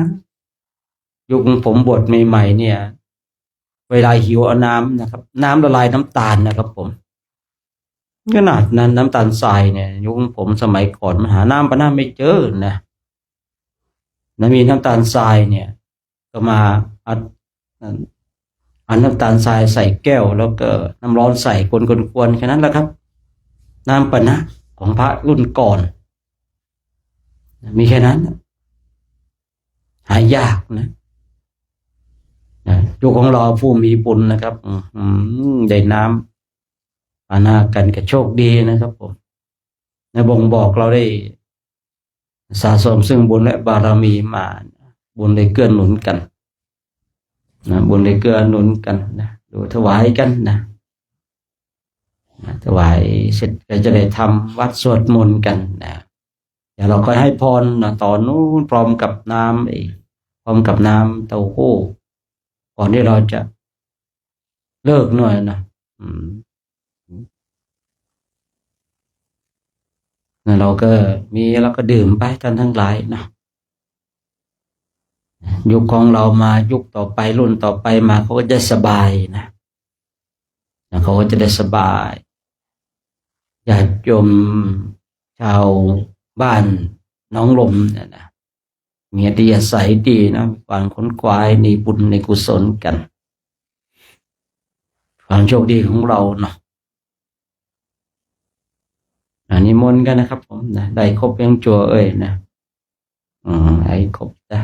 ยุคผมบวชใหม่ๆเนี่ยเวลาหิวเอาน้ำนะครับน้ำละลายน้ำตาลนะครับผมขนาดนั้นน้ำตาลทรายเนี่ยยุคผมสมัยก่อนมันหาน้ำปะน้ำไม่เจอนะมีน้ำตาลทรายเนี่ยก็มาอัดน้ำตาลทรายใส่แก้วแล้วก็น้ำร้อนใส่กวนๆแค่นั้นแหละครับน้ำปะนะของพระรุ่นก่อนมีแค่นั้นหายากนะยุคของเราผู้มีบุญนะครับได้น้ำปานะกันก็โชคดีนะครับผมบ่งบอกเราได้สะสมซึ่งบุญและบารมีมาบุญได้เกื้อหนุนกันนะบุญได้เกื้อหนุนกันนะดูถวายกันนะถวายเสร็จก็จะได้ทำวัดสวดมนต์กันนะเดี๋ยวเราก็ให้พรนะตอนนู้นพร้อมกับน้ำพร้อมกับน้ำเต้าหู้ก่อนที่เราจะเลิกหน่อยนะเราก็มีแล้วก็ดื่มไปกันทั้งหลายนะยุคของเรามายุคต่อไปรุ่นต่อไปมาเขาก็จะสบายนะเขาก็จะได้สบายญาติโยมชาวบ้านน้องลมเนี่ยนะมีอัธยาศัยดีนะความค้นคว้าในบุญในกุศลกันความโชคดีของเราเนาะนิมนต์กันนะครับผมนะได้ครบยังจัวนะไอ้ครบจ้ะ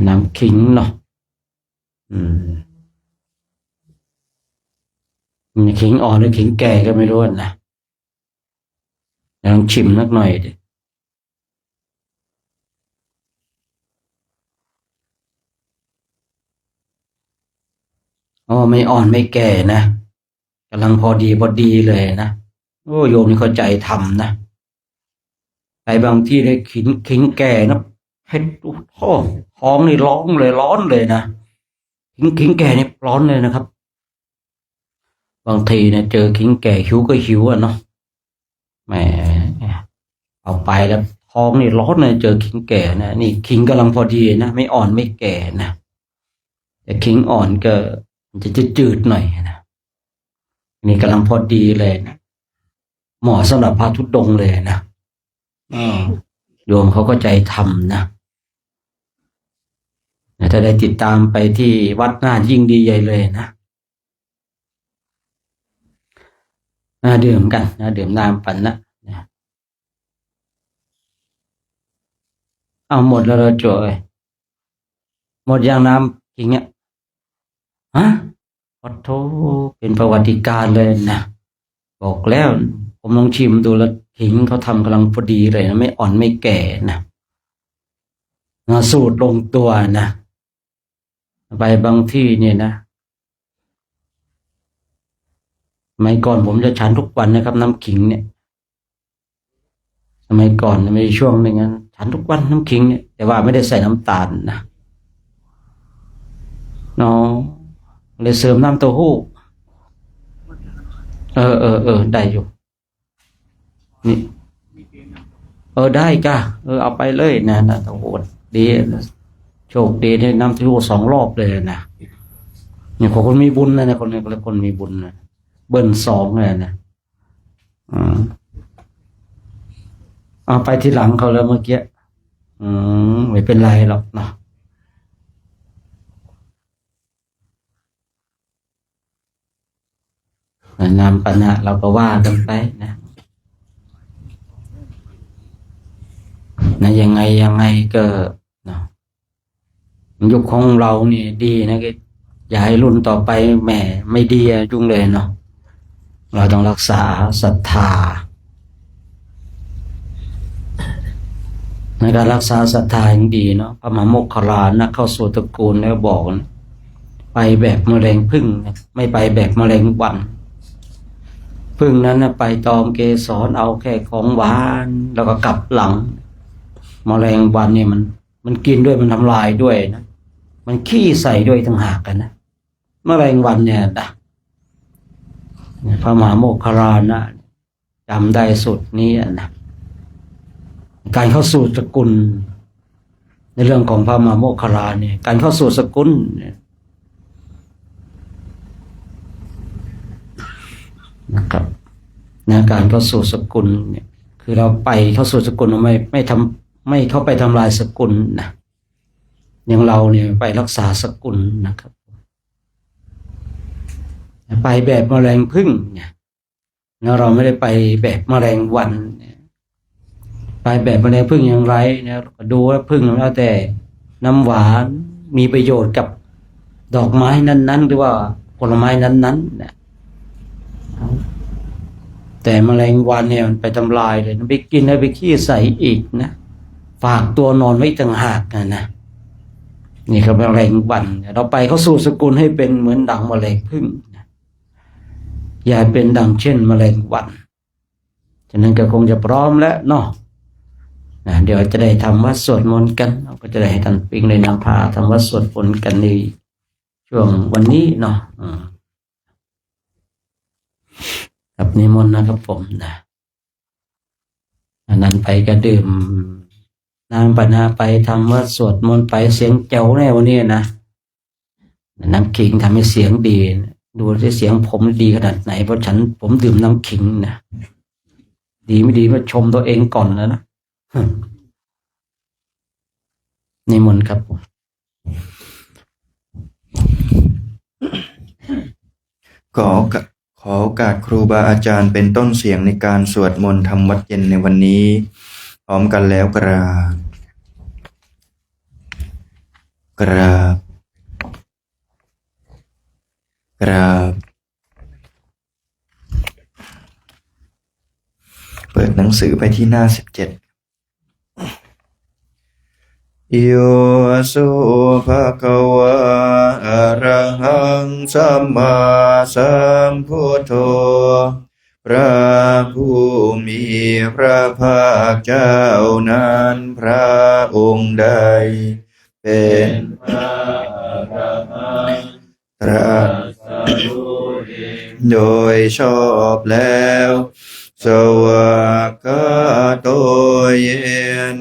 น้ำขิงเนาะขิงอ่อนหรือขิงแก่ก็ไม่รู้นะลองชิมสักหน่อยดิไม่อ่อนไม่แก่นะกำลังพอดีเลยนะโอ้โยมนี่เข้าใจทำนะไปบางที่ได้ขิงแก่นะเผ็ดท้องนี่ร้อนเลยนะขิงแก่นี่ร้อนเลยนะครับบางทีเนี่ยเจอขิงแก่หิวก็หิวเนาะแหมเอาไปแล้วท้องนี่ร้อนเลยเจอขิงแก่นะนี่ขิงกำลังพอดีนะไม่อ่อนไม่แก่นะแต่ขิงอ่อนก็มันจะจืดหน่อยนะ นี่กำลังพอดีเลยนะเหมาะสำหรับพระธุดงค์เลยนะโยมเขาก็ใจทำนะถ้าได้ติดตามไปที่วัดน่านยิ่งดีใหญ่เลยนะน่าดื่มกันนะดื่มน้ำปันนะเอาหมดแล้วเราจ่อยหมดอย่างน้ำจริงเนี่ยฮะขอโทษเป็นประวัติการเลยนะบอกแล้วผมลองชิมดูแล้วหิงเขาทำกำลังพอดีเลยนะไม่อ่อนไม่แก่นะสูตรลงตัวนะไปบางที่เนี่ยนะสมัยก่อนผมจะฉันทุกวันนะครับน้ำขิงเนี่ยสมัยก่อนมีช่วงหนึ่งฉันทุกวันน้ำขิงเนี่ยแต่ว่าไม่ได้ใส่น้ำตาลนะน้องเลยเสริมน้ำเต้าหู้ได้อยู่นี่ได้ก้าเอาไปเลยนะน้ำเต้าหู้ดีโชคดีได้น้ำเต้าหู้2 รอบเลยนะเนี่ยคนมีบุญนะคนนี้คนมีบุญนะเบิ้ล2เลยนะเอาไปที่หลังเขาแล้วเมื่อกี้ไม่เป็นไรหรอกเนาะนำปัญหาเราก็ว่ากันไปนะยังไงก็เนาะยุคของเรานี่ดีนะก็อย่าให้รุ่นต่อไปแหมไม่ดีจุงเลยเนาะเราต้องรักษาศรัทธาในการรักษาศรัทธาอย่างดีเนาะพระมหาโมคคัลลานะเข้าสู่ตระกูลแล้วบอกนะไปแบบแมลงผึ้งไม่ไปแบบแมลงวันผึ้งนั้นนะไปตอมเกสรเอาแค่ของหวานแล้วก็กลับหลังแมลงวันเนี่ยมันกินด้วยมันทำลายด้วยนะมันขี้ใส่ด้วยต่างหากกันนะแมลงวันเนี่ยนะพระมหาโมคคัลลานะจำได้สุดนี้นะการเข้าสู่สกุลในเรื่องของพระมหาโมคคัลลาเนี่ยการเข้าสู่สกุลนะครับการเข้าสู่สกุลเนี่ยคือเราไปเข้าสู่สกุลไม่เข้าไปทำลายสกุลนะอย่างเราเนี่ยไปรักษาสกุลนะครับไปแบบแมลงผึ้งเนี่ยแล้วเราไม่ได้ไปแบบแมลงวันไปแบบแมลงผึ้งอย่างไรเนี่ยดูว่าผึ้งแล้วแต่น้ำหวานมีประโยชน์กับดอกไม้นั้นๆหรือว่าผลไม้นั้นๆนะแต่แมลงวันเนี่ยมันไปทำลายเลยไปกินแล้วไปขี้ใส่อีกนะฝากตัวนอนไว้ต่างหากนะนี่คือแมลงวันเราไปเข้าสู่สกุลให้เป็นเหมือนดั่งแมลงผึ้งนะอย่าเป็นดั่งเช่นแมลงวันฉะนั้นก็คงจะพร้อมแล้วเนาะเดี๋ยวจะได้ทำวัดสวดมนต์กันเราก็จะได้ให้ท่านปิงได้นำพาทำวัดสวดมนต์กันในช่วงวันนี้เนาะกับนิมนต์นะครับผมนะนั้นไปก็ดื่มน้ำปัญหาไปทำวัดสวดมนต์ไปเสียงแจ๋วแน่วันนี้นะน้ำขิงทำให้เสียงดีดูที่เสียงผมดีขนาดไหนเพราะผมดื่มน้ำขิงนะดีไม่ดีก็ชมตัวเองก่อนแล้วนะนิมนต์ครับผมขอโอกาสครูบาอาจารย์เป็นต้นเสียงในการสวดมนต์ทำวัดเย็นในวันนี้พร้อมกันแล้วกราบเปิดหนังสือไปที่หน้า17โยสุภะคะวะอะระหังสัมมาสัมพุทโธพระผู้มีพระภาคเจ้านั้นพระองค์ใดเป็นพระอรหันต์ตรัสรู้โดยชอบแล้วสวากขาโตเย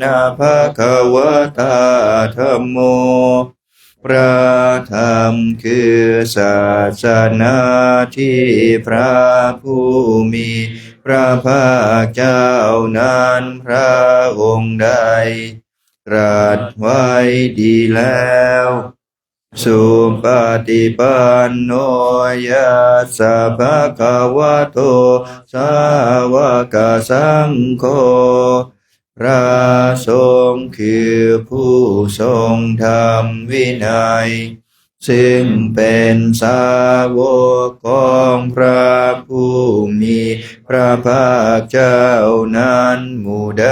นะภะคะวะตาธัมโม พระธรรมคือศาสนาที่พระผู้มีพระภาคเจ้านั้นพระองค์ใดตรัสไว้ดีแล้วสุปฏิปันโนยัสสะภะคะวะโตสาวกสังโฆพระสงฆ์คือผู้ทรงธรรมวินัยซึ่งเป็นสาวกของพระผู้มีพระภาคเจ้านั้นหมู่ใด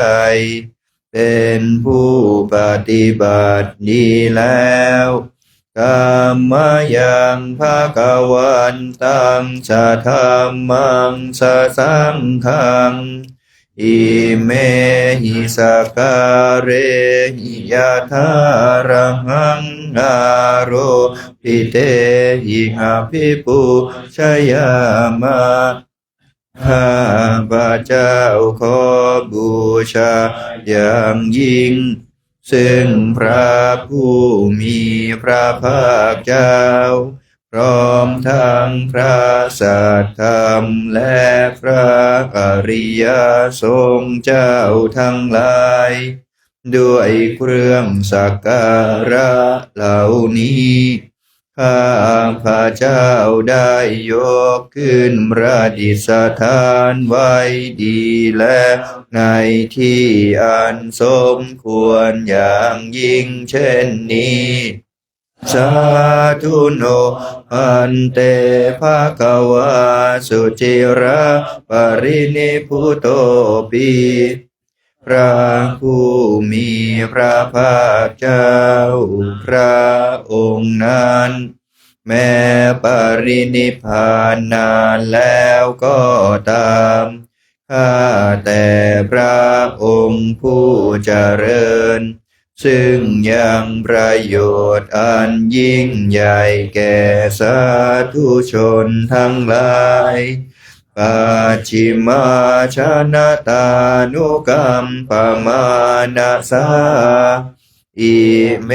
เป็นผู้ปฏิบัติดีแล้วกัมมยังภะคะวันตังสะธัมมังสะสังฆังอิเมหิสกการะหิยะถาระหังอาโรปิเตหิอภิปุชยามะข้าพระเจ้าขอบูชาอย่างยิ่งซึ่งพระผู้มีพระภาคเจ้าพร้อมทั้งพระสัทธรรมและพระอริยสงฆ์เจ้าทั้งหลายด้วยเครื่องสักการะเหล่านี้ข้าพระเจ้าได้ยกขึ้นประดิษฐานไว้ดีแล้วในที่อันสมควรอย่างยิ่งเช่นนี้สาธุโนอันเตภะคะวะสุจิระปรินิพพุโตปิพระผู้มีพระภาคเจ้าพระองค์นั้นแม้ปรินิพพานนานแล้วก็ตามข้าแต่พระองค์ผู้เจริญซึ่งยังประโยชน์อันยิ่งใหญ่แก่สาธุชนทั้งหลายปัจฉิมาชนะตานุกัมปมานะสาอิเม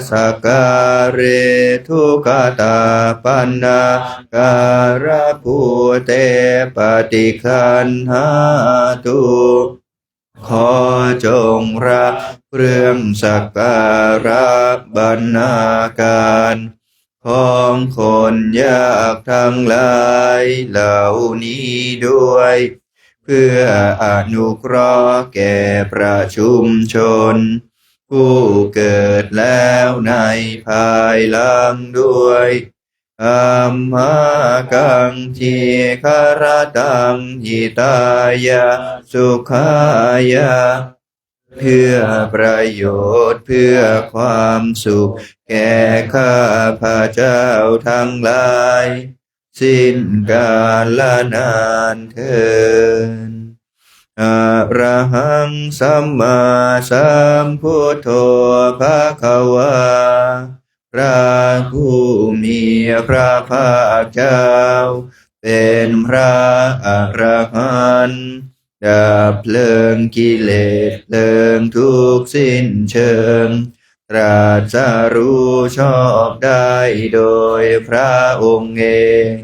สการเรทุกตาปันนาการะภูเตปฏิคันหาตุขอจงรับเครื่องสักการะบรรณาการของคนยากทั้งหลายเหล่านี้ด้วยเพื่ออนุเคราะห์แก่ประชุมชนผู้เกิดแล้วในภายหลังด้วยอัมหากังทีคารตังหิตายะสุขายะเพื่อประโยชน์เพื่อความสุขแก่ข้าพระเจ้าทั้งหลายสิ้นกาลนานเทอญอะระหังสัมมาสัมพุทโธภะคะวาพระผู้มีพระภาคเจ้าเป็นพระอรหันต์ดับเพลิงกิเลสเพลิงทุกข์สิ้นเชิงตรัสรู้ชอบได้โดยพระองค์เอง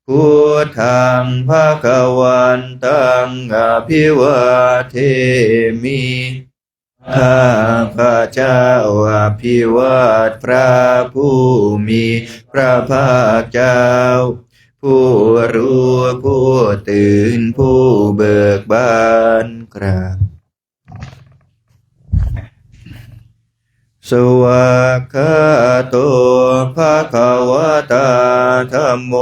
พุทธังภคะวันตังอภิวาเทมิข้าพระเจ้าอภิวาทพระผู้มีพระภาคเจ้าผู้รู้ผู้ตื่นผู้เบิกบานกราบสวากขาโตภะคะวะตาธัมโม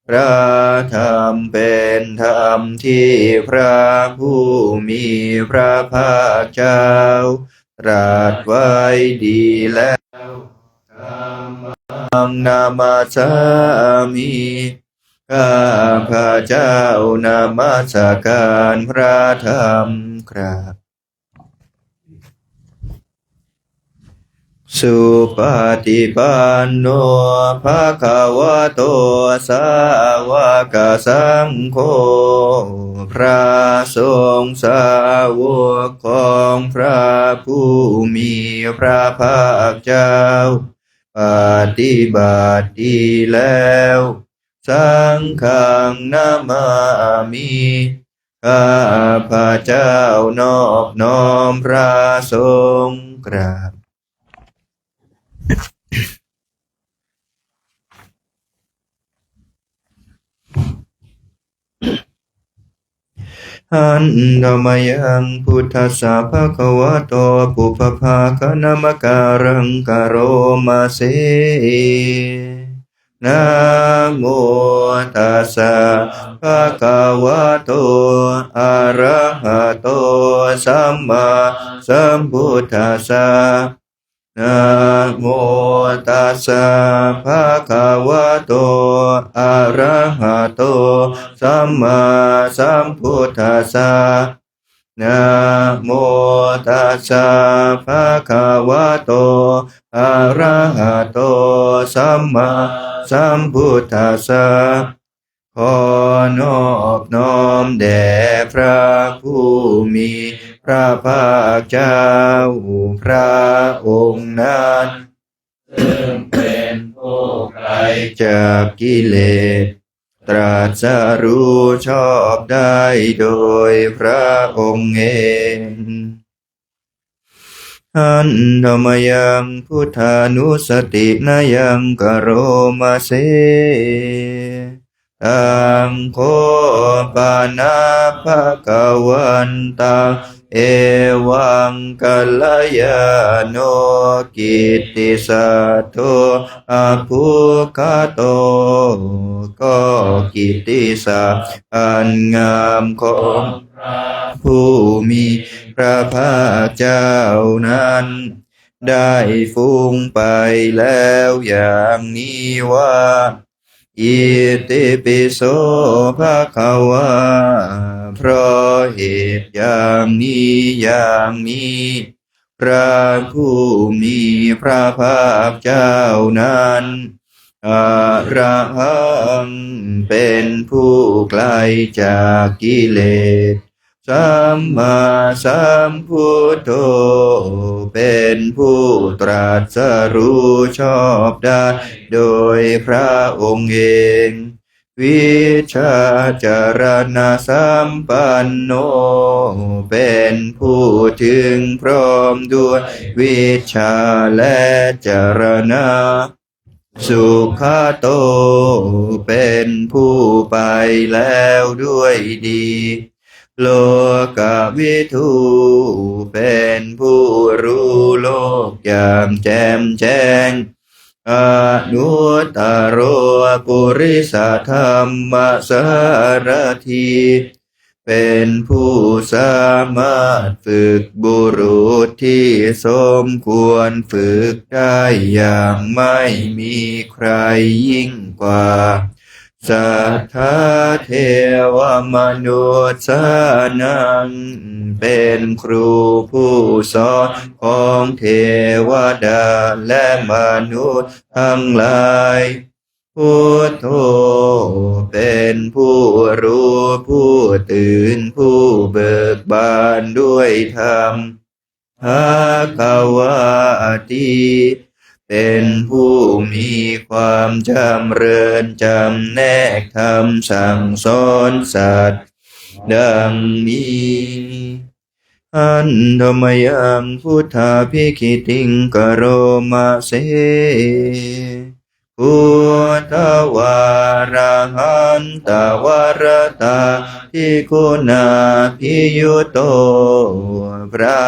พระธรรมเป็นธรรมที่พระผู้มีพระภาคเจ้าตรัสไว้ดีแล้วธัมนามัสสามิข้าพระเจ้านามัสการพระธรรมครับสุปฏิปันโนภะคะวะโตสาวกสังโฆ พระสงฆ์สาวกของพระผู้มีพระภาคเจ้าปฏิบัติดีแล้วสังฆังนามามิข้าพระเจ้านอบน้อมพระสงฆ์กราบหันธรรมยังพุทธัสสะภะคะวะโตปุพพาคณมการังกโรมาเสนะโมตัสสะภะคะวะโตอะระหะโตสัมมาสัมพุทธัสสะนะโมตัสสะภะคะวะโตอะระหะโตสัมมาสัมพุทธัสสะนะโมตัสสะภะคะวะโตอะระหะโตสัมมาสัมพุทธัสสะขอนอบน้อมแด่พระผู้มีพระภาคเจ้าพระองค์นั้นซึ่งเป็นผู้ไกลจากกิเลสตรัสรู้ชอบได้โดยพระองค์เองอันธรรมยังพุทธานุสตินายังกโรมาเสตังโคปานาภะคะวันตังเอวังกัลยาโนกิตติสัตโตอะภุคโตก็กิตติศักดิ์อันงามของพระผู้มีพระภาคเจ้านั้นได้ฟุ้งไปแล้วอย่างนี้ว่าอิติปิโสภะคะวาเพราะเหตุอย่างนี้อย่างนี้พระผู้มีพระภาคเจ้านั้นอะระหังเป็นผู้ไกลจากกิเลสสัมมาสัมพุทโธเป็นผู้ตรัสรู้ชอบได้โดยพระองค์เองวิชาจารณะสัมปันโนเป็นผู้ถึงพร้อมด้วยวิชาและจารณะสุขโตเป็นผู้ไปแล้วด้วยดีโลกวิทูเป็นผู้รู้โลกอย่างแจ่มแจ้งอนุตตโรปุริสธรรมสารถีเป็นผู้สามารถฝึกบุรุษที่สมควรฝึกได้อย่างไม่มีใครยิ่งกว่าสัทธาเทวมนุษย์สานังเป็นครูผู้สอนของเทวดาและมนุษย์ทั้งหลายพุทโธเป็นผู้รู้ผู้ตื่นผู้เบิกบานด้วยธรรมภควติเป็นผู้มีความจำเริญจำแนกธรรมสั่งสอนสัตว์ดังนี้อันธรรมยังพุทธาภิคิติงกโรมาเสพุทธวาระหันตวรตาทิคุณาภิยุโตพระ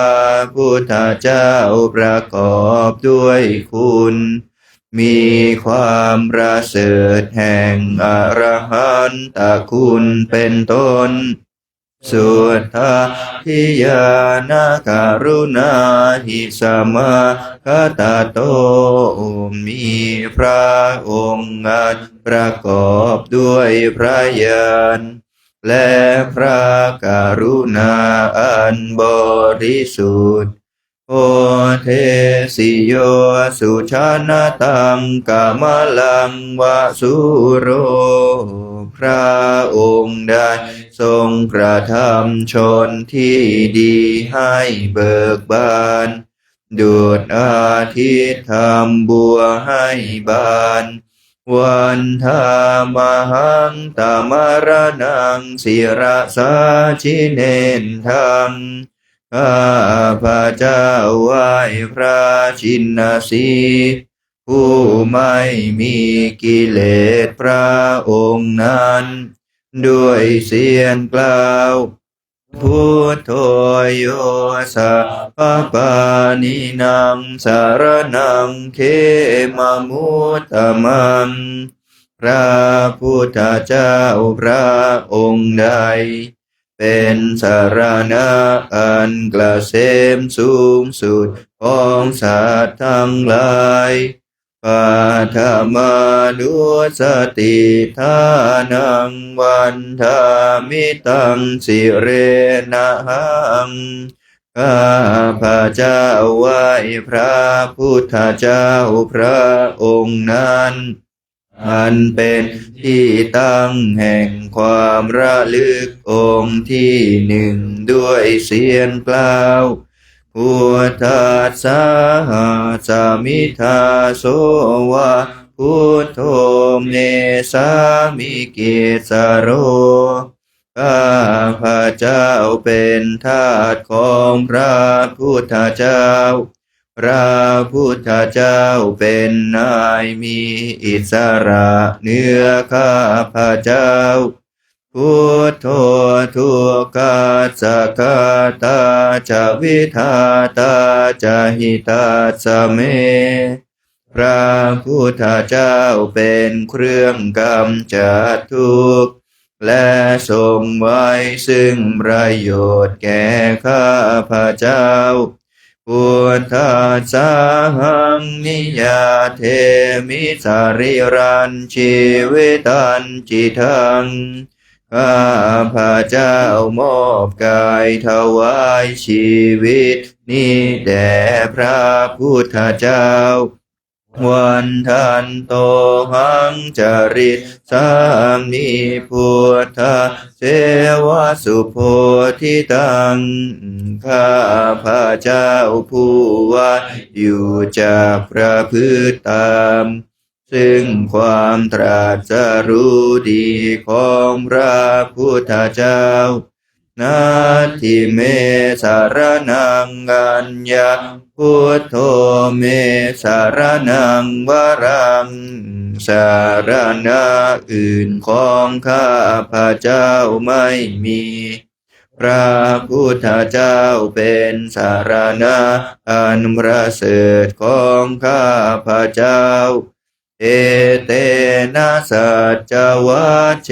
พุทธเจ้าประกอบด้วยคุณมีความประเสริฐแห่งอรหันตคุณเป็นต้นสุทธาทิยานาการุณาหิสมาคตโตมีพระองค์อันประกอบด้วยพระญาณและพระกรุณาอันบริสุทธิ์โอเทสิโยสุชานาตังกามลังวสุโรพระองค์ได้ท ทรงกระทำชนที่ดีให้เบิกบานดุจอาทิตย์ทำบัวให้บานวันธามหังตมรณังศิรสาชิเนนทังข้าพระเจ้าไหว้พระชินสีห์ผู้ไม่มีกิเลสพระองค์นั้นด้วยเสียงกล่าวพุทโธโยสัพพานินังสารนังเขมมุตตมังพระพุทธเจ้าพระองค์ใดเป็นสารณะอันเกษมสูงสุดของสัตว์ทั้งหลายปัทมานุสติทานังวันทามิตังสิเรนะหังข้าพระเจ้าไหว้พระพุทธเจ้าพระองค์นั้นอันเป็นที่ตั้งแห่งความระลึกองค์ที่หนึ่งด้วยเสียงกล่าวพุทธัสสะสามิทาโสวะพุทโธเมสามิกิสโรข้าพระเจ้าเป็นทาสของพระพุทธเจ้าพระพุทธเจ้าเป็นนายมีอิสระเหนือข้าพระเจ้าพุทโธทุกขาสักขาตาจะวิทาตาจะหิตาสเมพระพุทธเจ้าเป็นเครื่องกำจัดทุกข์และทรงไว้ซึ่งประโยชน์แก่ข้าพระเจ้าพุทธัสสะหังนิยาเทมิสาริรันชีวิตันจิตังข้าพระเจ้ามอบกายถวายชีวิตนี้แด่พระพุทธเจ้าวันทันโตหังจริตสามิพุทธเสวะสุโพธิตังข้าพระเจ้าผู้ว่าอยู่จากพระพฤติตามซึ่งความตรัสรู้ดีของพระพุทธเจ้านาทิเมสารนังกัญญาพุทโธเมสารนังวรังสารณะอื่นของข้าพระเจ้าไม่มีพระพุทธเจ้าเป็นสารณะอันประเสริฐของข้าพระเจ้าเอเตนะสัจจวัชเช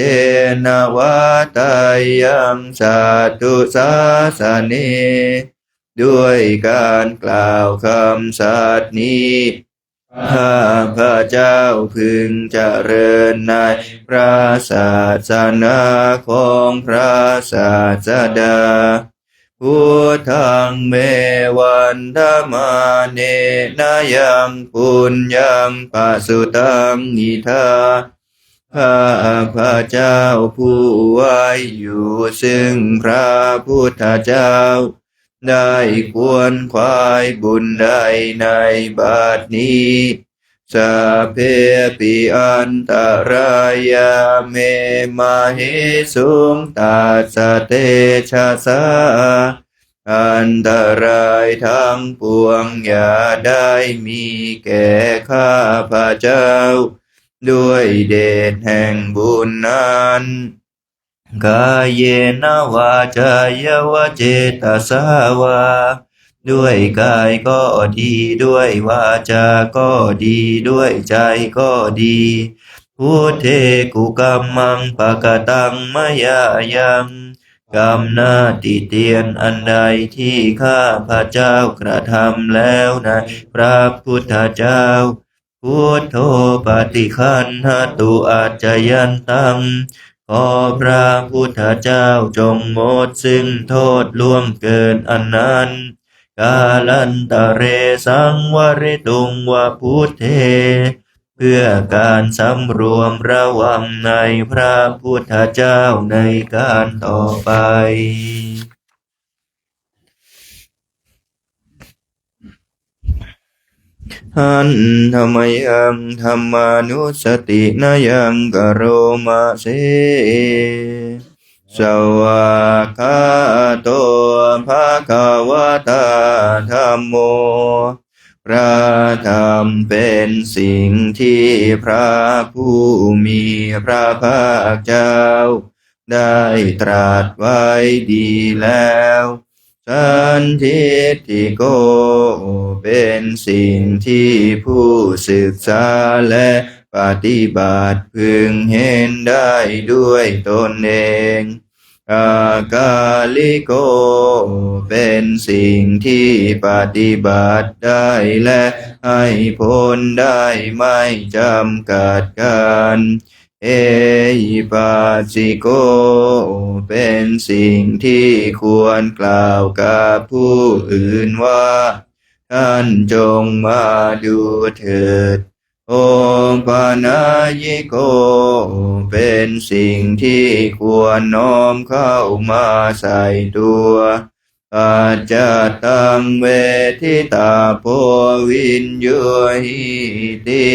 นะวัตายังสัตตุสาสเนด้วยการกล่าวคำสัตย์นี้ข้าพระเจ้าพึงเจริญในพระศาสนาของพระศาสดาพุทธังเมวันธมาเนนะยังปุญญังปัสสุตังนิทาข้าพระเจ้าผู้ไว้อยู่ซึ่งพระพุทธเจ้าได้ควรควายบุญใดในบัดนี้สัพเพปิอันตรายาเมมาหิสุงตัสสะเตชะสาอันตรายทั้งปวงอย่าได้มีแก่ข้าพระเจ้าด้วยเดชแห่งบุญนั้นกายเยนะวาจายวเจตสาวาด้วยกายก็ดีด้วยวาจาก็ดีด้วยใจก็ดีพุทเทกุกัมมังปะกตังมยายังกรรมหน้าติเตียนอันใดที่ข้าพระเจ้ากระทำแล้วในพระพุทธเจ้าพุทโธปฏิคันหตุอาจยันตังขอพระพุทธเจ้าจงงดซึ่งโทษล่วงเกินอันนั้นกาลันตะเรสังวริตุงวะพุทเท พื่อการสำรวมระวังในพระพุทธเจ้าในการต่อไปหันธรรมยังธรรมานุสตินายังกโรมะเสสวากขาโตภะคะวะตาธัมโมพระธรรมเป็นสิ่งที่พระผู้มีพระภาคเจ้าได้ตรัสไว้ดีแล้วสันทิฏฐิโกเป็นสิ่งที่ผู้ศึกษาและปฏิบัติพึงเห็นได้ด้วยตนเองอากาลิโกเป็นสิ่งที่ปฏิบัติได้และให้ผลได้ไม่จำกัดการเอหิปัสสิโกเป็นสิ่งที่ควรกล่าวกับผู้อื่นว่าท่านจงมาดูเถิดโอปานายิโกเป็นสิ่งที่ควรน้อมเข้ามาใส่ตัวปัจจตังเวทิตาโพวินโยหิติ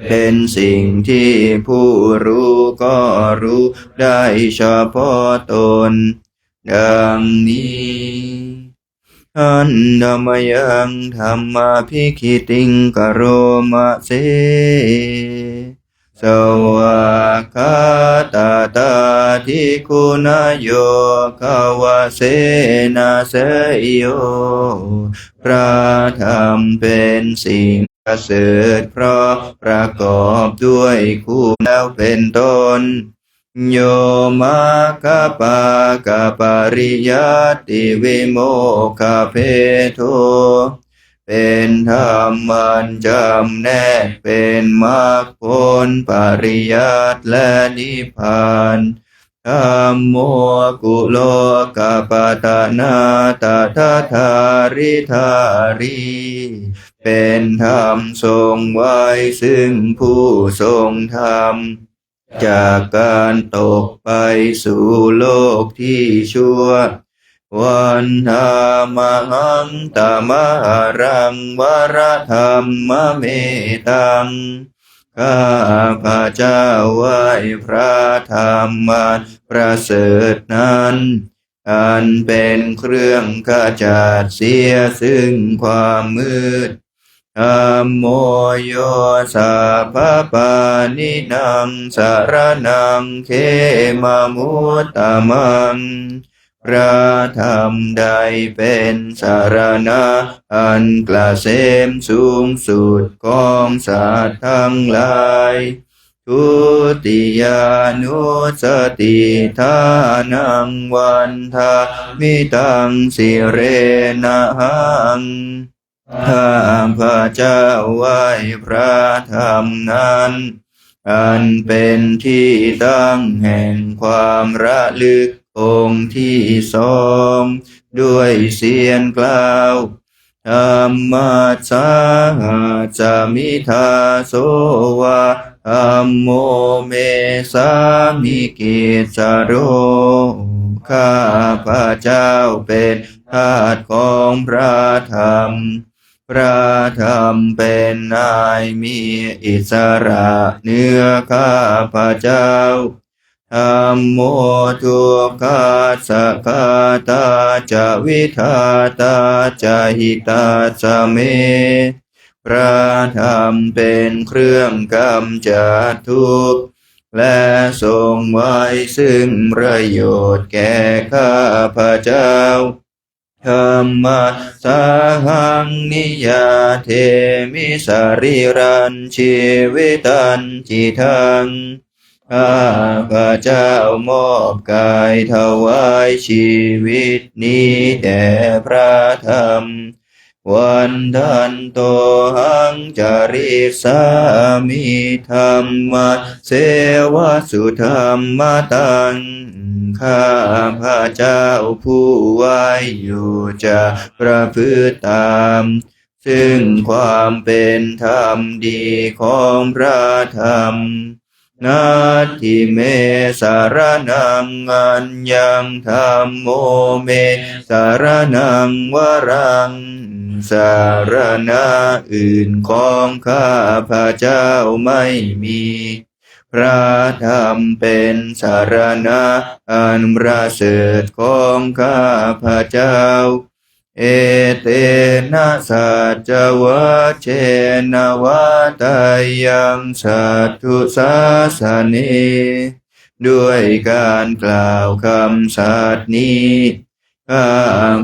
เป็นสิ่งที่ผู้รู้ก็รู้ได้เฉพาะตนดังนี้อันธรรมยังธรรมาภิคิติงกโรมะเสสวากขาตาตาทิคุณโยขาวเสนาเสยโยพระธรรมเป็นสิ่งประเสริฐเพราะประกอบด้วยคุณแล้วเป็นต้นโยมาคปากปริยัติวิโมคเพโทเป็นธรรมอันจำแนกเป็นมรรคผลปริยัติและนิพพานธัมโมกุโลกปตนาตถาธาริธารีเป็นธรรมทรงไว้ซึ่งผู้ทรงธรรมจากการตกไปสู่โลกที่ชั่ววันธามหังตมหารังวรธรรมเมตังข้าพระเจ้าไหว้พระธรรมอันประเสริฐนั้นอันเป็นเครื่องขจัดเสียซึ่งความมืดธัมโมโยสัพพปานินังสารนังเขมมุตตมังพระธรรมใดเป็นสารณะอันเกษมสูงสุดของสัตว์ทั้งหลายทุติยานุสติทานังวันทามิตังสิเรนะหังข้าพระเจ้าไหว้พระธรรมนั้นอันเป็นที่ตั้งแห่งความระลึกองค์ที่สองด้วยเสียงกล่าวธรรมัสสาหาจามิทาโสวะธัมโมเมสามิกิจจโรข้าพระเจ้าเป็นทาสของพระธรรมพระธรรมเป็นนายมีอิสระเหนือข้าพระเจ้าธัมโมทุกขัสสะคาตาจะวิทาตาจะหิตาจะเมพระธรรมเป็นเครื่องกำจัดทุกข์และทรงไว้ซึ่งประโยชน์แก่ข้าพระเจ้าธัมมัสสาหังนิยาเทมิสาริรันชีวิตันจิทังข้าพระเจ้ามอบกายถวายชีวิตนี้แด่พระธรรมวันทันโตหังจาริสามิธรรมเสวะสุธรรมตังข้าพระเจ้าผู้ไหว้อยู่จะประพฤติตาม ซึ่งความเป็นธรรมดีของพระธรรมนาทิเมสารนังอัญญังธรรมโมเมสารนังวรังสารณะอื่นของข้าพระเจ้าไม่มีพระธรรมเป็นสารณะอันประเสริฐของข้าพระเจ้าเอเตนะสัจวัชเชนะวัตายังสัตถุสาสเนด้วยการกล่าวคำสัตย์นี้ข้า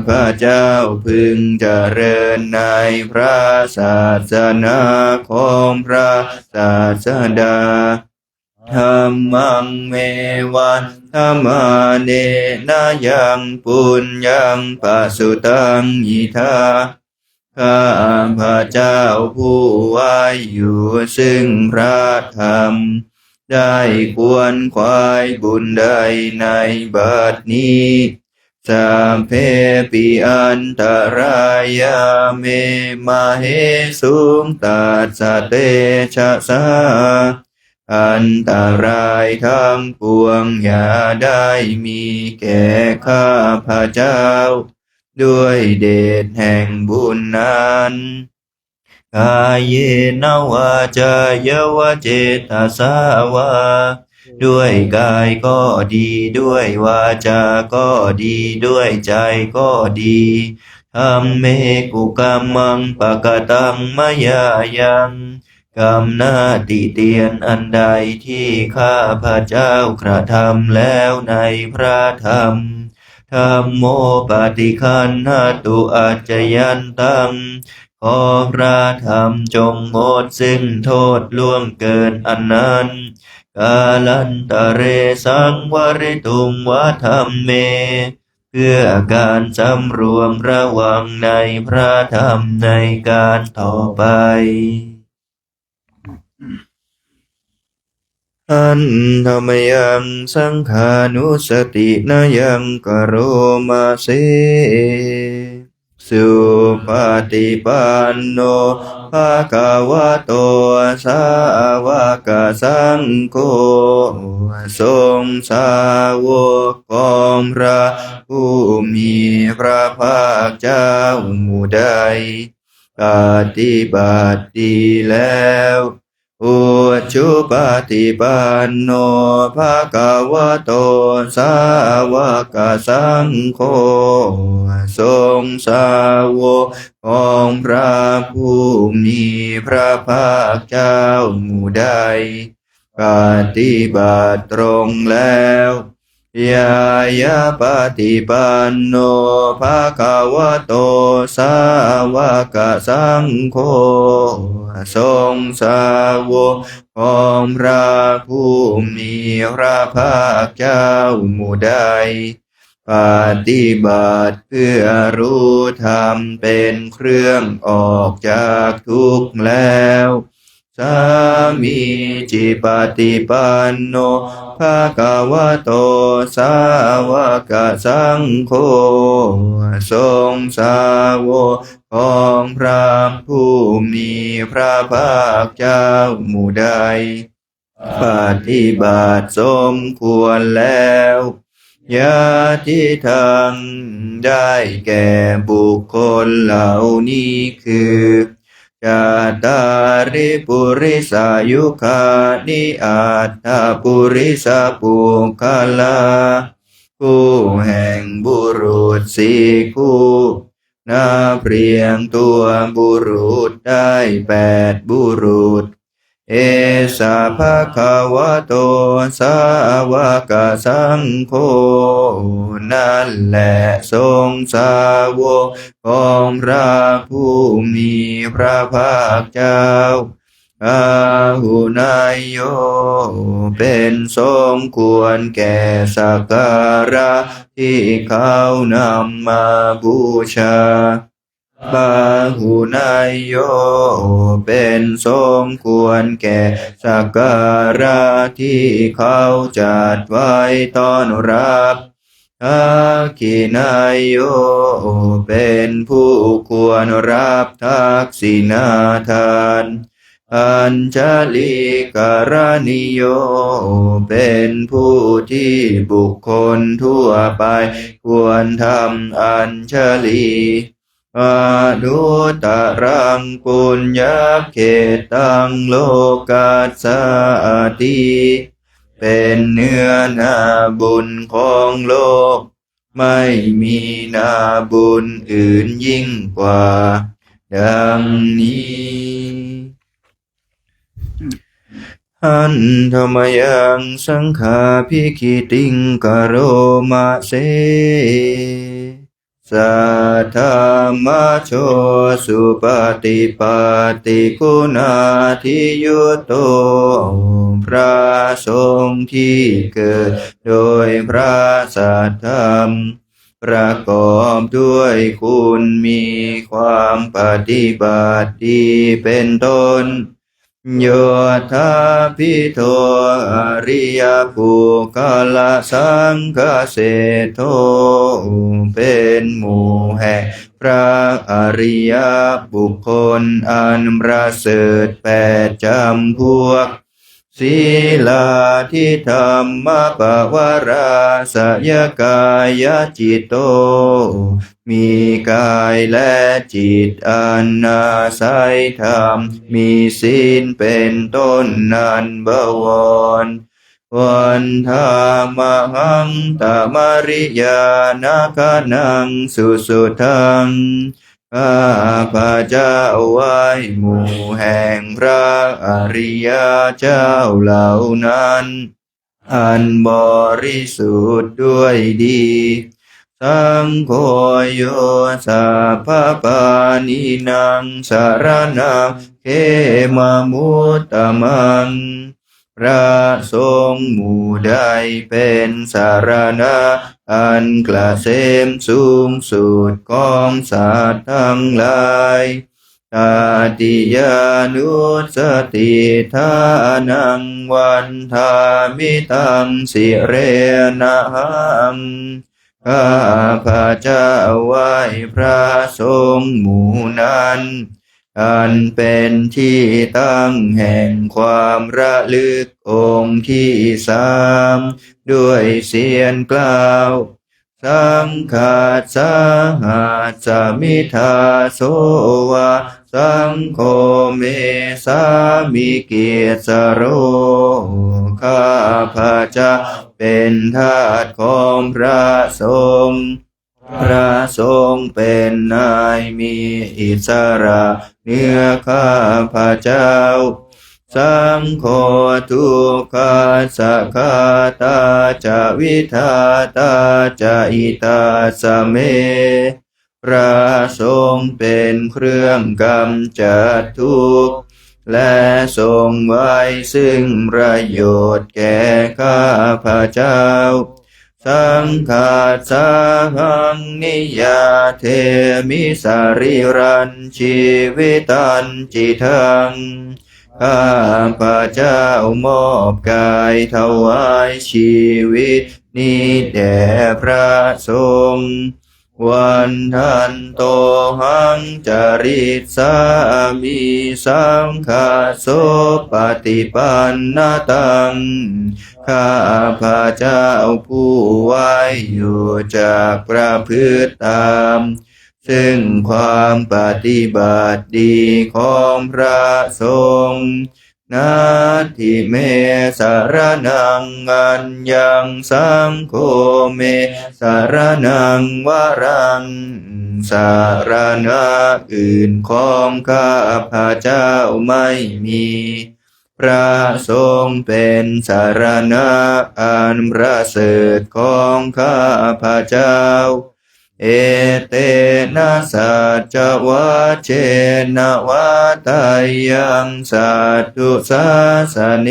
พระเจ้าพึงเจริญในพระศาสนาของพระศาสดาธัมมังเมวันธัมมาเนนะยังปุญญังปัสสุตังอิทาข้าพระเจ้าผู้ไว้อยู่ซึ่งพระธรรมได้ควรควายบุญใดในบัดนี้สัพเพปิอันตรายาเมมาเหสุงตัสสะเตชะสาอันตรายทั้งปวงอย่าได้มีแก่ข้าพระเจ้าด้วยเดชแห่งบุญนั้นกายเยนวาจายวเจตสาวาด้วยกายก็ดีด้วยวาจาก็ดีด้วยใจก็ดีธัมเมกุกัมมังปะกตังมยายังกรรมหน้าติเตียนอันใดที่ข้าพระเจ้ากระทำแล้วในพระธรรมธัมโมปฏิคันหตุอัจจยันตังขอพระธรรมจงงดซึ่งโทษล่วงเกินอันนั้นกาลันตะเรสังวริตุงวะธัมเมเพื่อการสำรวมระวังในพระธรรมในการต่อไปอันธรรมยังสังขานุสตินายังกโรมาเสสุปฏิปันโนภะคะวะโตสาวกสังโฆทรงสาวกของพระผู้มีพระภาคเจ้าหมู่ใดปฏิบัติดีแล้วอุชุปฏิปันโนภะคะวะโตสาวกสังโฆทรงสาวกของพระผู้มีพระภาคเจ้าหมู่ใดปฏิบัติตรงแล้วยายาปฏิปันโนภะคะวะโตสาวกสังโฆทรงสาวกของพระผู้มีพระภาคเจ้าหมู่ใดปฏิบัติเพื่อรู้ธรรมเป็นเครื่องออกจากทุกข์แล้วสามีจิปฏิปันโนภะคะวะโตสาวกสังโฆทรงสาวกของพระผู้มีพระภาคเจ้าหมู่ใดปฏิบัติสมควรแล้วญาติทังได้แก่บุคคลเหล่านี้คือจาตาริปุริสายุคานิอัตถปุริสปุคลาคู่แห่งบุรุษสี่คู่นับเรียงตัวบุรุษได้8บุรุษเอสาภะคะวะโตสาวกสังโฆนั่นแหละทรงสาวกของพระผู้มีพระภาคเจ้าอาหุนายโยเป็นสมควรแก่สักการะที่เขานำมาบูชาบาหุนายโยเป็นสมควรแก่สักการะที่เขาจัดไว้ต้อนรับ ทักขินายโยเป็นผู้ควรรับทักษิณาทานอัญชลีกรณิโยเป็นผู้ที่บุคคลทั่วไปควรทำอัญชลีอนุตตรังปุญญเขตังโลกัสสติเป็นเนื้อนาบุญของโลกไม่มีนาบุญอื่นยิ่งกว่าดังนี้หันธรรมยังสังฆาภิคิติงกโรมะเสสัทธามาโชสุปฏิปัตติคุณาทิยุตโตพระสงฆ์ที่เกิดโดยพระสัทธรรมประกอบด้วยคุณมีความปฏิบัติดีเป็นต้นโยธาภิโทอริยปุคลสังฆเสโทเป็นหมู่แห่งพระอริยบุคคลอันประเสริฐแปดจำพวกศีลาทิธรรมปวาราสยกายจิตโตมีกายและจิตอันอาศัยธรรมมีศีลเป็นต้นนันบวรวันธามหังตมริยานาคานังสุสุทังข้าพระเจ้าไหว้หมู่แห่งพระอริยเจ้าเหล่านั้นอันบริสุทธิ์ด้วยดีสังโฆโยสัพพปานินางสารนังเขมมุตตมังพระสงฆ์หมู่ใดเป็นสารณะอันเกษมสูงสุดของสัตว์ทั้งหลายตาติยานุสติทานังวันทามิตังสิเรนะหังข้าพระเจ้าไหว้พระสงฆ์หมู่นั้นอันเป็นที่ตั้งแห่งความระลึกองค์ที่สามด้วยเสียงกล่าวสังฆาสหัสสมิทาโสวะสังโฆเมสามิเกียรติสโรข้าพระเจ้าเป็นทาสของพระสงฆ์พระสงฆ์เป็นนายมีอิสระเหนือข้าพระเจ้าสังโฆทุกขาสักขาตาจะวิทาตาจะอิตาสเมพระสงฆ์เป็นเครื่องกำจัดทุกข์และทรงไว้ซึ่งประโยชน์แก่ข้าพระเจ้าสังฆาสาหังนิยาเทมิสาริรันชีวิตันจิทังข้าพระเจ้ามอบกายถวายชีวิตนี้แด่พระสงฆ์วันทันโตหังจริตสามิสังฆาโสปฏิปันนตังข้าพระเจ้าผู้ไหวอยู่จากประพฤติตามซึ่งความปฏิบัติดีของพระสงฆ์นาทิเมสารนังอัญญังสังโฆเมสารนังวรังสารณะอื่นของข้าพระเจ้าไม่มีพระสงฆ์เป็นสารณะอันประเสริฐของข้าพระเจ้าเอเตนะสัจวัชเชนะวัตายังสัตตุสาสเน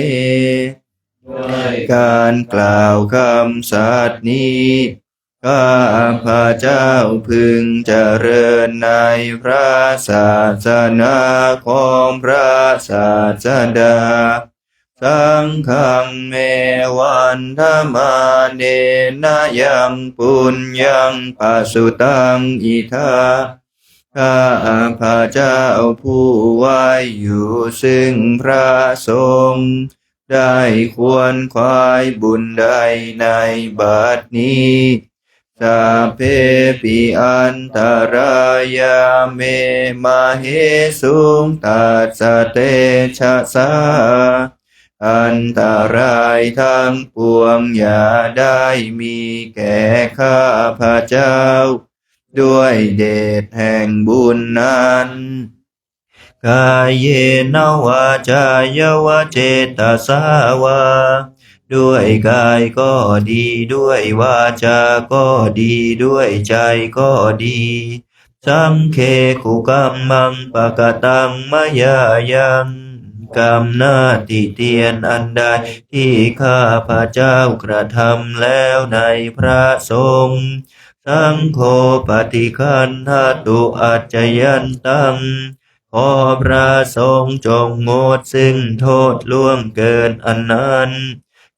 ด้วยการกล่าวคำสัตย์นี้ข้าพระเจ้าพึงเจริญในพระศาสนาของพระศาสดา สังฆังเมวันธมาเนนะยังปุญญังปัสสุตังอิทาข้าพระเจ้าผู้ไหว้อยู่ซึ่งพระสงฆ์ได้ควรขวายบุญใดในบัดนี้สัพเพปิอันตรายาเมมาเหสุงตัสสะเตชะสาอันตรายทั้งปวงอย่าได้มีแก่ข้าพระเจ้าด้วยเดชแห่งบุญนั้นกายเยนวาจายวเจตสาวาด้วยกายก็ดีด้วยวาจาก็ดีด้วยใจก็ดีสังเคขุกัมมังปะกตังมยายังกรรมหน้าติเตียนอันใดที่ข้าพระเจ้ากระทำแล้วในพระสงฆ์สังโฆปฏิคันหตุอัจจยันตังขอพระสงฆ์จงงดซึ่งโทษล่วงเกินอันนั้น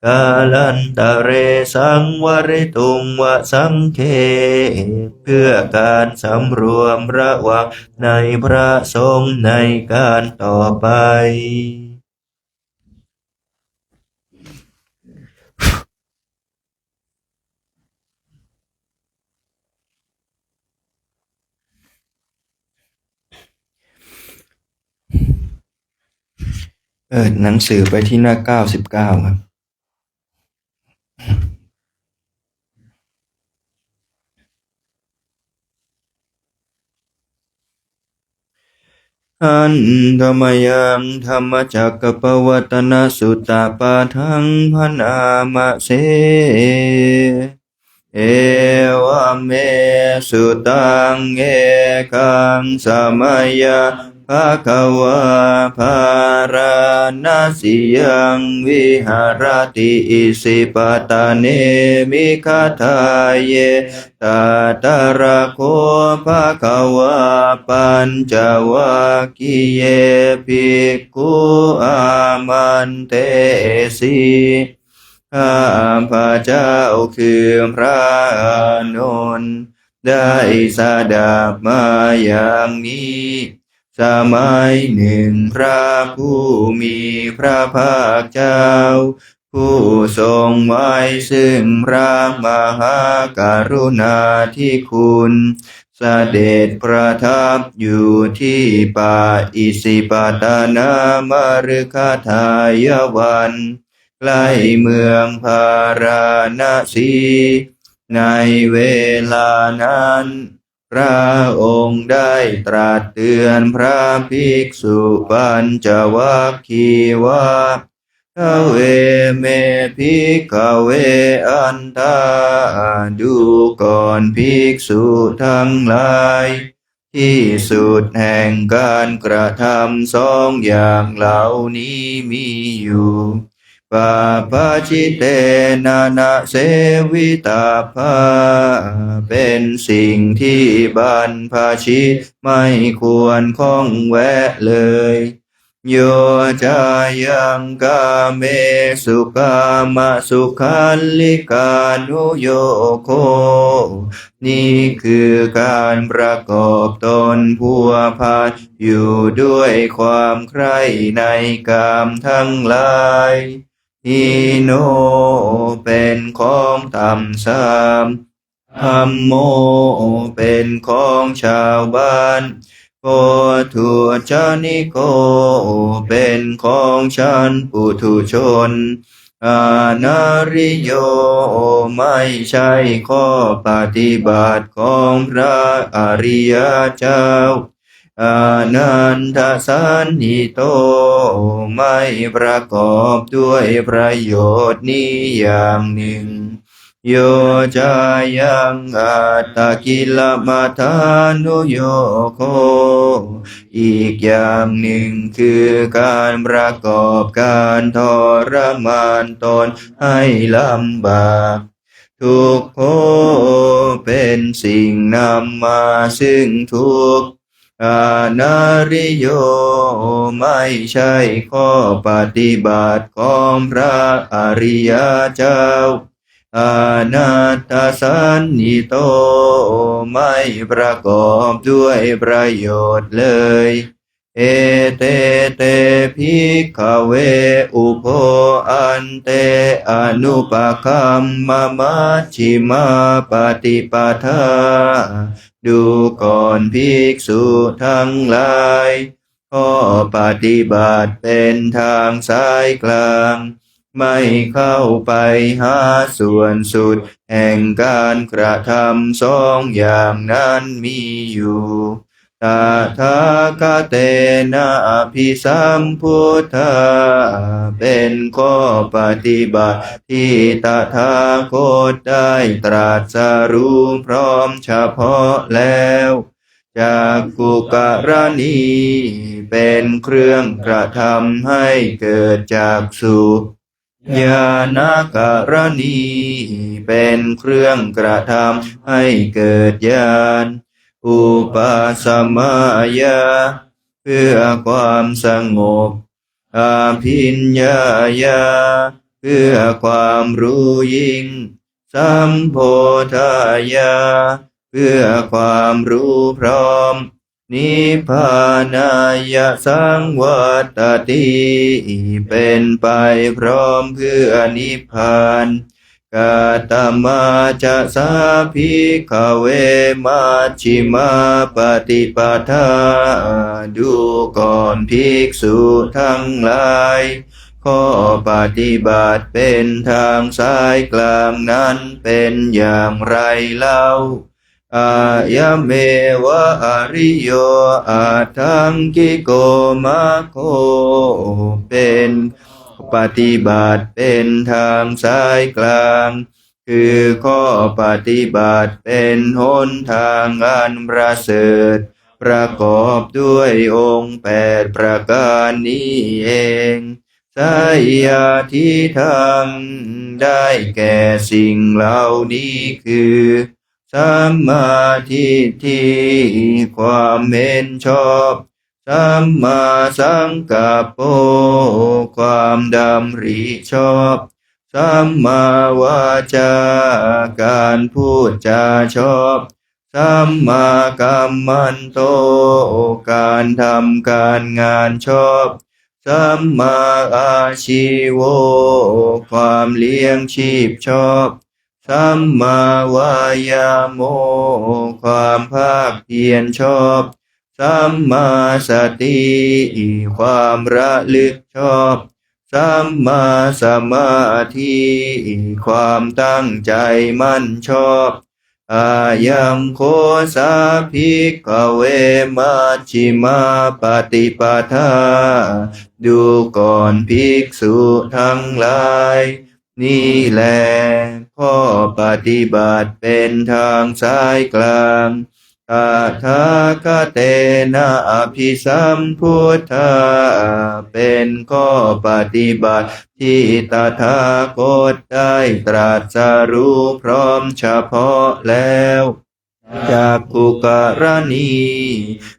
กาลันตะเรสังวริตุงวะสังเคเพื่อการสำรวมระวังในพระสงฆ์ในการต่อไปหนังสือไปที่หน้า99ครับอันธรรมยังธรรมจักรปวัตนสุตตปาทังพนามะเสเอวเมสุตังเอกังสมัยยะภะคะวะภาราณสียังวิหารติอิสิปตาเนมิคาทายเยตตระโคภะคะวะปัญจวัคคีย์เยภิกขุอามันเตสีข้าพระเจ้าคือพระอานนท์ได้สดับมาอย่างนี้สมัยหนึ่งพระผู้มีพระภาคเจ้าผู้ทรงไว้ซึ่งพระมหากรุณาธิคุณเสด็จประทับอยู่ที่ป่าอิสิปตนามฤคทายวันใกล้เมืองพาราณสีในเวลานั้นพระองค์ได้ตรัสเตือนพระภิกษุปัญจวัคคีย์ว่าเวเมภิกขเวอันตาดูก่อนภิกษุทั้งหลายที่สุดแห่งการกระทำสองอย่างเหล่านี้มีอยู่ปาปาชิเตนะนะเสวิตาภาเป็นสิ่งที่บรรพชิตไม่ควรข้องแวะเลยโยจายังกาเมสุกามสุขันลิกานุโยโคนี่คือการประกอบตนพัวพันอยู่ด้วยความใคร่ในกามทั้งหลายอิโนเป็นของต่ำทรามธัมโมเป็นของชาวบ้านโพธุชนิโกเป็นของชั้นปุถุชนอานาริโยไม่ใช่ข้อปฏิบัติของพระอริยเจ้าอานันทสันนิโตไม่ประกอบด้วยประโยชน์นี้อย่างหนึ่งโยจายังอัตตกิลมัฏฐานุโยโคอีกอย่างหนึ่งคือการประกอบการทรมานตนให้ลำบากทุกโขเป็นสิ่งนำมาซึ่งทุกข์ นาริโยไม่ใช่ข้อปฏิบัติของพระอริยเจ้าอนัตตสันนิโตไม่ประกอบด้วยประโยชน์เลยเอเตเตภิกขเวอุโภอันเตอนุปคัมมะมัชฌิมาปฏิปทาดูก่อนภิกษุทั้งหลายข้อปฏิบัติเป็นทางสายกลางไม่เข้าไปหาส่วนสุดแห่งการกระทำสองอย่างนั้นมีอยู่ตถาคเตนะอภิสัมพุทธาเป็นข้อปฏิบัติที่ตถาคตได้ตรัสรู้พร้อมเฉพาะแล้วจากกุกรณีเป็นเครื่องกระทำให้เกิดจากสุญาณการณีเป็นเครื่องกระทำให้เกิดญาณอุปสัมมายาเพื่อความสงบอภิญญายาเพื่อความรู้ยิ่งสัมโพธายาเพื่อความรู้พร้อมนิพพานายะสังวัตติเป็นไปพร้อมเพื่อนิพพานกาตมาจะสาภิกขเวมัชฌิมาปฏิปทาดูก่อนภิกษุทั้งหลายข้อปฏิบัติเป็นทางสายกลางนั้นเป็นอย่างไรเล่าอายะเมวะอริโยอาทังกิโกมะโคเป็นปฏิบัติเป็นทางสายกลางคือข้อปฏิบัติเป็นหนทางอันประเสริฐประกอบด้วยองค์8ประการนี้เองสายาทิทังได้แก่สิ่งเหล่านี้คือสัมมาทิฏฐิความเห็นชอบสัมมาสังกัปโปความดำริชอบสัมมาวาจาการพูดจาชอบสัมมากัมมันโตการทำการงานชอบสัมมาอาชีโวความเลี้ยงชีพชอบสัมมาวายาโมความภาคเพียรชอบสัมมาสติความระลึกชอบสัมมาสมาธิความตั้งใจมั่นชอบอายังโคสาภิกขเวมัชฌิมาปฏิปทาดูก่อนภิกษุทั้งหลายนี่แลข้อปฏิบัติเป็นทางสายกลางตถาคเตนะอภิสัมพุทธาเป็นข้อปฏิบัติที่ตถาคตได้ตรัสรู้พร้อมเฉพาะแล้วจากกุกรณี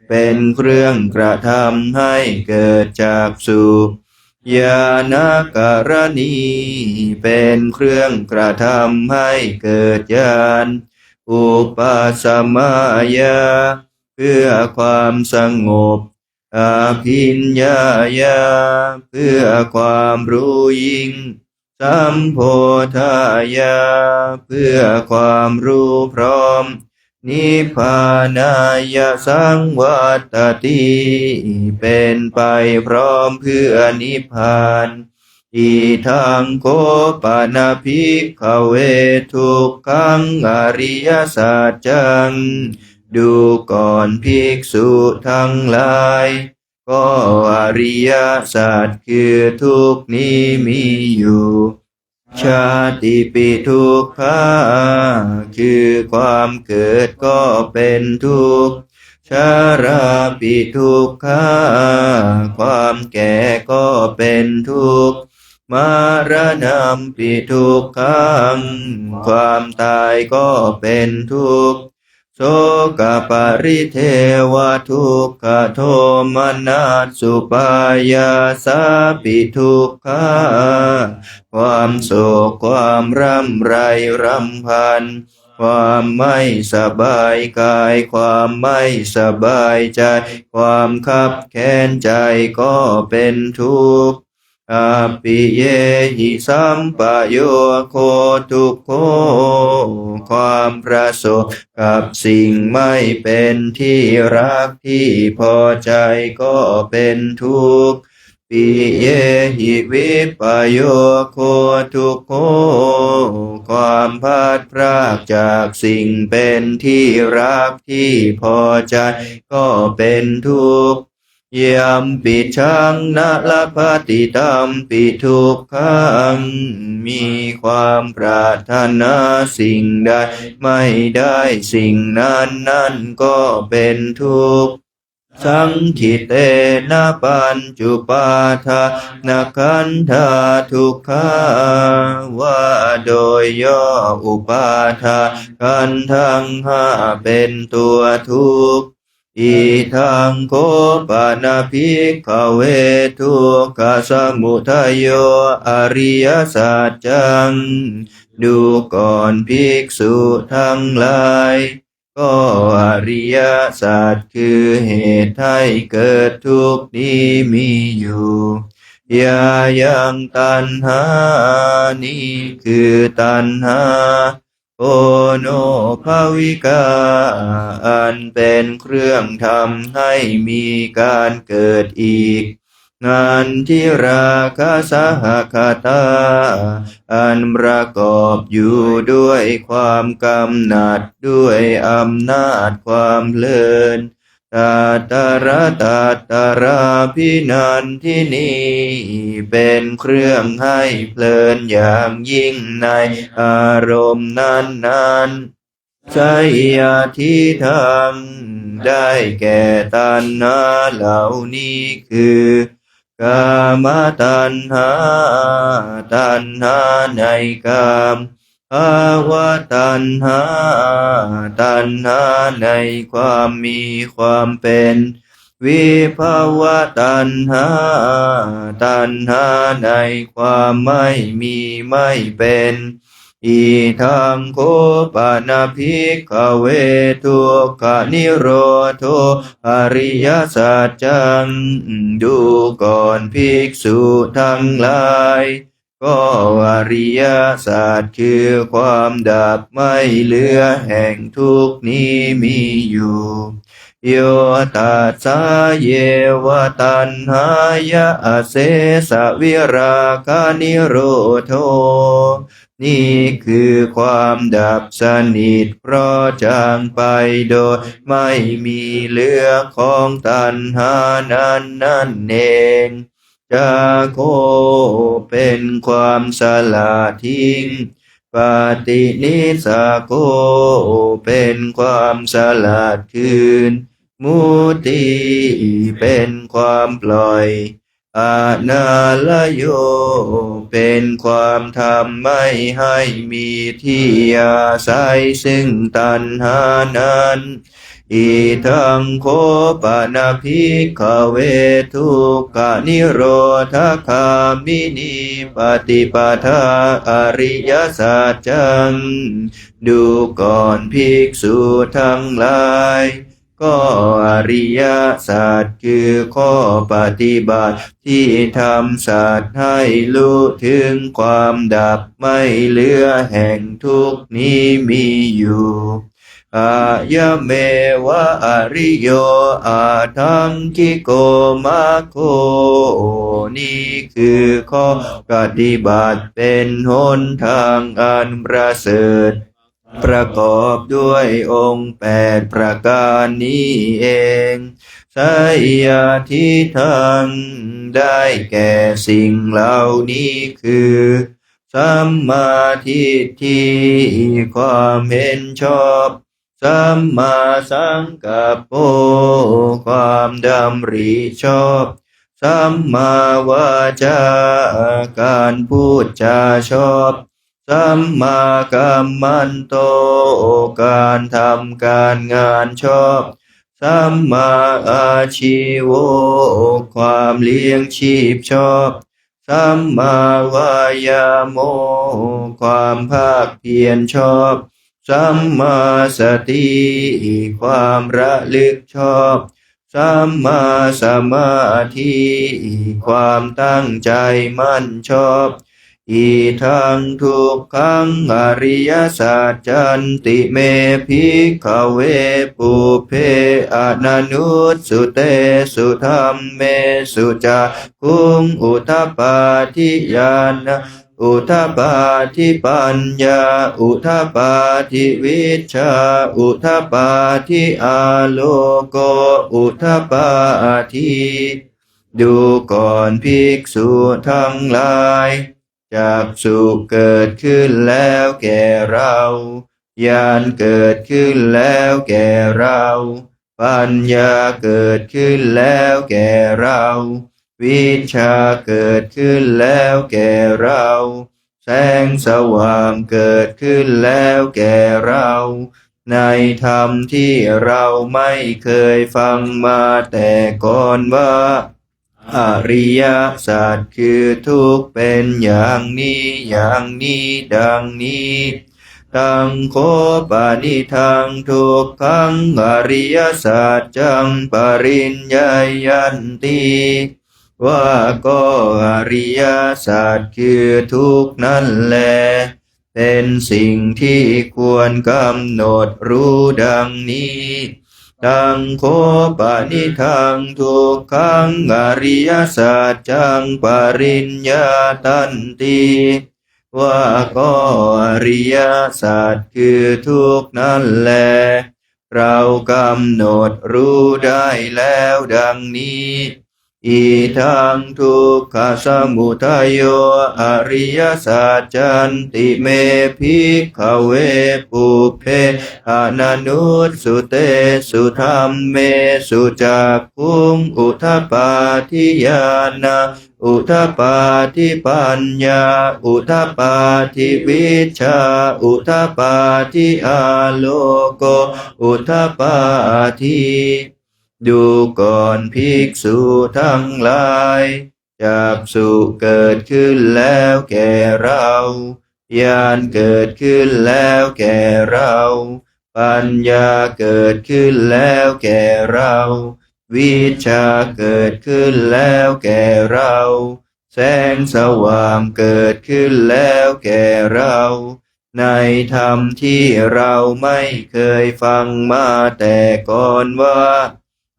เป็นเครื่องกระทำให้เกิดจากสุญาณการณีเป็นเครื่องกระทำให้เกิดญาณอุปสัมมายาเพื่อความสงบอภิญญายาเพื่อความรู้ยิ่งสัมโพธายาเพื่อความรู้พร้อมนิพพานายะสังวัตติเป็นไปพร้อมเพื่อนิพพานอีทังโคปานาภิกขเวทุกขังอริยสัจจังดูก่อนภิกษุทั้งหลายก็อริยสัจคือทุกข์นี้มีอยู่ชาติปิทุกขาคือความเกิดก็เป็นทุกข์ชาราปิทุกขาความแก่ก็เป็นทุกข์มรณะปิทุกขังความตายก็เป็นทุกข์ โสกปริเทวทุกขโทมนัสสุปายาสาปิทุกขาความโศกความร่ำไรรำพันความไม่สบายกายความไม่สบายใจความคับแค้นใจก็เป็นทุกข์อาปิเยหิสัมปโยโคทุกโขความประสบกับสิ่งไม่เป็นที่รักที่พอใจก็เป็นทุกข์ปิเยหิวิปโยโคทุกโขความพลาดพรากจากสิ่งเป็นที่รักที่พอใจก็เป็นทุกข์ยัมปิชังนะละภติตัมปิทุกขังมีความปรารถนาสิ่งใดไม่ได้สิ่งนั้นก็เป็นทุกข์สังขิเตนะปัญจุปาทานะขันธาทุกขาว่าโดยย่ออุปาทาขันธ์ทั้งห้าเป็นตัวทุกข์อิทังโคปานาภิกขเวทุกขสมุทัยโยอริยสัจจังดูก่อนภิกษุทั้งหลายก็อริยสัจคือเหตุให้เกิดทุกข์นี้มีอยู่ยายังตัณหานี้คือตัณหาโอโนภวิกาอันเป็นเครื่องทำให้มีการเกิดอีกงานที่ราคะสหคตาอันประกอบอยู่ด้วยความกำหนัดด้วยอำนาจความเพลินตัตตระตัตตราพินันทินีเป็นเครื่องให้เพลินอย่างยิ่งในอารมณ์นั้นๆไสยทิฏฐังได้แก่ตัณหาเหล่านี้คือกามตัณหาตัณหาในกามภาวะตัณหาตัณหาในความมีความเป็นวิภาวะตัณหาตัณหาในความไม่มีไม่เป็นอิทังโคปานาภิกขเวทุกขนิโรโธอริยสัจจังดูก่อนภิกษุทั้งหลายก็อริยสัจคือความดับไม่เหลือแห่งทุกข์นี้มีอยู่โยตัสสะเยวตัณหายะอเสสะวิราคะนิโรโธนี่คือความดับสนิทเพราะจางไปโดยไม่มีเหลือของตัณหานั่นเองจาโคเป็นความสละทิ้งปฏินิสสโกเป็นความสละคืนมุติเป็นความปล่อยอานาลโยเป็นความทำไม่ให้มีที่อาศัยซึ่งตัณหานั้นอิทังโคปานาภิกขเวทุกขนิโรธคามินีปฏิปทาอริยสัจจังดูก่อนภิกษุทั้งหลายก็อริยสัจคือข้อปฏิบัติที่ทำสัตว์ให้รู้ถึงความดับไม่เหลือแห่งทุกข์นี้มีอยู่อายะเมวะอริโยอาทังคิโกมาโคนี่คือข้อปฏิบัติเป็นหนทางอันประเสริฐประกอบด้วยองค์8ประการนี้เองไสยทิฏฐังได้แก่สิ่งเหล่านี้คือสัมมาทิฏฐิความเห็นชอบสัมมาสังกัปโปความดำริชอบสัมมาวาจาการพูดจาชอบ สัมมากัมมันโตการทำการงานชอบสัมมาอาชีโวความเลี้ยงชีพชอบสัมมาวายาโมความภาคเพียรชอบสัมมาสติความระลึกชอบสัมมาสมาธิความตั้งใจมั่นชอบอีทังทุกขังอริยสัจจันติเมภิกขเวปุเพอนันุตสุเตสุธรรมเมสุจักขุงอุทธปาทิญาณอุทธปาทิปัญญาอุทธปาทิวิชชาอุทธปาทิอาโลโกอุทธปาทิดูก่อนภิกษุทั้งหลายจักสุเกิดขึ้นแล้วแก่เราญาณเกิดขึ้นแล้วแก่เราปัญญาเกิดขึ้นแล้วแก่เราวิชชาเกิดขึ้นแล้วแก่เราแสงสว่างเกิดขึ้นแล้วแก่เราในธรรมที่เราไม่เคยฟังมาแต่ก่อนว่าอริยสัจคือทุกข์เป็นอย่างนี้อย่างนี้ดังนี้ตังโคปานิทังทุกขังอริยสัจจังปริญญายันติว่าก็อริยสัจคือทุกข์นั่นแลเป็นสิ่งที่ควรกำหนดรู้ดังนี้ตังโคปานิทังทุกขังอริยสัจจังปริญญาตันติว่าก็อริยสัจคือทุกข์นั่นแลเรากำหนดรู้ได้แล้วดังนี้อีทังทุกขสมุทัยโยอริยสัจจันติเมภิกขเวปุเพอนันุตสุเตสุธรรมเมสุจักขุงอุทธปาทิญาณอุทธปาทิปัญญาอุทธปาทิวิชชาอุทธปาทิอาโลโกอุทธปาทิดูก่อนภิกษุทั้งหลายจักสุเกิดขึ้นแล้วแก่เราญาณเกิดขึ้นแล้วแก่เราปัญญาเกิดขึ้นแล้วแก่เราวิชชาเกิดขึ้นแล้วแก่เราแสงสว่างเกิดขึ้นแล้วแก่เราในธรรมที่เราไม่เคยฟังมาแต่ก่อนว่า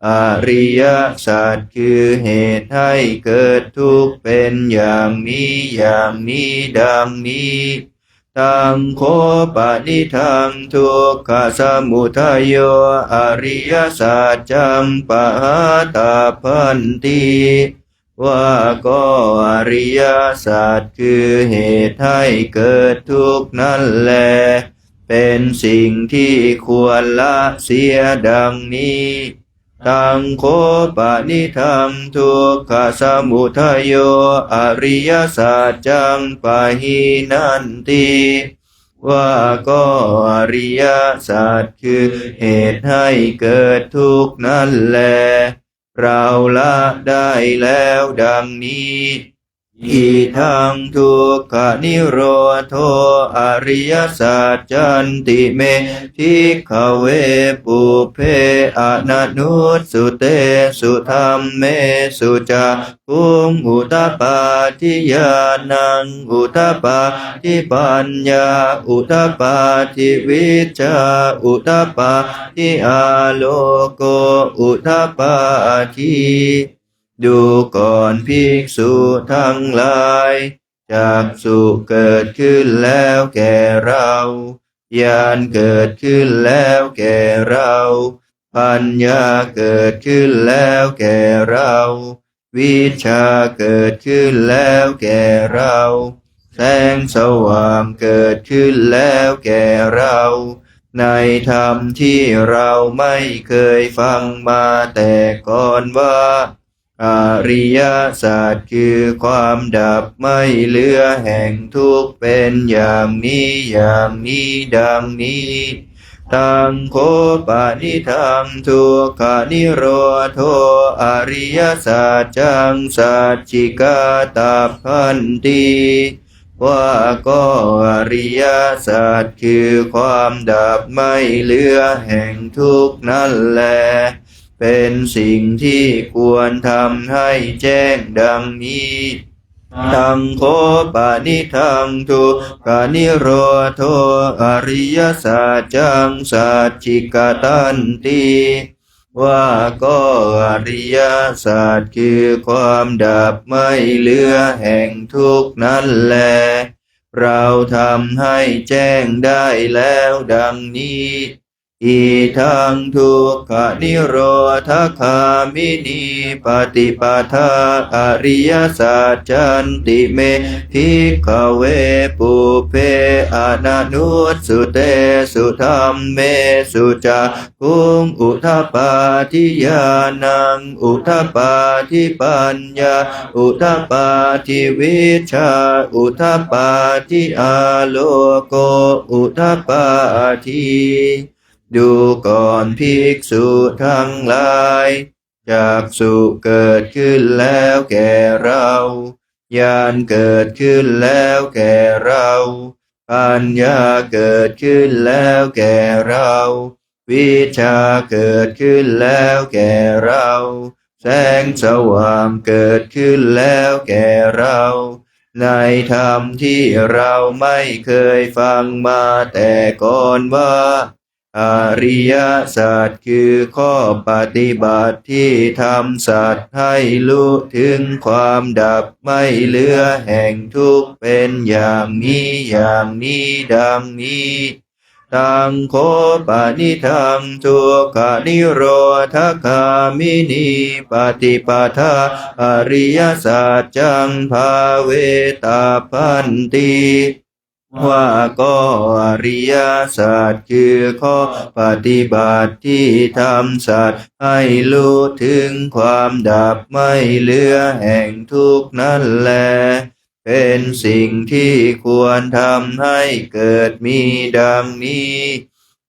อริยสัจคือเหตุให้เกิดทุกข์เป็นอย่างนี้อย่างนี้ดังนี้ตังโคปานิทังทุกขสมุทัยโยอริยสัจจังปหาตาพันติว่าก็อริยสัจคือเหตุให้เกิดทุกข์นั่นแลเป็นสิ่งที่ควรละเสียดังนี้ตังโคปานิทังทุกขสมุทัยโยอริยสัจจังปะหินันติว่าก็อริยสัจคือเหตุให้เกิดทุกข์นั่นแลเราละได้แล้วดังนี้อีทังทุกขนิโรโธอริยสัจจันติเมภิกขเวปุเพอนันุตสุเตสุธรรมเมสุจักขุงอุทธปาทิญาณังอุทธปาทิปัญญาอุทธปาทิวิชชาอุทธปาทิอาโลโกอุทธปาทิดูก่อนภิกษุทั้งหลายจักสุเกิดขึ้นแล้วแก่เราญาณเกิดขึ้นแล้วแก่เราปัญญาเกิดขึ้นแล้วแก่เราวิชชาเกิดขึ้นแล้วแก่เราแสงสว่างเกิดขึ้นแล้วแก่เราในธรรมที่เราไม่เคยฟังมาแต่ก่อนว่า อริยสัจคือความดับไม่เหลือแห่งทุกข์เป็นอย่างนี้อย่างนี้ดังนี้ตังโคปานิทังทุกขานิโรโธอริยสัจจังสัจจิกาตาพันติว่าก็อริยสัจคือความดับไม่เหลือแห่งทุกข์นั่นแลเป็นสิ่งที่ควรทำให้แจ้งดังนี้ตังโคปานิทังทุกขานิโรโธอริยสัจจังสัจจิกตันติว่าก็อริยสัจคือความดับไม่เหลือแห่งทุกข์นั่นแลเราทำให้แจ้งได้แล้วดังนี้อีทังทุกขนิโรธคามินีปฏิปทาอริยสัจจันติเมภิกขเวปุเพอนานุสสุเตสุธรรมเมสุจักขุงอุทปปาทิญาณังอุทปปาทิปัญญาอุทปปาทิวิชชาอุทปปาทิอาโลโกอุทปปาทิดูก่อนภิกษุทั้งหลายจักษุเกิดขึ้นแล้วแก่เราญาณเกิดขึ้นแล้วแก่เราปัญญาเกิดขึ้นแล้วแก่เราวิชาเกิดขึ้นแล้วแก่เราแสงสว่างเกิดขึ้นแล้วแก่เราในธรรมที่เราไม่เคยฟังมาแต่ก่อนว่าอริยสัจคือข้อปฏิบัติที่ทำสัตว์ให้รู้ถึงความดับไม่เหลือแห่งทุกข์เป็นอย่างนี้อย่างนี้ดังนี้ตังโคปานิทังทุกขานิโรธคามินีปฏิปทาอริยสัจจังภาเวตาพันติว่าก็อริยสัจคือข้อปฏิบัติที่ทำสัตว์ให้รู้ถึงความดับไม่เหลือแห่งทุกข์นั่นแลเป็นสิ่งที่ควรทำให้เกิดมีดังนี้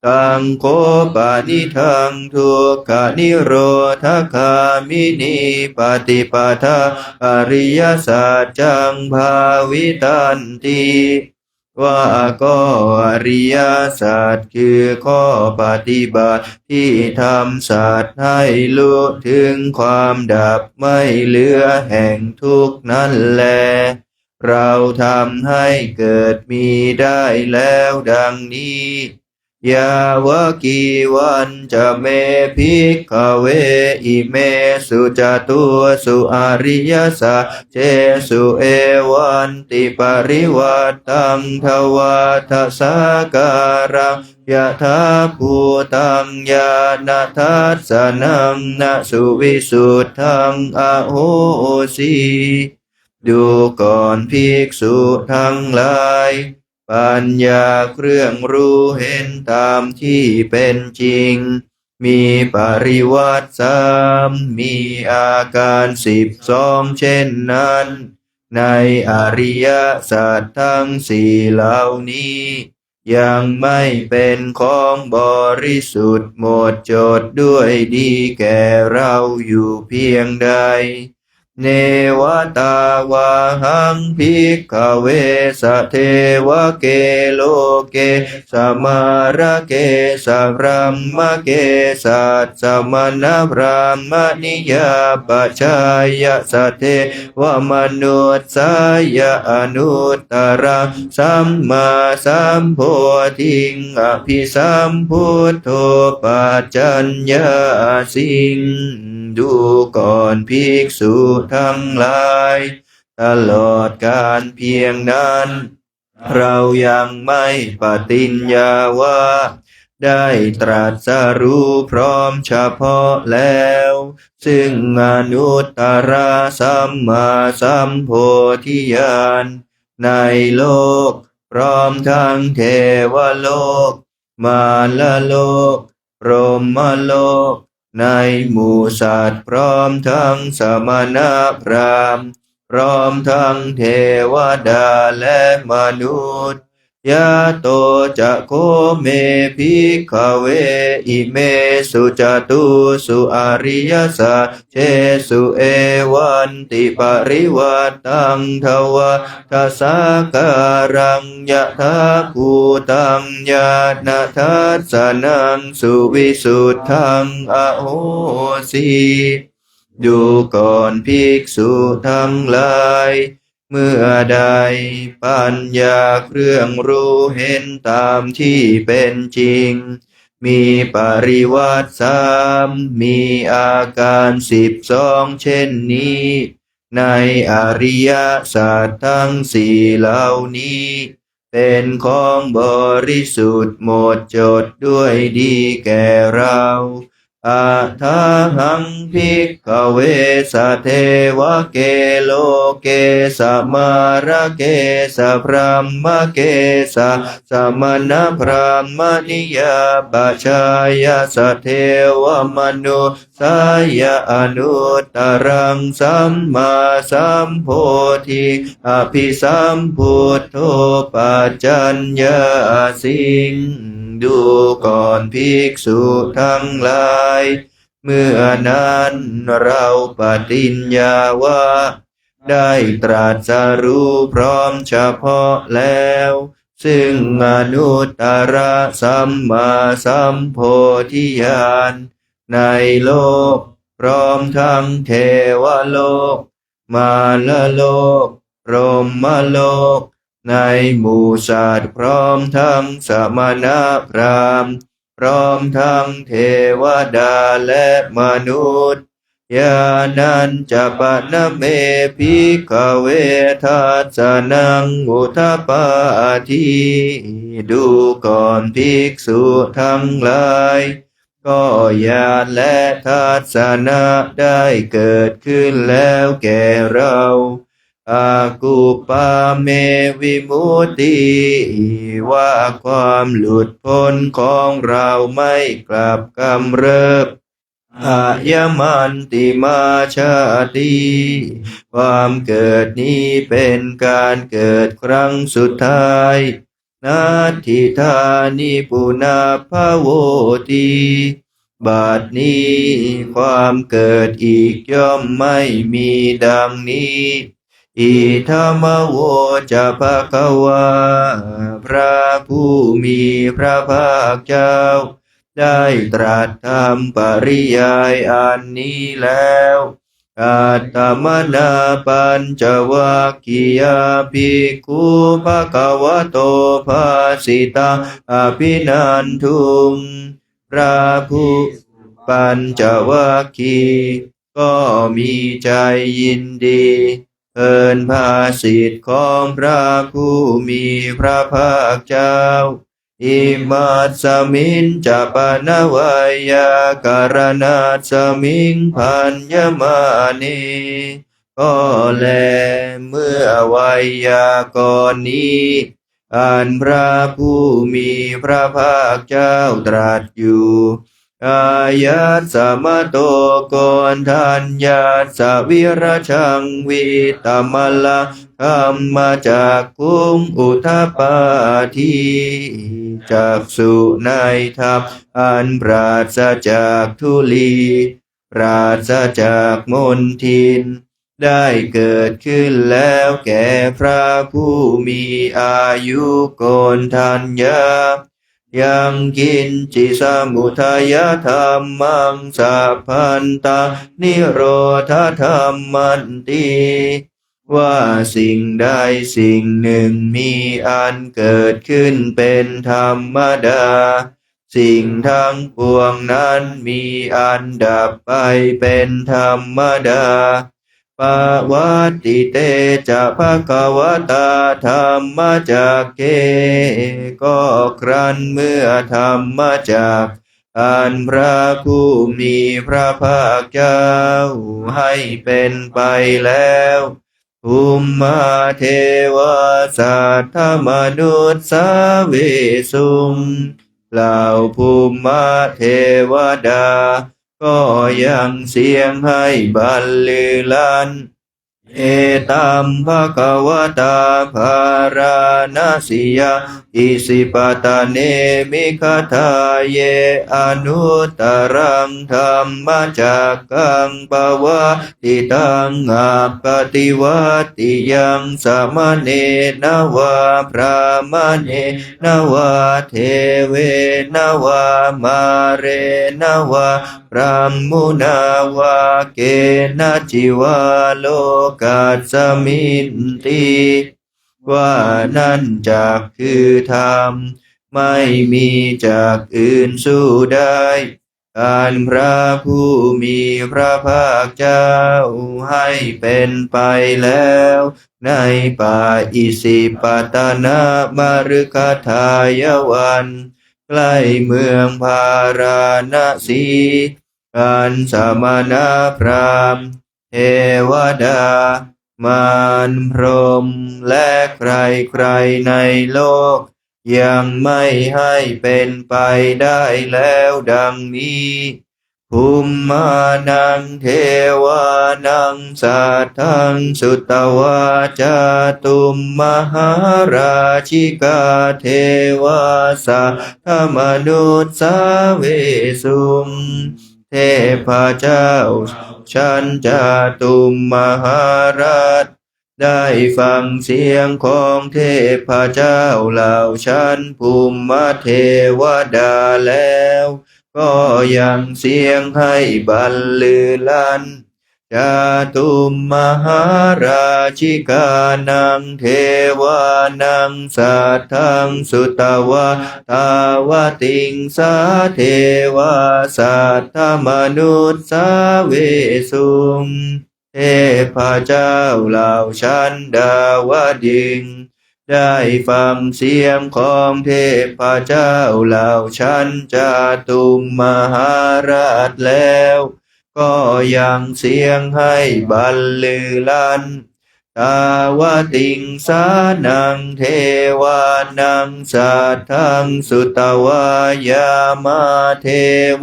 ตังโคปานิทังทุกขานิโรธคามินีปฏิปทาอริยสัจจังภาวิตันติว่าก็อริยสัจคือข้อปฏิบัติที่ทำสัตว์ให้รู้ถึงความดับไม่เหลือแห่งทุกข์นั่นแลเราทำให้เกิดมีได้แล้วดังนี้ยาวกีวันจะเมภิกขเวอิเมสุจตุสุอริยสัจเจสุเอวันติปริวัตตังทวัฏสาการังยะถาภูตังญาณทัสสนังนะสุวิสุทธังอโหสิดูก่อนภิกษุทั้งหลายปัญญาเครื่องรู้เห็นตามที่เป็นจริงมีปริวัติสามมีอาการ12เช่นนั้นในอริยสัจทั้งสี่เหล่านี้ยังไม่เป็นของบริสุทธิ์หมดจดด้วยดีแก่เราอยู่เพียงใดเนวตาวาหังภิกขเวสเทวเกโลเกสมาระเกสัพรัมมะเกสัตสมณพรามณิยาปชายสเทวมนุสสายอนุตตรังสัมมาสัมโพธิงอภิสัมพุทโธปัจจัญญาสิงดูก่อนภิกษุทั้งหลายตลอดการเพียงนั้นเรายังไม่ปฏิญญาว่าได้ตรัสรู้พร้อมเฉพาะแล้วซึ่งอนุตตรสัมมาสัมโพธิญาณในโลกพร้อมทั้งเทวโลกมารโลกพรหมโลก ในหมู่สัตว์พร้อมทั้งสมณพราหมณ์พร้อมทั้งเทวดาและมนุษย์ยะโตจะโคเมภิกขเวอิเมสุจตุสุอริยสัจเชสุเอวันติปริวัตตังทวะทัสสะการังยะถาภูตังญาณทัสสนังสุวิสุทธังอโหสิดูก่อนภิกษุทั้งหลายเมื่อใดปัญญาเครื่องรู้เห็นตามที่เป็นจริงมีปริวัติสามมีอาการ12เช่นนี้ในอริยสัจทั้งสี่เหล่านี้เป็นของบริสุทธิ์หมดจดด้วยดีแก่เราอะทาหังภิกขเวสะเทวะเกโลเกสะมาระเกสะพรหมเกสะสมณพราหมณิยาปัชายาสะเทวมนุสายาอนุตตรังสัมมาสัมโพธิอภิสัมพุทโธปัจจัญญาสิงดูก่อนภิกษุทั้งหลายเมื่อนั้นเราปฏิญญาว่าได้ตรัสรู้พร้อมเฉพาะแล้วซึ่งอนุตตรสัมมาสัมโพธิญาณในโลกพร้อมทั้งเทวโลกมาลโลกพรหมโลกในหมู่สัตว์พร้อมทั้งสมณพราหมณ์พร้อมทั้งเทวดาและมนุษย์ญาณัญจปนเมภิกขเวทัสสนังอุทธัปปาทิดูก่อนภิกษุทั้งหลายก็ญาณและทัสสนะได้เกิดขึ้นแล้วแก่เราอากุปาเมวิมุตติว่าความหลุดพ้นของเราไม่กลับกำเริบอายมันติมาชาติความเกิดนี้เป็นการเกิดครั้งสุดท้ายนาทิธานิปุนาภโวติบัดนี้ความเกิดอีกย่อมไม่มีดังนี้อิธัมมโวจะภควาพระผู้มีพระภาคเจ้าได้ตรัสธรรมปริยายอันนี้แล้วอัตตมนาปัญจวัคคียภิกขุภควโตภาสิตาอภินันทุงพระผู้ปัญจวัคคีย์ก็มีใจยินดีเอิญภาสิทธิ์ของพระผู้มีพระภาคเจ้าอิมัสสมินจะปนวัยยาการณัสสมิงพันยมานีก็แลเมื่อวัยยากรณ์นี้อันพระผู้มีพระภาคเจ้าตรัสอยู่อายัสสมโตโกณทัญญาสวิรชังวิตมละคัมมาจากคุงอุทธัปปาทิจักสุในธรรมอันปราศจากทุลีปราศจากมลทินได้เกิดขึ้นแล้วแก่พระผู้มีอายุโกณทัญญายังกินจิสมุทัยธรรมังสัพพันตานิโรธธรรมันติว่าสิ่งใดสิ่งหนึ่งมีอันเกิดขึ้นเป็นธรรมดาสิ่งทั้งปวงนั้นมีอันดับไปเป็นธรรมดาปวัตติเตจะภควตาธรรมจักเกก็ครั้นเมื่อธรรมจักอันพระผู้มีพระภาคเจ้าให้เป็นไปแล้วภูมิมาเทวาสัตถมนุษย์สาเวสุงเหล่าภูมิมาเทวดา ก็ยังเสียงให้บรรลือลั่นเอตัมภะคะวะตาภาราณสิยาอิสิปตะเนมิคทาเยอนุตตรังธรรมจักกังปวะติตังอาปฏิวัติยังสมณเณนวะพระมเณนวะเทเวนวะมาเรนวะพระมุนาวะเกนะจิวาโลกัสสมินติว่านั่นจักคือธรรมไม่มีจากอื่นสู้ได้การพระผู้มีพระภาคเจ้าให้เป็นไปแล้วในป่าอิสิปตนมฤคทายวันใกล้เมืองพาราณสีการสมณพราหมณ์เทวดามารพรหมและใครๆในโลกยังไม่ให้เป็นไปได้แล้วดังนี้ภูมิมานังเทวานังสัทธังสุตวาจาตุมมหาราชิกาเทวาสัทธมนุษย์สาเวสุงเทพเจ้าชั้นจาตุมมหาราชได้ฟังเสียงของเทพเจ้าเหล่าชั้นภูมิเทวดาแล้วก็ยังเสียงให้บรรลือลั่นจาตุมมหาราชิกานังเทวานังสัทธังสุตวะตาวติงสาเทวาสัทธมนุษย์สาเวสุงเทพเจ้าเหล่าชั้นดาวดึงส์ได้ฟังเสียงของเทพเจ้าเหล่าชั้นจาตุมมหาราชแล้วก็ยังเสียงให้บรรลือลั่นตาวติงสานังเทวานังสัทธังสุตวายามาเท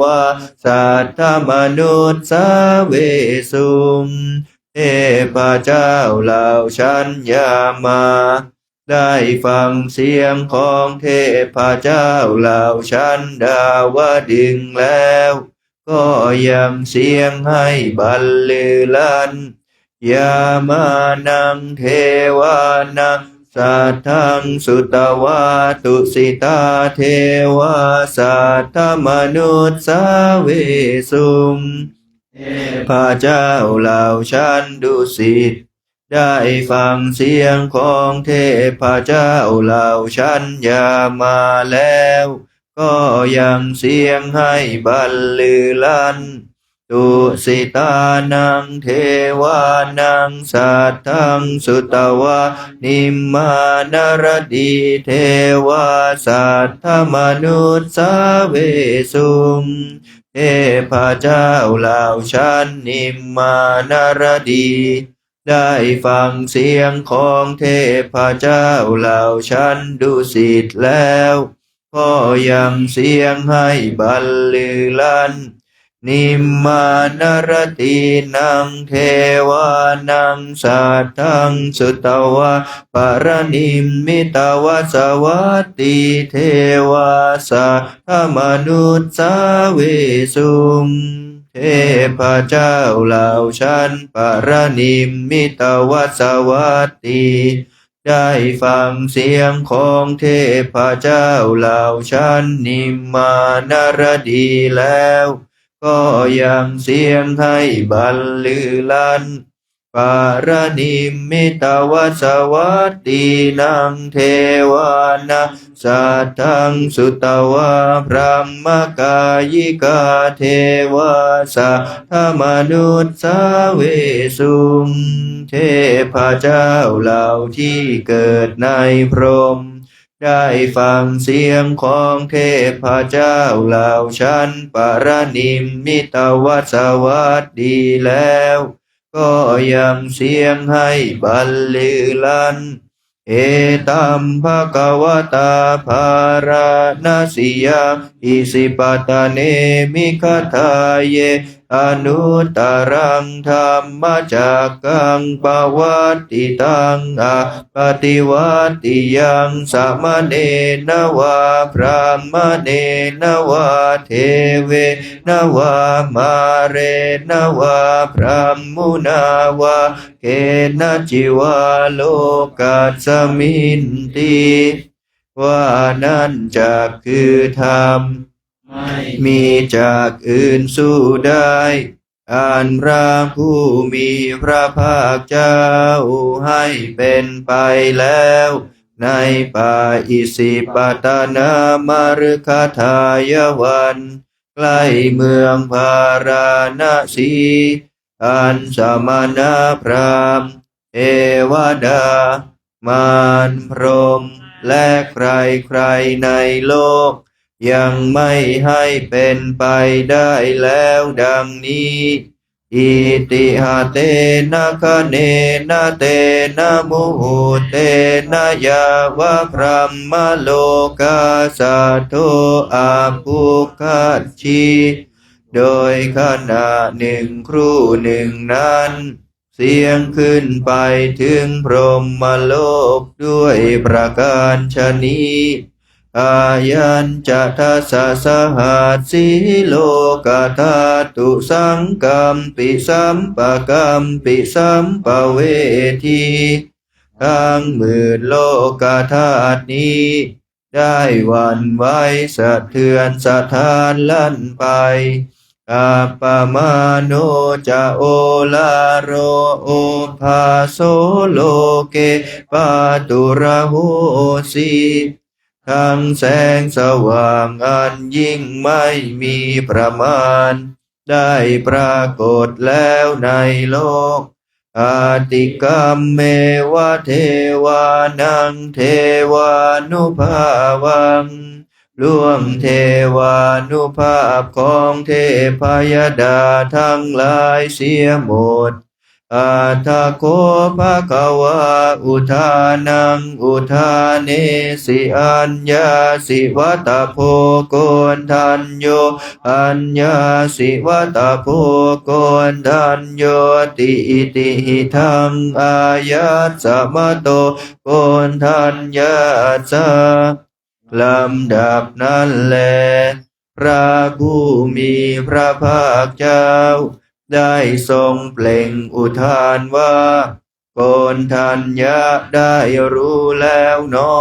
วาสัทธมนุษย์สาเวสุงเทพเจ้าเหล่าชั้นยามาได้ฟังเสียงของเทพเจ้าเหล่าชั้นดาวดึงส์แล้วก็ยังเสียงให้บรรลือลั่นยามานังเทวานังสัทธังสุตวาตุสิตาเทวาสัทธมนุษย์สาเวสุงพระเจ้าเหล่าชั้นดุสิตได้ฟังเสียงของเทพเจ้าเหล่าชั้นยามาแล้วก็ยังเสียงให้บรรลือลั่นตุสิตานังเทวานังสัทธังสุตวะนิมมานรดีเทวาสัทธมนุษย์สาเวสุงเทพเจ้าเหล่าชั้นนิมมานรดีได้ฟังเสียงของเทพเจ้าเหล่าชั้นดุสิตแล้วก็ยังเสียงให้บรรลือลั่นนิมมานรตีนังเทวานังสัทธังสุตวะปรนิมมิตวสวัตติเทวาสัทธมนุษย์สาเวสุงเทพเจ้าเหล่าชั้นปรนิมมิตวสวัตติได้ฟังเสียงของเทพเจ้าเหล่าชั้นนิมมานรดีแล้วก็ยังเสียงให้บรรลือลั่นปารณิมมิตวสวัตตินังเทวานะสัทธังสุตวะพระมกายิกาเทวาสัทธมนุษย์สาเวสุงเทพเจ้าเหล่าที่เกิดในพรหมได้ฟังเสียงของเทพเจ้าเหล่าชั้นปรนิมมิตวสวัสดีแล้วก็ยังเสียงให้บรรลือลั่นเอตัมภะคะวะตาภาราณสิยาอิสิปตะเนมิคทาเย อนุตตรังธรรมจักกังปวัตติตังอปฏิวัติยังสมณเณรวาพรหมเณรวาเทเวนวามาเรนวาพรหมุนาวาเกณจิวาโลกัสสมินติว่านั้นจักคือธรรมมีจากอื่นสู้ได้อันพระผู้มีพระภาคเจ้าให้เป็นไปแล้วในป่าอิสิปตนามฤคทายวันใกล้เมืองพาราณสีอันสมณพราหมณ์เทวดามารพรหมและใครๆในโลกยังไม่ให้เป็นไปได้แล้วดังนี้อิติหะเตนะคะเนนะเตนะมุหุเตนะยาวะพรหมโลกาสัทโธอาภุคัจฉิโดยขณะหนึ่งครู่หนึ่งนั้นเสียงขึ้นไปถึงพรหมโลกด้วยประการฉะนี้อายัญจะทัสสะสหัสสีโลกธาตุสังกัมปิสัมปะกัมปิสัมปะเวทีทั้งหมื่นโลกธาตุนี้ได้หวั่นไหวสะเทือนสะท้านลั่นไปอัปปมาโนจะโอลาโรโอภาโสโลเกปาตุระโหสีทั้งแสงสว่างอันยิ่งไม่มีประมาณได้ปรากฏแล้วในโลกอาติกัมเมวะเทวานังเทวานุภาวังล่วงเทวานุภาพของเทพยดาทั้งหลายเสียหมดอาทาโคภะคะวะอุทานังอุทาเนสิอัญญาสิวัตโพโกนทัญโยอัญญาสิวัตโพโกนทัญโยติอิติหิทังอายัสสะมะโตโกนทัญญาสะลำดับนั้นแลพระผู้มีพระภาคเจ้าได้ทรงเปล่งอุทานว่าโกนทัญญะได้รู้แล้วหนอ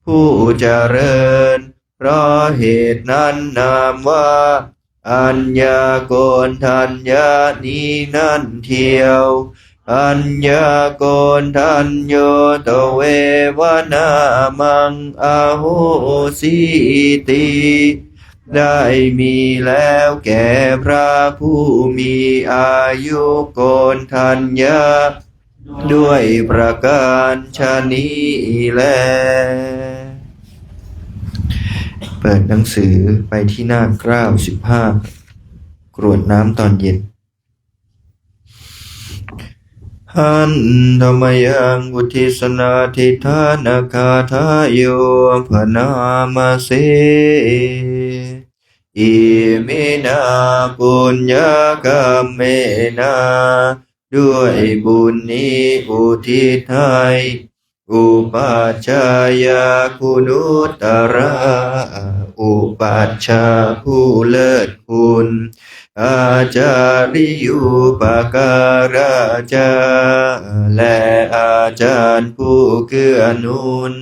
ผู้เจริญเพราะเหตุนั้นนามว่าอัญญาโกนทัญญะนี้นั่นเทียวอัญญาโกนทัญโยโตเววนามังอาโหสิติได้มีแล้วแก่พระผู้มีอายุโกนทัญญะด้วยประการชนี้แลเปิดหนังสือไปที่หน้า95กรวดน้ำตอนเย็นหันธรรมยังอุทิศนาทิฏฐานาคาทายโยพนามาเสอิมินาปุญญกรรมเมนาด้วยบุญนี้อุทิศให้อุปัชฌายาคุณุตตระอุปัชฌาย์ผู้เลิศคุณอาจาริยุปการะจาและอาจารย์ผู้เกื้อหนุน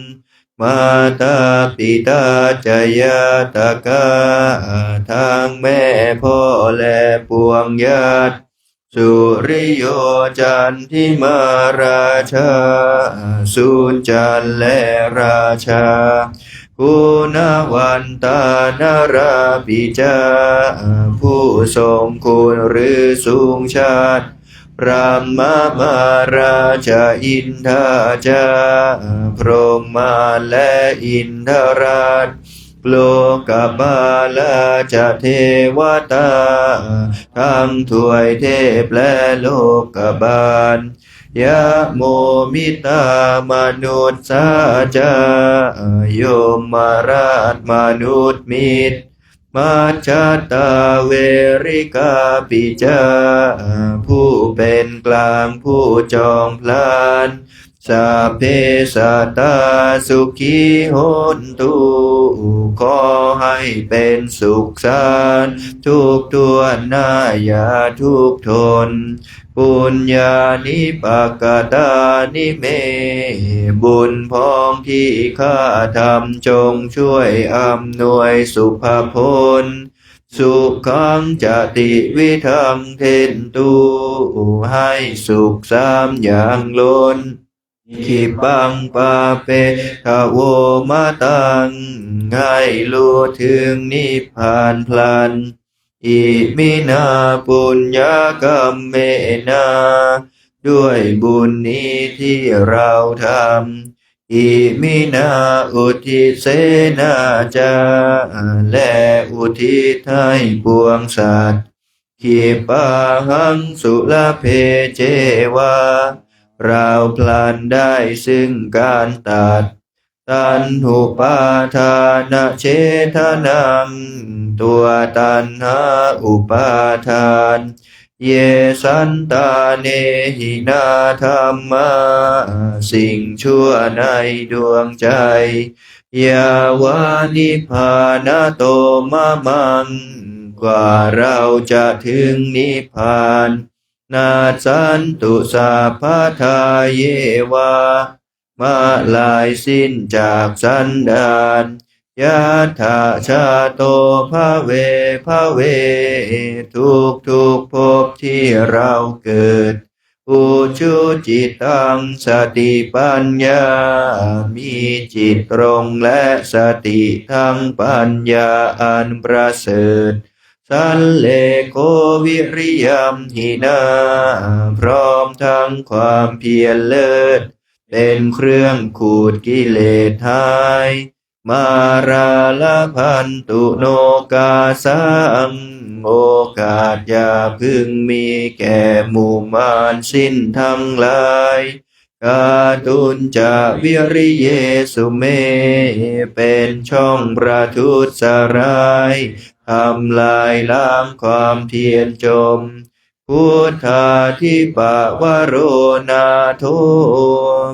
มาตาปิตาจายาตกาทางแม่พ่อและปวงญาติสุริโยจันทิมาราชาสุนจันและราชาคุณวันตานาราปิจาผู้ทรงคุณหรือสูงชาติพระมาราชาอินทาจาพรหมาและอินทราชโลกบาลาจะเทวตาทั้งถวยเทพและโลกบาลยะโมมิตามนุษย์สาจาโยมราชมนุษย์มิตร มัจจตาเวริกาปิจาผู้เป็นกลางผู้จอมพลันสัพเพสัตตาสุขีโหนตุขอให้เป็นสุขสันต์ทุกตัวหน้าอย่าทุกข์ทนปุญญานิปกตานิเมบุญพ้องที่ข้าทำจงช่วยอำนวยสุภพลสุขังจติวิทังเทนตุให้สุขสามอย่างล้นขิปังปาเปทะโวมาตังให้รู้ถึงนิพพานพลันอิมินาปุญญกรรมเมนาด้วยบุญนี้ที่เราทำอิมินาอุทิเสนาจาและอุทิศให้ปวงสัตว์ขีปาหังสุลเพเจวาเราพลันได้ซึ่งการตัดตัณหุปาทานะเฉทนังตัวตัณหาอุปาทานเยสันตาเนหินาธรรมาสิ่งชั่วในดวงใจยาวานิพพานโตมะมังกว่าเราจะถึงนิพพานนาสันตุสัพพทาเยวามาลายสิ้นจากสันดานยะถาชาโตภะเวภะเวทุกภพที่เราเกิดอุชุจิตังสติปัญญามีจิตตรงและสติทั้งปัญญาอันประเสริฐสันเลโกวิริยัมหินาพร้อมทั้งความเพียรเลิศเป็นเครื่องขูดกิเลสหายมาราลพันตุโนกาสังโอกาสอย่าพึงมีแก่หมู่มารสิ้นทั้งหลายกาตุนจะวิริเยสุเมเป็นช่องประทุษร้ายทำลายล้างความเพียรจมพุทธาธิปวโรนาโท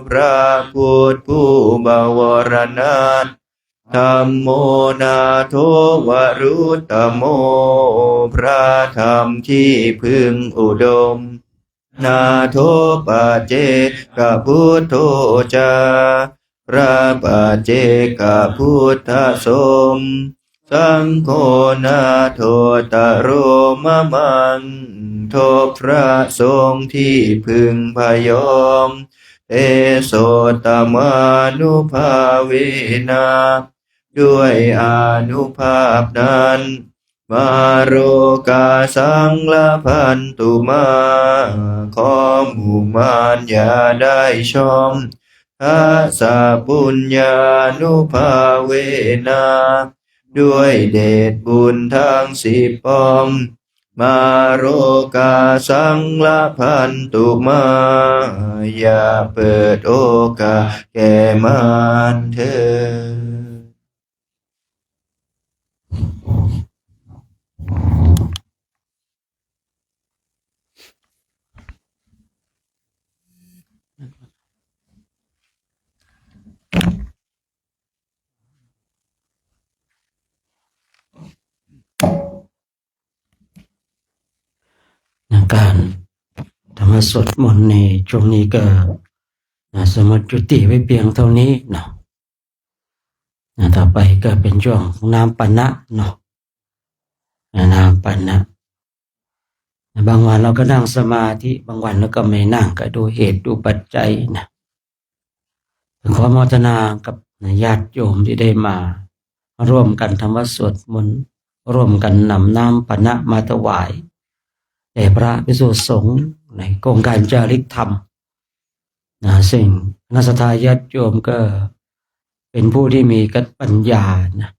พระพุทธผู้บวรนาถธัมโมนาโทวรุตตโมพระธรรมที่พึงอุดมนาโทปะเจกพุทโธจาพระปัจเจกพุทธสมสังโฆนาโทตโรมะมังโทพระสงฆ์ที่พึงพยอมเอโสตมานุภาเวนะด้วยอานุภาพนั้นมาโรกาสังละพันตุมาขอหมู่มารอย่าได้ชมทัสสะปุญญานุภาเวนะด้วยเดชบุญทั้ง10 ปองมาโรกาสังละพันตุมาอย่าเปิดโอกาสแก่มารเถิดการธรรมสวดมนต์ในช่วงนี้ก็สมมติจุติไว้เพียงเท่านี้เนาะต่อไปก็เป็นช่วงน้ำปันนะเนาะน้ำปันนะบางวันเราก็นั่งสมาธิบางวันเราก็ไม่นั่งก็ดูเหตุดูปัจจัยนะขอโมทนากับญาติโยมที่ได้มาร่วมกันทำสวดมนต์ร่วมกันนำน้ำปันนะมาถวายแด่พระภิกษุสงฆ์ในโครงการจาริกธรรมซึ่งนักศรัทธาญาติโยมก็เป็นผู้ที่มีปัญญานะ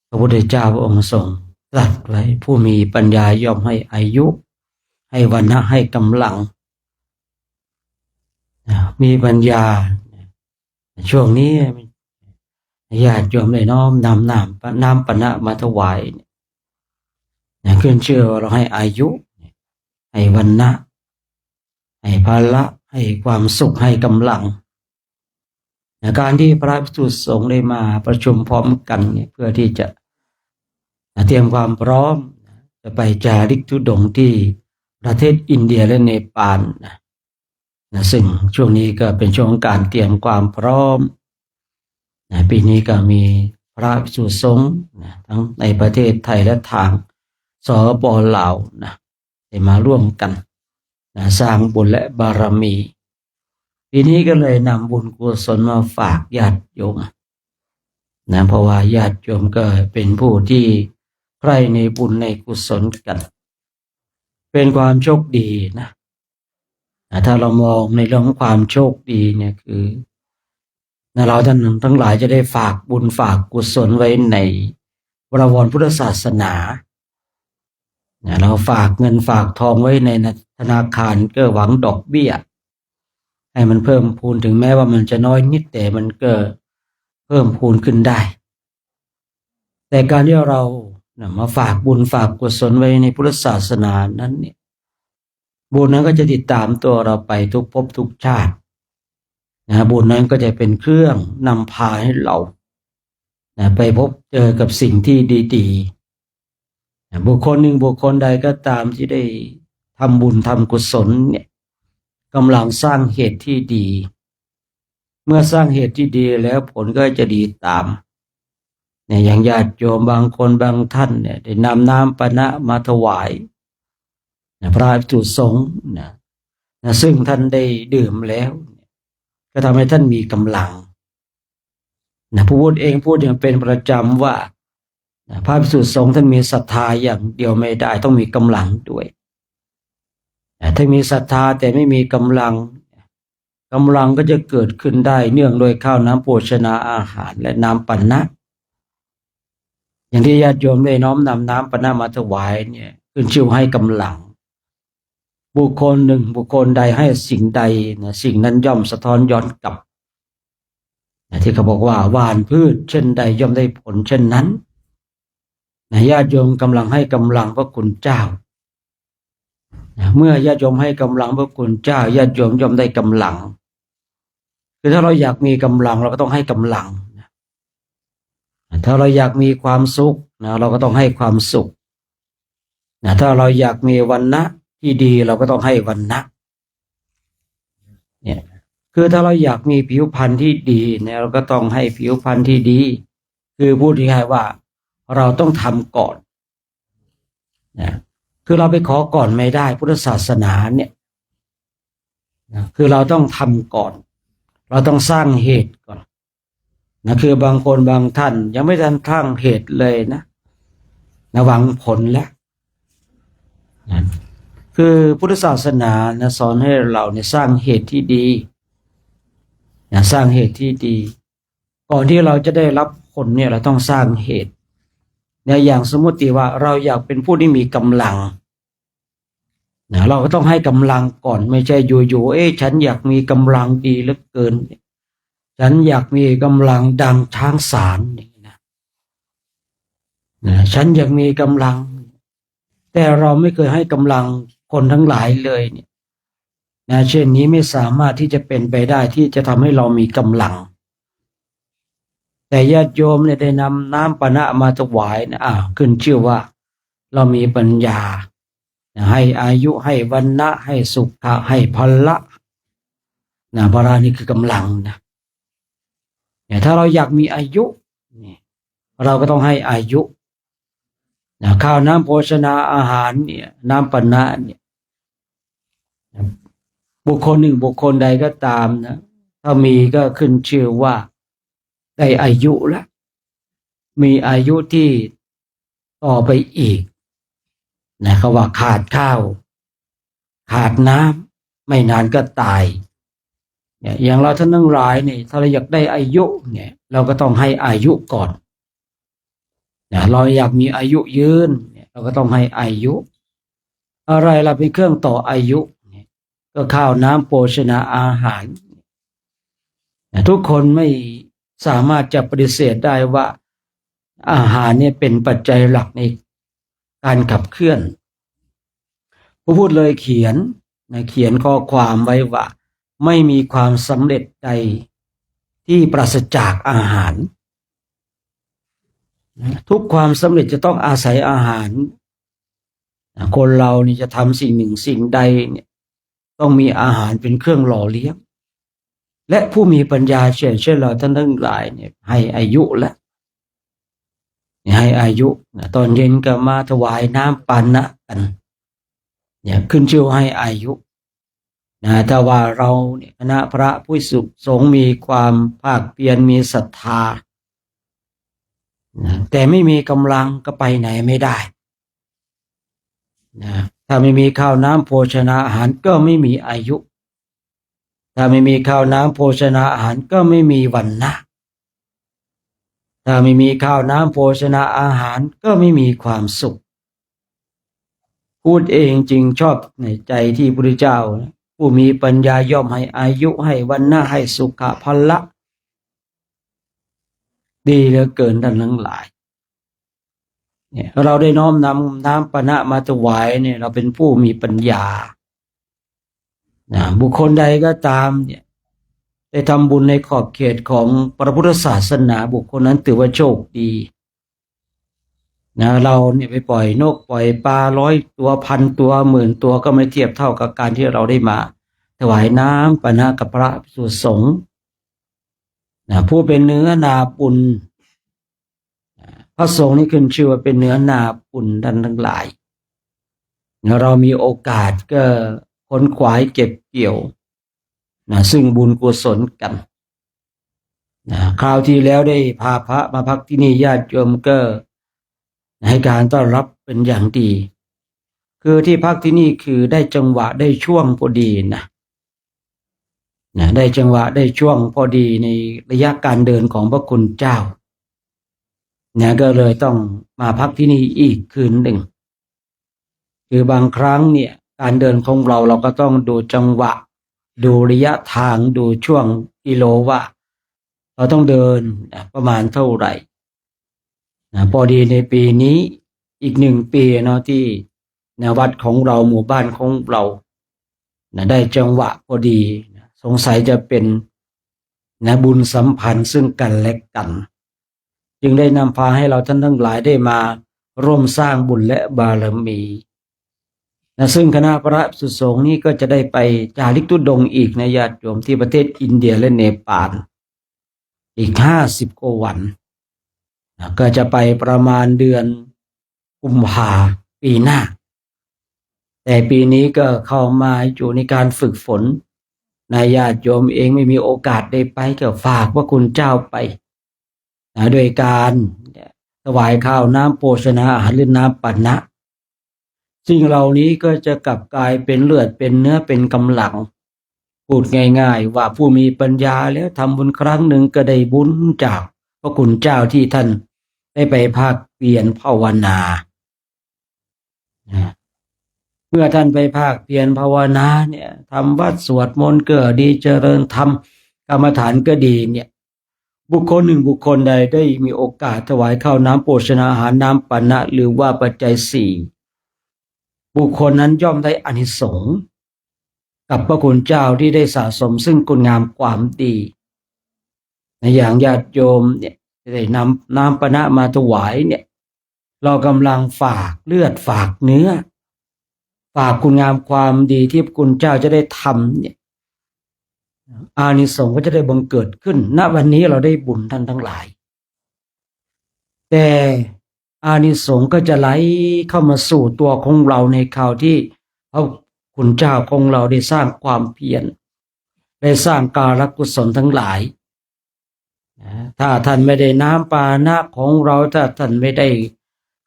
พระพุทธเจ้าพระองค์ทรงตรัสไว้ผู้มีปัญญาย่อมให้อายุให้วรรณะให้กำลังมีปัญญาช่วงนี้ ญาติโยมได้น้อมนำน้ำปนะมาถวายเนี่ยขึ้นชื่อว่าเราให้อายุให้วรรณะให้ภาระให้ความสุขให้กำลังการที่พระภิกษุสงฆ์ได้มาประชุมพร้อมกันเนี่ยเพื่อที่จะเตรียมความพร้อมจะไปจาริกธุดงค์ที่ประเทศอินเดียและเนปาลซึ่งช่วงนี้ก็เป็นช่วงการเตรียมความพร้อมปีนี้ก็มีพระภิกษุสงฆ์ทั้งในประเทศไทยและทางสปป.ลาวได้มาร่วมกันสร้างบุญและบารมีปีนี้ก็เลยนำบุญกุศลมาฝากญาติโยมเพราะว่าญาติโยมก็เป็นผู้ที่ใคร่ในบุญในกุศลกันเป็นความโชคดีนะถ้าเรามองในเรื่องของความโชคดีเนี่ยคือเราท่านทั้งหลายจะได้ฝากบุญฝากกุศลไว้ในบวรพุทธศาสนาเราฝากเงินฝากทองไว้ในธนาคารก็หวังดอกเบี้ยให้มันเพิ่มพูนถึงแม้ว่ามันจะน้อยนิดแต่มันก็เพิ่มพูนขึ้นได้แต่การที่เรามาฝากบุญฝากกุศลไว้ในพุทธศาสนานั้นเนี่ยบุญนั้นก็จะติดตามตัวเราไปทุกภพทุกชาติบุญนั้นก็จะเป็นเครื่องนำพาให้เราไปพบเจอกับสิ่งที่ดีๆบุคคลหนึ่งบุคคลใดก็ตามที่ได้ทำบุญทำกุศลเนี่ยกำลังสร้างเหตุที่ดีเมื่อสร้างเหตุที่ดีแล้วผลก็จะดีตามอย่างญาติโยมบางคนบางท่านเนี่ยได้นำน้ำปนะมาถวายพระภิกษุสงฆ์ซึ่งท่านได้ดื่มแล้วก็ทำให้ท่านมีกำลังผู้พูดเองพูดอย่างเป็นประจำว่าพระภิกษุสงฆ์ท่านมีศรัทธาอย่างเดียวไม่ได้ต้องมีกำลังด้วยถ้ามีศรัทธาแต่ไม่มีกำลังก็จะเกิดขึ้นได้เนื่องโดยข้าวน้ำโภชนาอาหารและน้ำปนะอย่างที่ญาติโยมได้น้อมนำน้ำปนะมาถวายเนี่ยขึ้นชื่อให้กำลังบุคคลหนึ่งบุคคลใดให้สิ่งใดสิ่งนั้นย่อมสะท้อนย้อนกลับที่เขาบอกว่าหว่านพืชเช่นใดย่อมได้ผลเช่นนั้นญาติโยมกำลังให้กำลังพระคุณเจ้าเมื่อญาติโยมให้กำลังพระคุณเจ้าญาติโยมย่อมได้กำลังคือถ้าเราอยากมีกำลังเราก็ต้องให้กำลังถ้าเราอยากมีความสุขเราก็ต้องให้ความสุขถ้าเราอยากมีวรรณะที่ดีเราก็ต้องให้วรรณะเนี่ยคือถ้าเราอยากมีผิวพรรณที่ดีเนี่ยเราก็ต้องให้ผิวพรรณที่ดีคือพูดง่ายๆว่าเราต้องทำก่อนคือเราไปขอก่อนไม่ได้พุทธศาสนาเนี่ยคือเราต้องทำก่อนเราต้องสร้างเหตุก่อนคือบางคนบางท่านยังไม่ทันสร้างเหตุเลยหวังผลแล้วคือพุทธศาสนาสอนให้เราสร้างเหตุที่ดีสร้างเหตุที่ดีก่อนที่เราจะได้รับผลเนี่ยเราต้องสร้างเหตุอย่างสมมติว่าเราอยากเป็นผู้ที่มีกำลังเราก็ต้องให้กำลังก่อนไม่ใช่อยู่ๆฉันอยากมีกำลังดีเหลือเกินฉันอยากมีกำลังดังช้างศาลฉันอยากมีกำลังแต่เราไม่เคยให้กำลังคนทั้งหลายเลยเช่นนี้ไม่สามารถที่จะเป็นไปได้ที่จะทำให้เรามีกำลังแต่ญาติโยมได้นำน้ำปนะมาถวายขึ้นชื่อว่าเรามีปัญญาให้อายุให้วรรณะให้สุขะให้พละพละนี่คือกำลังถ้าเราอยากมีอายุเราก็ต้องให้อายุข้าวน้ำโภชนาอาหารน้ำปนะบุคคลหนึ่งบุคคลใดก็ตามถ้ามีก็ขึ้นชื่อว่าได้อายุแล้วมีอายุที่ต่อไปอีกเขาว่าขาดข้าวขาดน้ำไม่นานก็ตายอย่างเราท่านทั้งหลายถ้าเราอยากได้อายุเราก็ต้องให้อายุก่อนเราอยากมีอายุยืนเราก็ต้องให้อายุอะไรเราเป็นเครื่องต่ออายุก็ข้าวน้ำโภชนาอาหารทุกคนไม่ สามารถจะปฏิเสธได้ว่าอาหารเนี่ยเป็นปัจจัยหลักในการขับเคลื่อนผู้พูดเลยเขียนข้อความไว้ว่าไม่มีความสำเร็จใดที่ปราศจากอาหารทุกความสำเร็จจะต้องอาศัยอาหารคนเรานี่จะทำสิ่งหนึ่งสิ่งใดเนี่ยต้องมีอาหารเป็นเครื่องหล่อเลี้ยงและผู้มีปัญญาเช่นเราท่านทั้งหลายเนี่ยให้อายุแล้วให้อายุตอนเย็นก็มาถวายน้ำปานะกันเนี่ยขึ้นชื่อให้อายุถ้าว่าเราเนี่ยคณะพระผู้สงฆ์มีความภาคเพียรมีศรัทธาแต่ไม่มีกำลังก็ไปไหนไม่ได้ถ้าไม่มีข้าวน้ำโภชนาอาหารก็ไม่มีอายุถ้าไม่มีข้าวน้ำโภชนาอาหารก็ไม่มีวรรณะถ้าไม่มีข้าวน้ำโภชนาอาหารก็ไม่มีความสุขพูดเองจริงชอบในใจที่พระพุทธเจ้าผู้มีปัญญาย่อมให้อายุให้วรรณะให้สุขภละดีเหลือเกินท่านทั้งหลายเนี่ยเราได้น้อมนำน้ำปานะมาถวายเนี่ยเราเป็นผู้มีปัญญาบุคคลใดก็ตามเนี่ยได้ทำบุญในขอบเขตของพระพุทธศาสนาบุคคลนั้นถือว่าโชคดีเราเนี่ยไปปล่อยนกปล่อยปลา100 ตัว1,000 ตัว10,000 ตัวก็ไม่เทียบเท่ากับการที่เราได้มาถวายน้ำปานะกับพระภิกษุสงฆ์ผู้เป็นเนื้อนาบุญพระสงฆ์นี่ขึ้นชื่อว่าเป็นเนื้อนาบุญท่านทั้งหลายเรามีโอกาสก็ค้นขวายเก็บเกี่ยวซึ่งบุญกุศลกันคราวที่แล้วได้พาพระมาพักที่นี่ญาติโยมก็ให้การต้อนรับเป็นอย่างดีคือที่พักที่นี่คือได้จังหวะได้ช่วงพอดีได้จังหวะได้ช่วงพอดีในระยะการเดินของพระคุณเจ้าก็เลยต้องมาพักที่นี่อีกคืนหนึ่งคือบางครั้งเนี่ยการเดินของเราก็ต้องดูจังหวะดูระยะทางดูช่วงกิโลว่าเราต้องเดินประมาณเท่าไหร่พอดีในปีนี้อีก1 ปีที่วัดของเราหมู่บ้านของเราได้จังหวะพอดีสงสัยจะเป็นบุญสัมพันธ์ซึ่งกันและกันจึงได้นำพาให้เราท่านทั้งหลายได้มาร่วมสร้างบุญและบารมีซึ่งคณะพระภิกษุสงฆ์นี้ก็จะได้ไปจาริกธุดงค์อีกในญาติโยมที่ประเทศอินเดียและเนปาลอีก50 กว่าวันก็จะไปประมาณเดือนกุมภาปีหน้าแต่ปีนี้ก็เข้ามาอยู่ในการฝึกฝนนายญาติโยมเองไม่มีโอกาสได้ไปก็ฝากพระคุณเจ้าไปโดยการถวายข้าวน้ำโภชนาอาหารหรือน้ำปานะสิ่งเหล่านี้ก็จะกลับกลายเป็นเลือดเป็นเนื้อเป็นกำลังพูดง่ายๆว่าผู้มีปัญญาแล้วทำบุญครั้งหนึ่งก็ได้บุญจากพระคุณเจ้าที่ท่านได้ไปภาคเพียรภาวนาเมื่อท่านไปภาคเพียรภาวนาเนี่ยทำวัดสวดมนต์ก็ดีเจริญธรรมกรรมฐานก็ดีเนี่ยบุคคลหนึ่งบุคคลใดได้มีโอกาสถวายข้าวน้ำโภชนาอาหารน้ำปานะหรือว่าปัจจัย4บุคคลนั้นย่อมได้อานิสงส์กับพระคุณเจ้าที่ได้สะสมซึ่งคุณงามความดีในอย่างญาติโยมเนี่ยได้นำน้ำปานะมาถวายเนี่ยเรากำลังฝากเลือดฝากเนื้อฝากคุณงามความดีที่พระคุณเจ้าจะได้ทำเนี่ยอานิสงส์ก็จะได้บังเกิดขึ้นณวันนี้เราได้บุญท่านทั้งหลายแต่อานิสงส์ก็จะไหลเข้ามาสู่ตัวของเราในคราวที่พระคุณเจ้าของเราได้สร้างความเพียรได้สร้างการกุศลทั้งหลายถ้าท่านไม่ได้น้ำปานะของเราถ้าท่านไม่ได้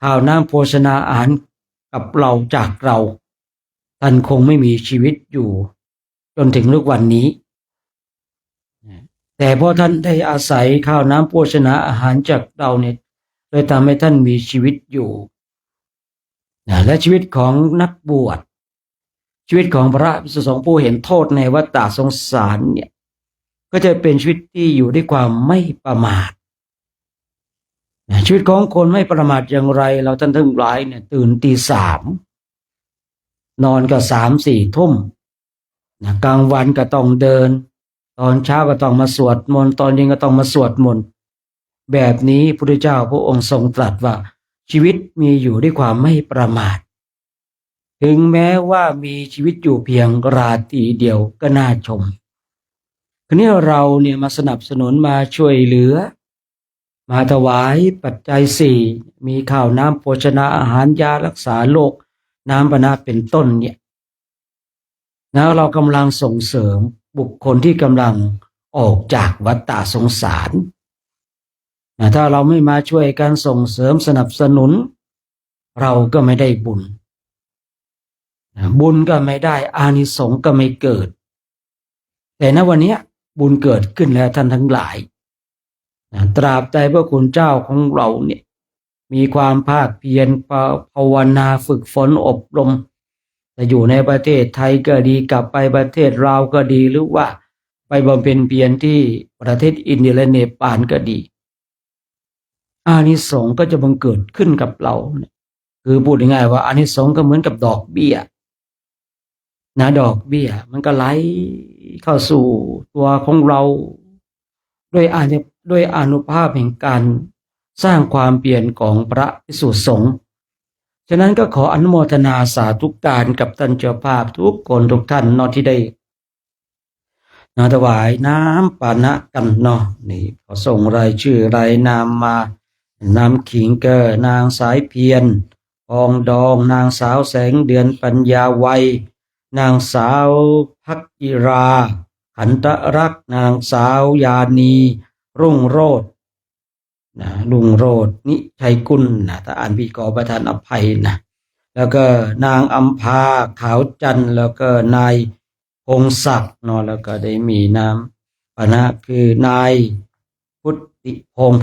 ข้าวน้ำโภชนาอาหารกับเราจากเราท่านคงไม่มีชีวิตอยู่จนถึงทุกวันนี้แต่พอท่านได้อาศัยข้าวน้ำโภชนาอาหารจากเราเนี่ยเลยทำให้ท่านมีชีวิตอยู่และชีวิตของนักบวชชีวิตของพระภิกษุสงฆ์ผู้เห็นโทษในวัฏฏะสงสารเนี่ยก็ ก็จะเป็นชีวิตที่อยู่ด้วยความไม่ประมาทชีวิตของคนไม่ประมาทอย่างไรเราท่านทั้งหลายเนี่ยตื่นตี 3นอนก็3-4 ทุ่มกลางวันก็ต้องเดินตอนเช้าก็ต้องมาสวดมนต์ตอนเย็นก็ต้องมาสวดมนต์แบบนี้พระพุทธเจ้าพระองค์ทรงตรัสว่าชีวิตมีอยู่ด้วยความไม่ประมาทถึงแม้ว่ามีชีวิตอยู่เพียงราตรีเดียวก็น่าชมคราวนี้เราเนี่ยมาสนับสนุนมาช่วยเหลือมาถวายปัจจัย 4มีข้าวน้ำโภชนาอาหารยารักษาโรคน้ำปนะเป็นต้นเนี่ยแล้วเรากำลังส่งเสริมบุคคลที่กำลังออกจากวัฏฏะสงสารถ้าเราไม่มาช่วยกันส่งเสริมสนับสนุนเราก็ไม่ได้บุญบุญก็ไม่ได้อานิสงส์ก็ไม่เกิดแต่ณวันนี้บุญเกิดขึ้นแล้วท่านทั้งหลายตราบใดพระคุณเจ้าของเราเนี่ยมีความภาคเพียรภาวนาฝึกฝนอบรมจะอยู่ในประเทศไทยก็ดีกลับไปประเทศลาวก็ดีหรือว่าไปบำเพ็ญเพียรที่ประเทศอินเดียและเนปาลก็ดีอานิสงส์ก็จะบังเกิดขึ้นกับเราคือพูดง่ายๆว่าอานิสงส์ก็เหมือนกับดอกเบี้ยดอกเบี้ยมันก็ไหลเข้าสู่ตัวของเราด้วยอานุภาพแห่งการสร้างความเปลี่ยนของพระภิกษุสงฆ์ฉะนั้นก็ขออนุโมทนาสาธุการกับท่านเจ้าภาพทุกคนทุกท่านที่ได้ถวายน้ำปานะกันนี่ขอส่งรายชื่อรายนามมานำขิงเกอนางสายเพียรทองดองนางสาวแสงเดือนปัญญาวัยนางสาวภักจิราขันตรักษ์นางสาวยานีรุ่งโรจน์รุ่งโรจน์นิชัยกุลถ้าอ่านผิดขอประทานอภัยแล้วก็นางอัมพาขาวจันทร์แล้วก็นายพงศักดิ์แล้วก็ได้มีนามปณะคือนายพุ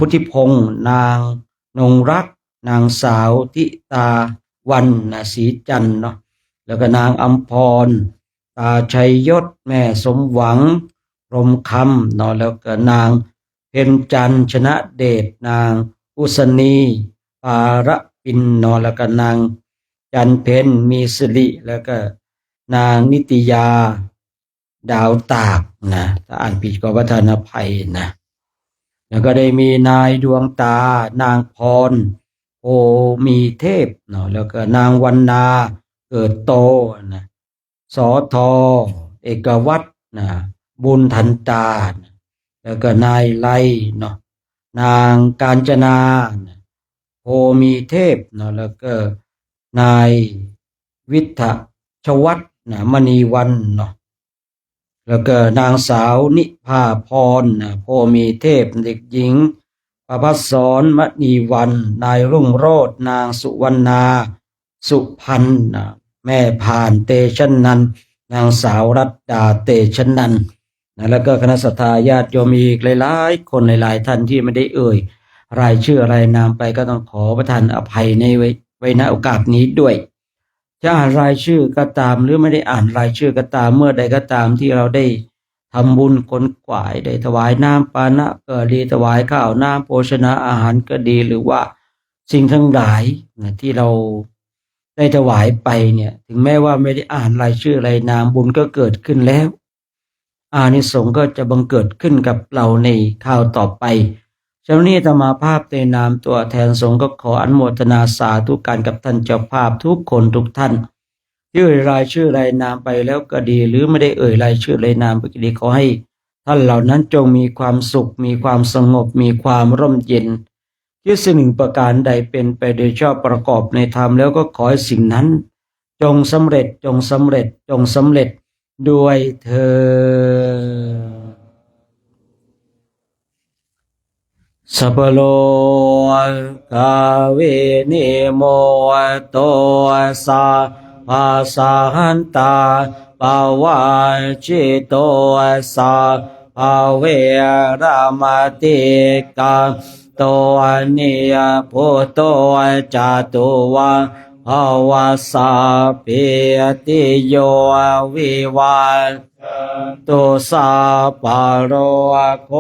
ทธิพงศ์นางนงรักนางสาวทิตาวันศรีจันทร์แล้วก็นางอัมพรตาชัยยศแม่สมหวังรมคำแล้วก็นางเพ็ญจันทร์ชนะเดชนางอุษณีปาระปินแล้วก็นางจันเพ็ญมีสิริแล้วก็นางนิตยาดาวตากถ้าอ่านผิดก็ประทานอภัยแล้วก็ได้มีนายดวงตานางพรโอมีเทพแล้วก็นางวรรณาเกิดโตสอทอเอกวัตรบุญทันตาแล้วก็นายไลนางกาญจนาโพมีเทพแล้วก็นายวิทะชวัฒน์มณีวันแล้วก็นางสาวนิพาพรโพมีเทพเด็กหญิงประภัสสรมณีวันนายรุ่งโรจน์นางสุวรรณาสุพันธ์แม่ผ่านเตชะนันท์นางสาวรัตดาเตชะนันท์แล้วก็คณะสัตยาติโยมอีกหลายๆคนหลายๆท่านที่ไม่ได้เอ่ยรายชื่อรายนามไปก็ต้องขอประทานอภัยในไว้ณโอกาสนี้ด้วยจะอ่านรายชื่อก็ตามหรือไม่ได้อ่านรายชื่อก็ตามเมื่อใดก็ตามที่เราได้ทำบุญขนขวายได้ถวายน้ำปานะก็ดีถวายข้าวน้ำโภชนาอาหารก็ดีหรือว่าสิ่งทั้งหลายที่เราได้ถวายไปเนี่ยถึงแม้ว่าไม่ได้อ่านรายชื่อรายนามบุญก็เกิดขึ้นแล้วอานิสงส์ก็จะบังเกิดขึ้นกับเราในคราวต่อไปเช้านี้อาตมาภาพในนามตัวแทนสงฆ์ก็ขออนุโมทนาสาธุการกับท่านเจ้าภาพทุกคนทุกท่านที่เอ่ยรายชื่อรายนามไปแล้วก็ดีหรือไม่ได้เอ่ยรายชื่อรายนามไปก็ดีขอให้ท่านเหล่านั้นจงมีความสุขมีความสงบมีความร่มเย็นที่สิ่งหนึ่งประการใดเป็นไปโดยชอบประกอบในธรรมแล้วก็ขอให้สิ่งนั้นจงสำเร็จจงสำเร็จจงสำเร็จด้วยเถิดสัพพโลกาเวนิโมโตสาภาสาหันตาปาวาจิโตสาภาเวรามติกาโตนิยพุโตจาตุวาภาวาสาเปติโยวิวา ตุสาปาโรโค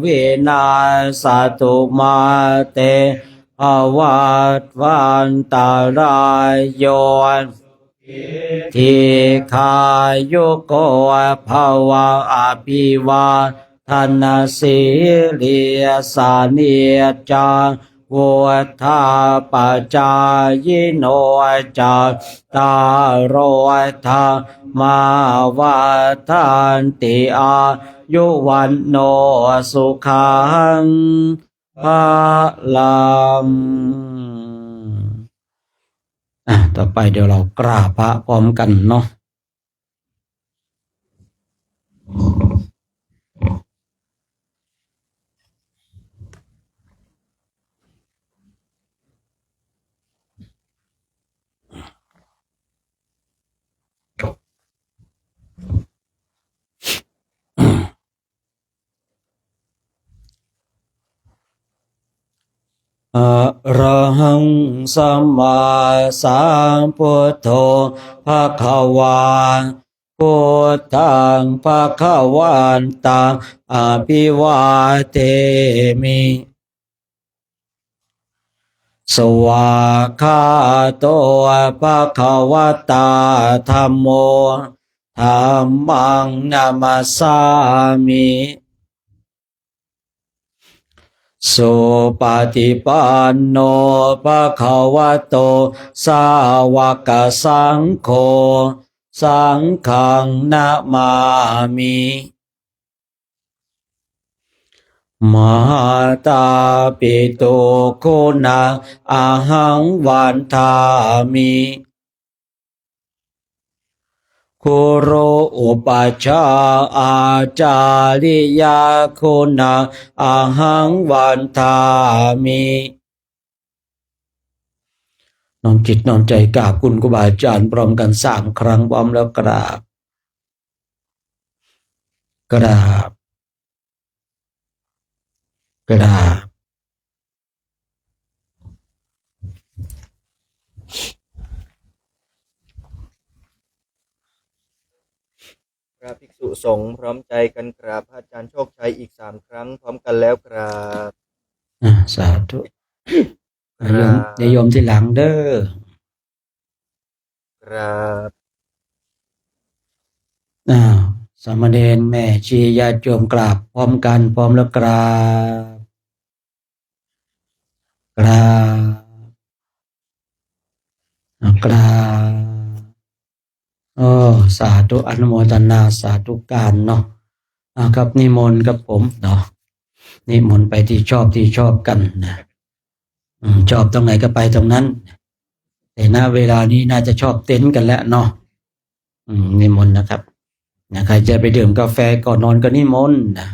วินาสตุมาเตอวัตวันตารายโยทิคายุโกภวะอภิวาทนาสิริสานิจาวุฒาปจายโนจัตตารโอธรรมาวัฏันติอายุวันโนสุขังภาลังต่อไปเดี๋ยวเรากราบพระพร้อมกันเนาะอะระหังสัมมาสัมพุทโธภะคะวาพุทธังภะคะวันตังอะภิวาเทมิสวากขาโตภะคะวะตาธัมโมธัมมังนามัสสามิสุปฏิปันโนภะคะวะโตสาวกสังโฆสังฆังนะมามิมหาตาปิตุคุณังอะหังวันทามิคุโรอุปัชฌาย์อาจาริยคุณังอะหังวันทามิน้อมจิตน้อมใจกราบคุณครูบาอาจารย์พร้อมกัน3 ครั้งพร้อมแล้วกราบกราบกราบกราบภิกษุสงฆ์พร้อมใจกันกราบพระอาจารย์โชคชัยอีก3 ครั้งพร้อมกันแล้วกราบสาธุโยมที่หลังเด้อครับสามเณรแม่ชีญาติโยมกราบพร้อมกันพร้อมแล้วกราบกราบกราบสาธุอนุโมทนาสาธุการเนาะครับนิมนต์กับผมเนาะนิมนต์ไปที่ชอบกันนะชอบตรงไหนก็ไปตรงนั้นแต่ณเวลานี้น่าจะชอบเต็นท์กันแล้วเนาะนิมนต์นะครับใครจะไปดื่มกาแฟก่อนนอนก็นิมนต์นะ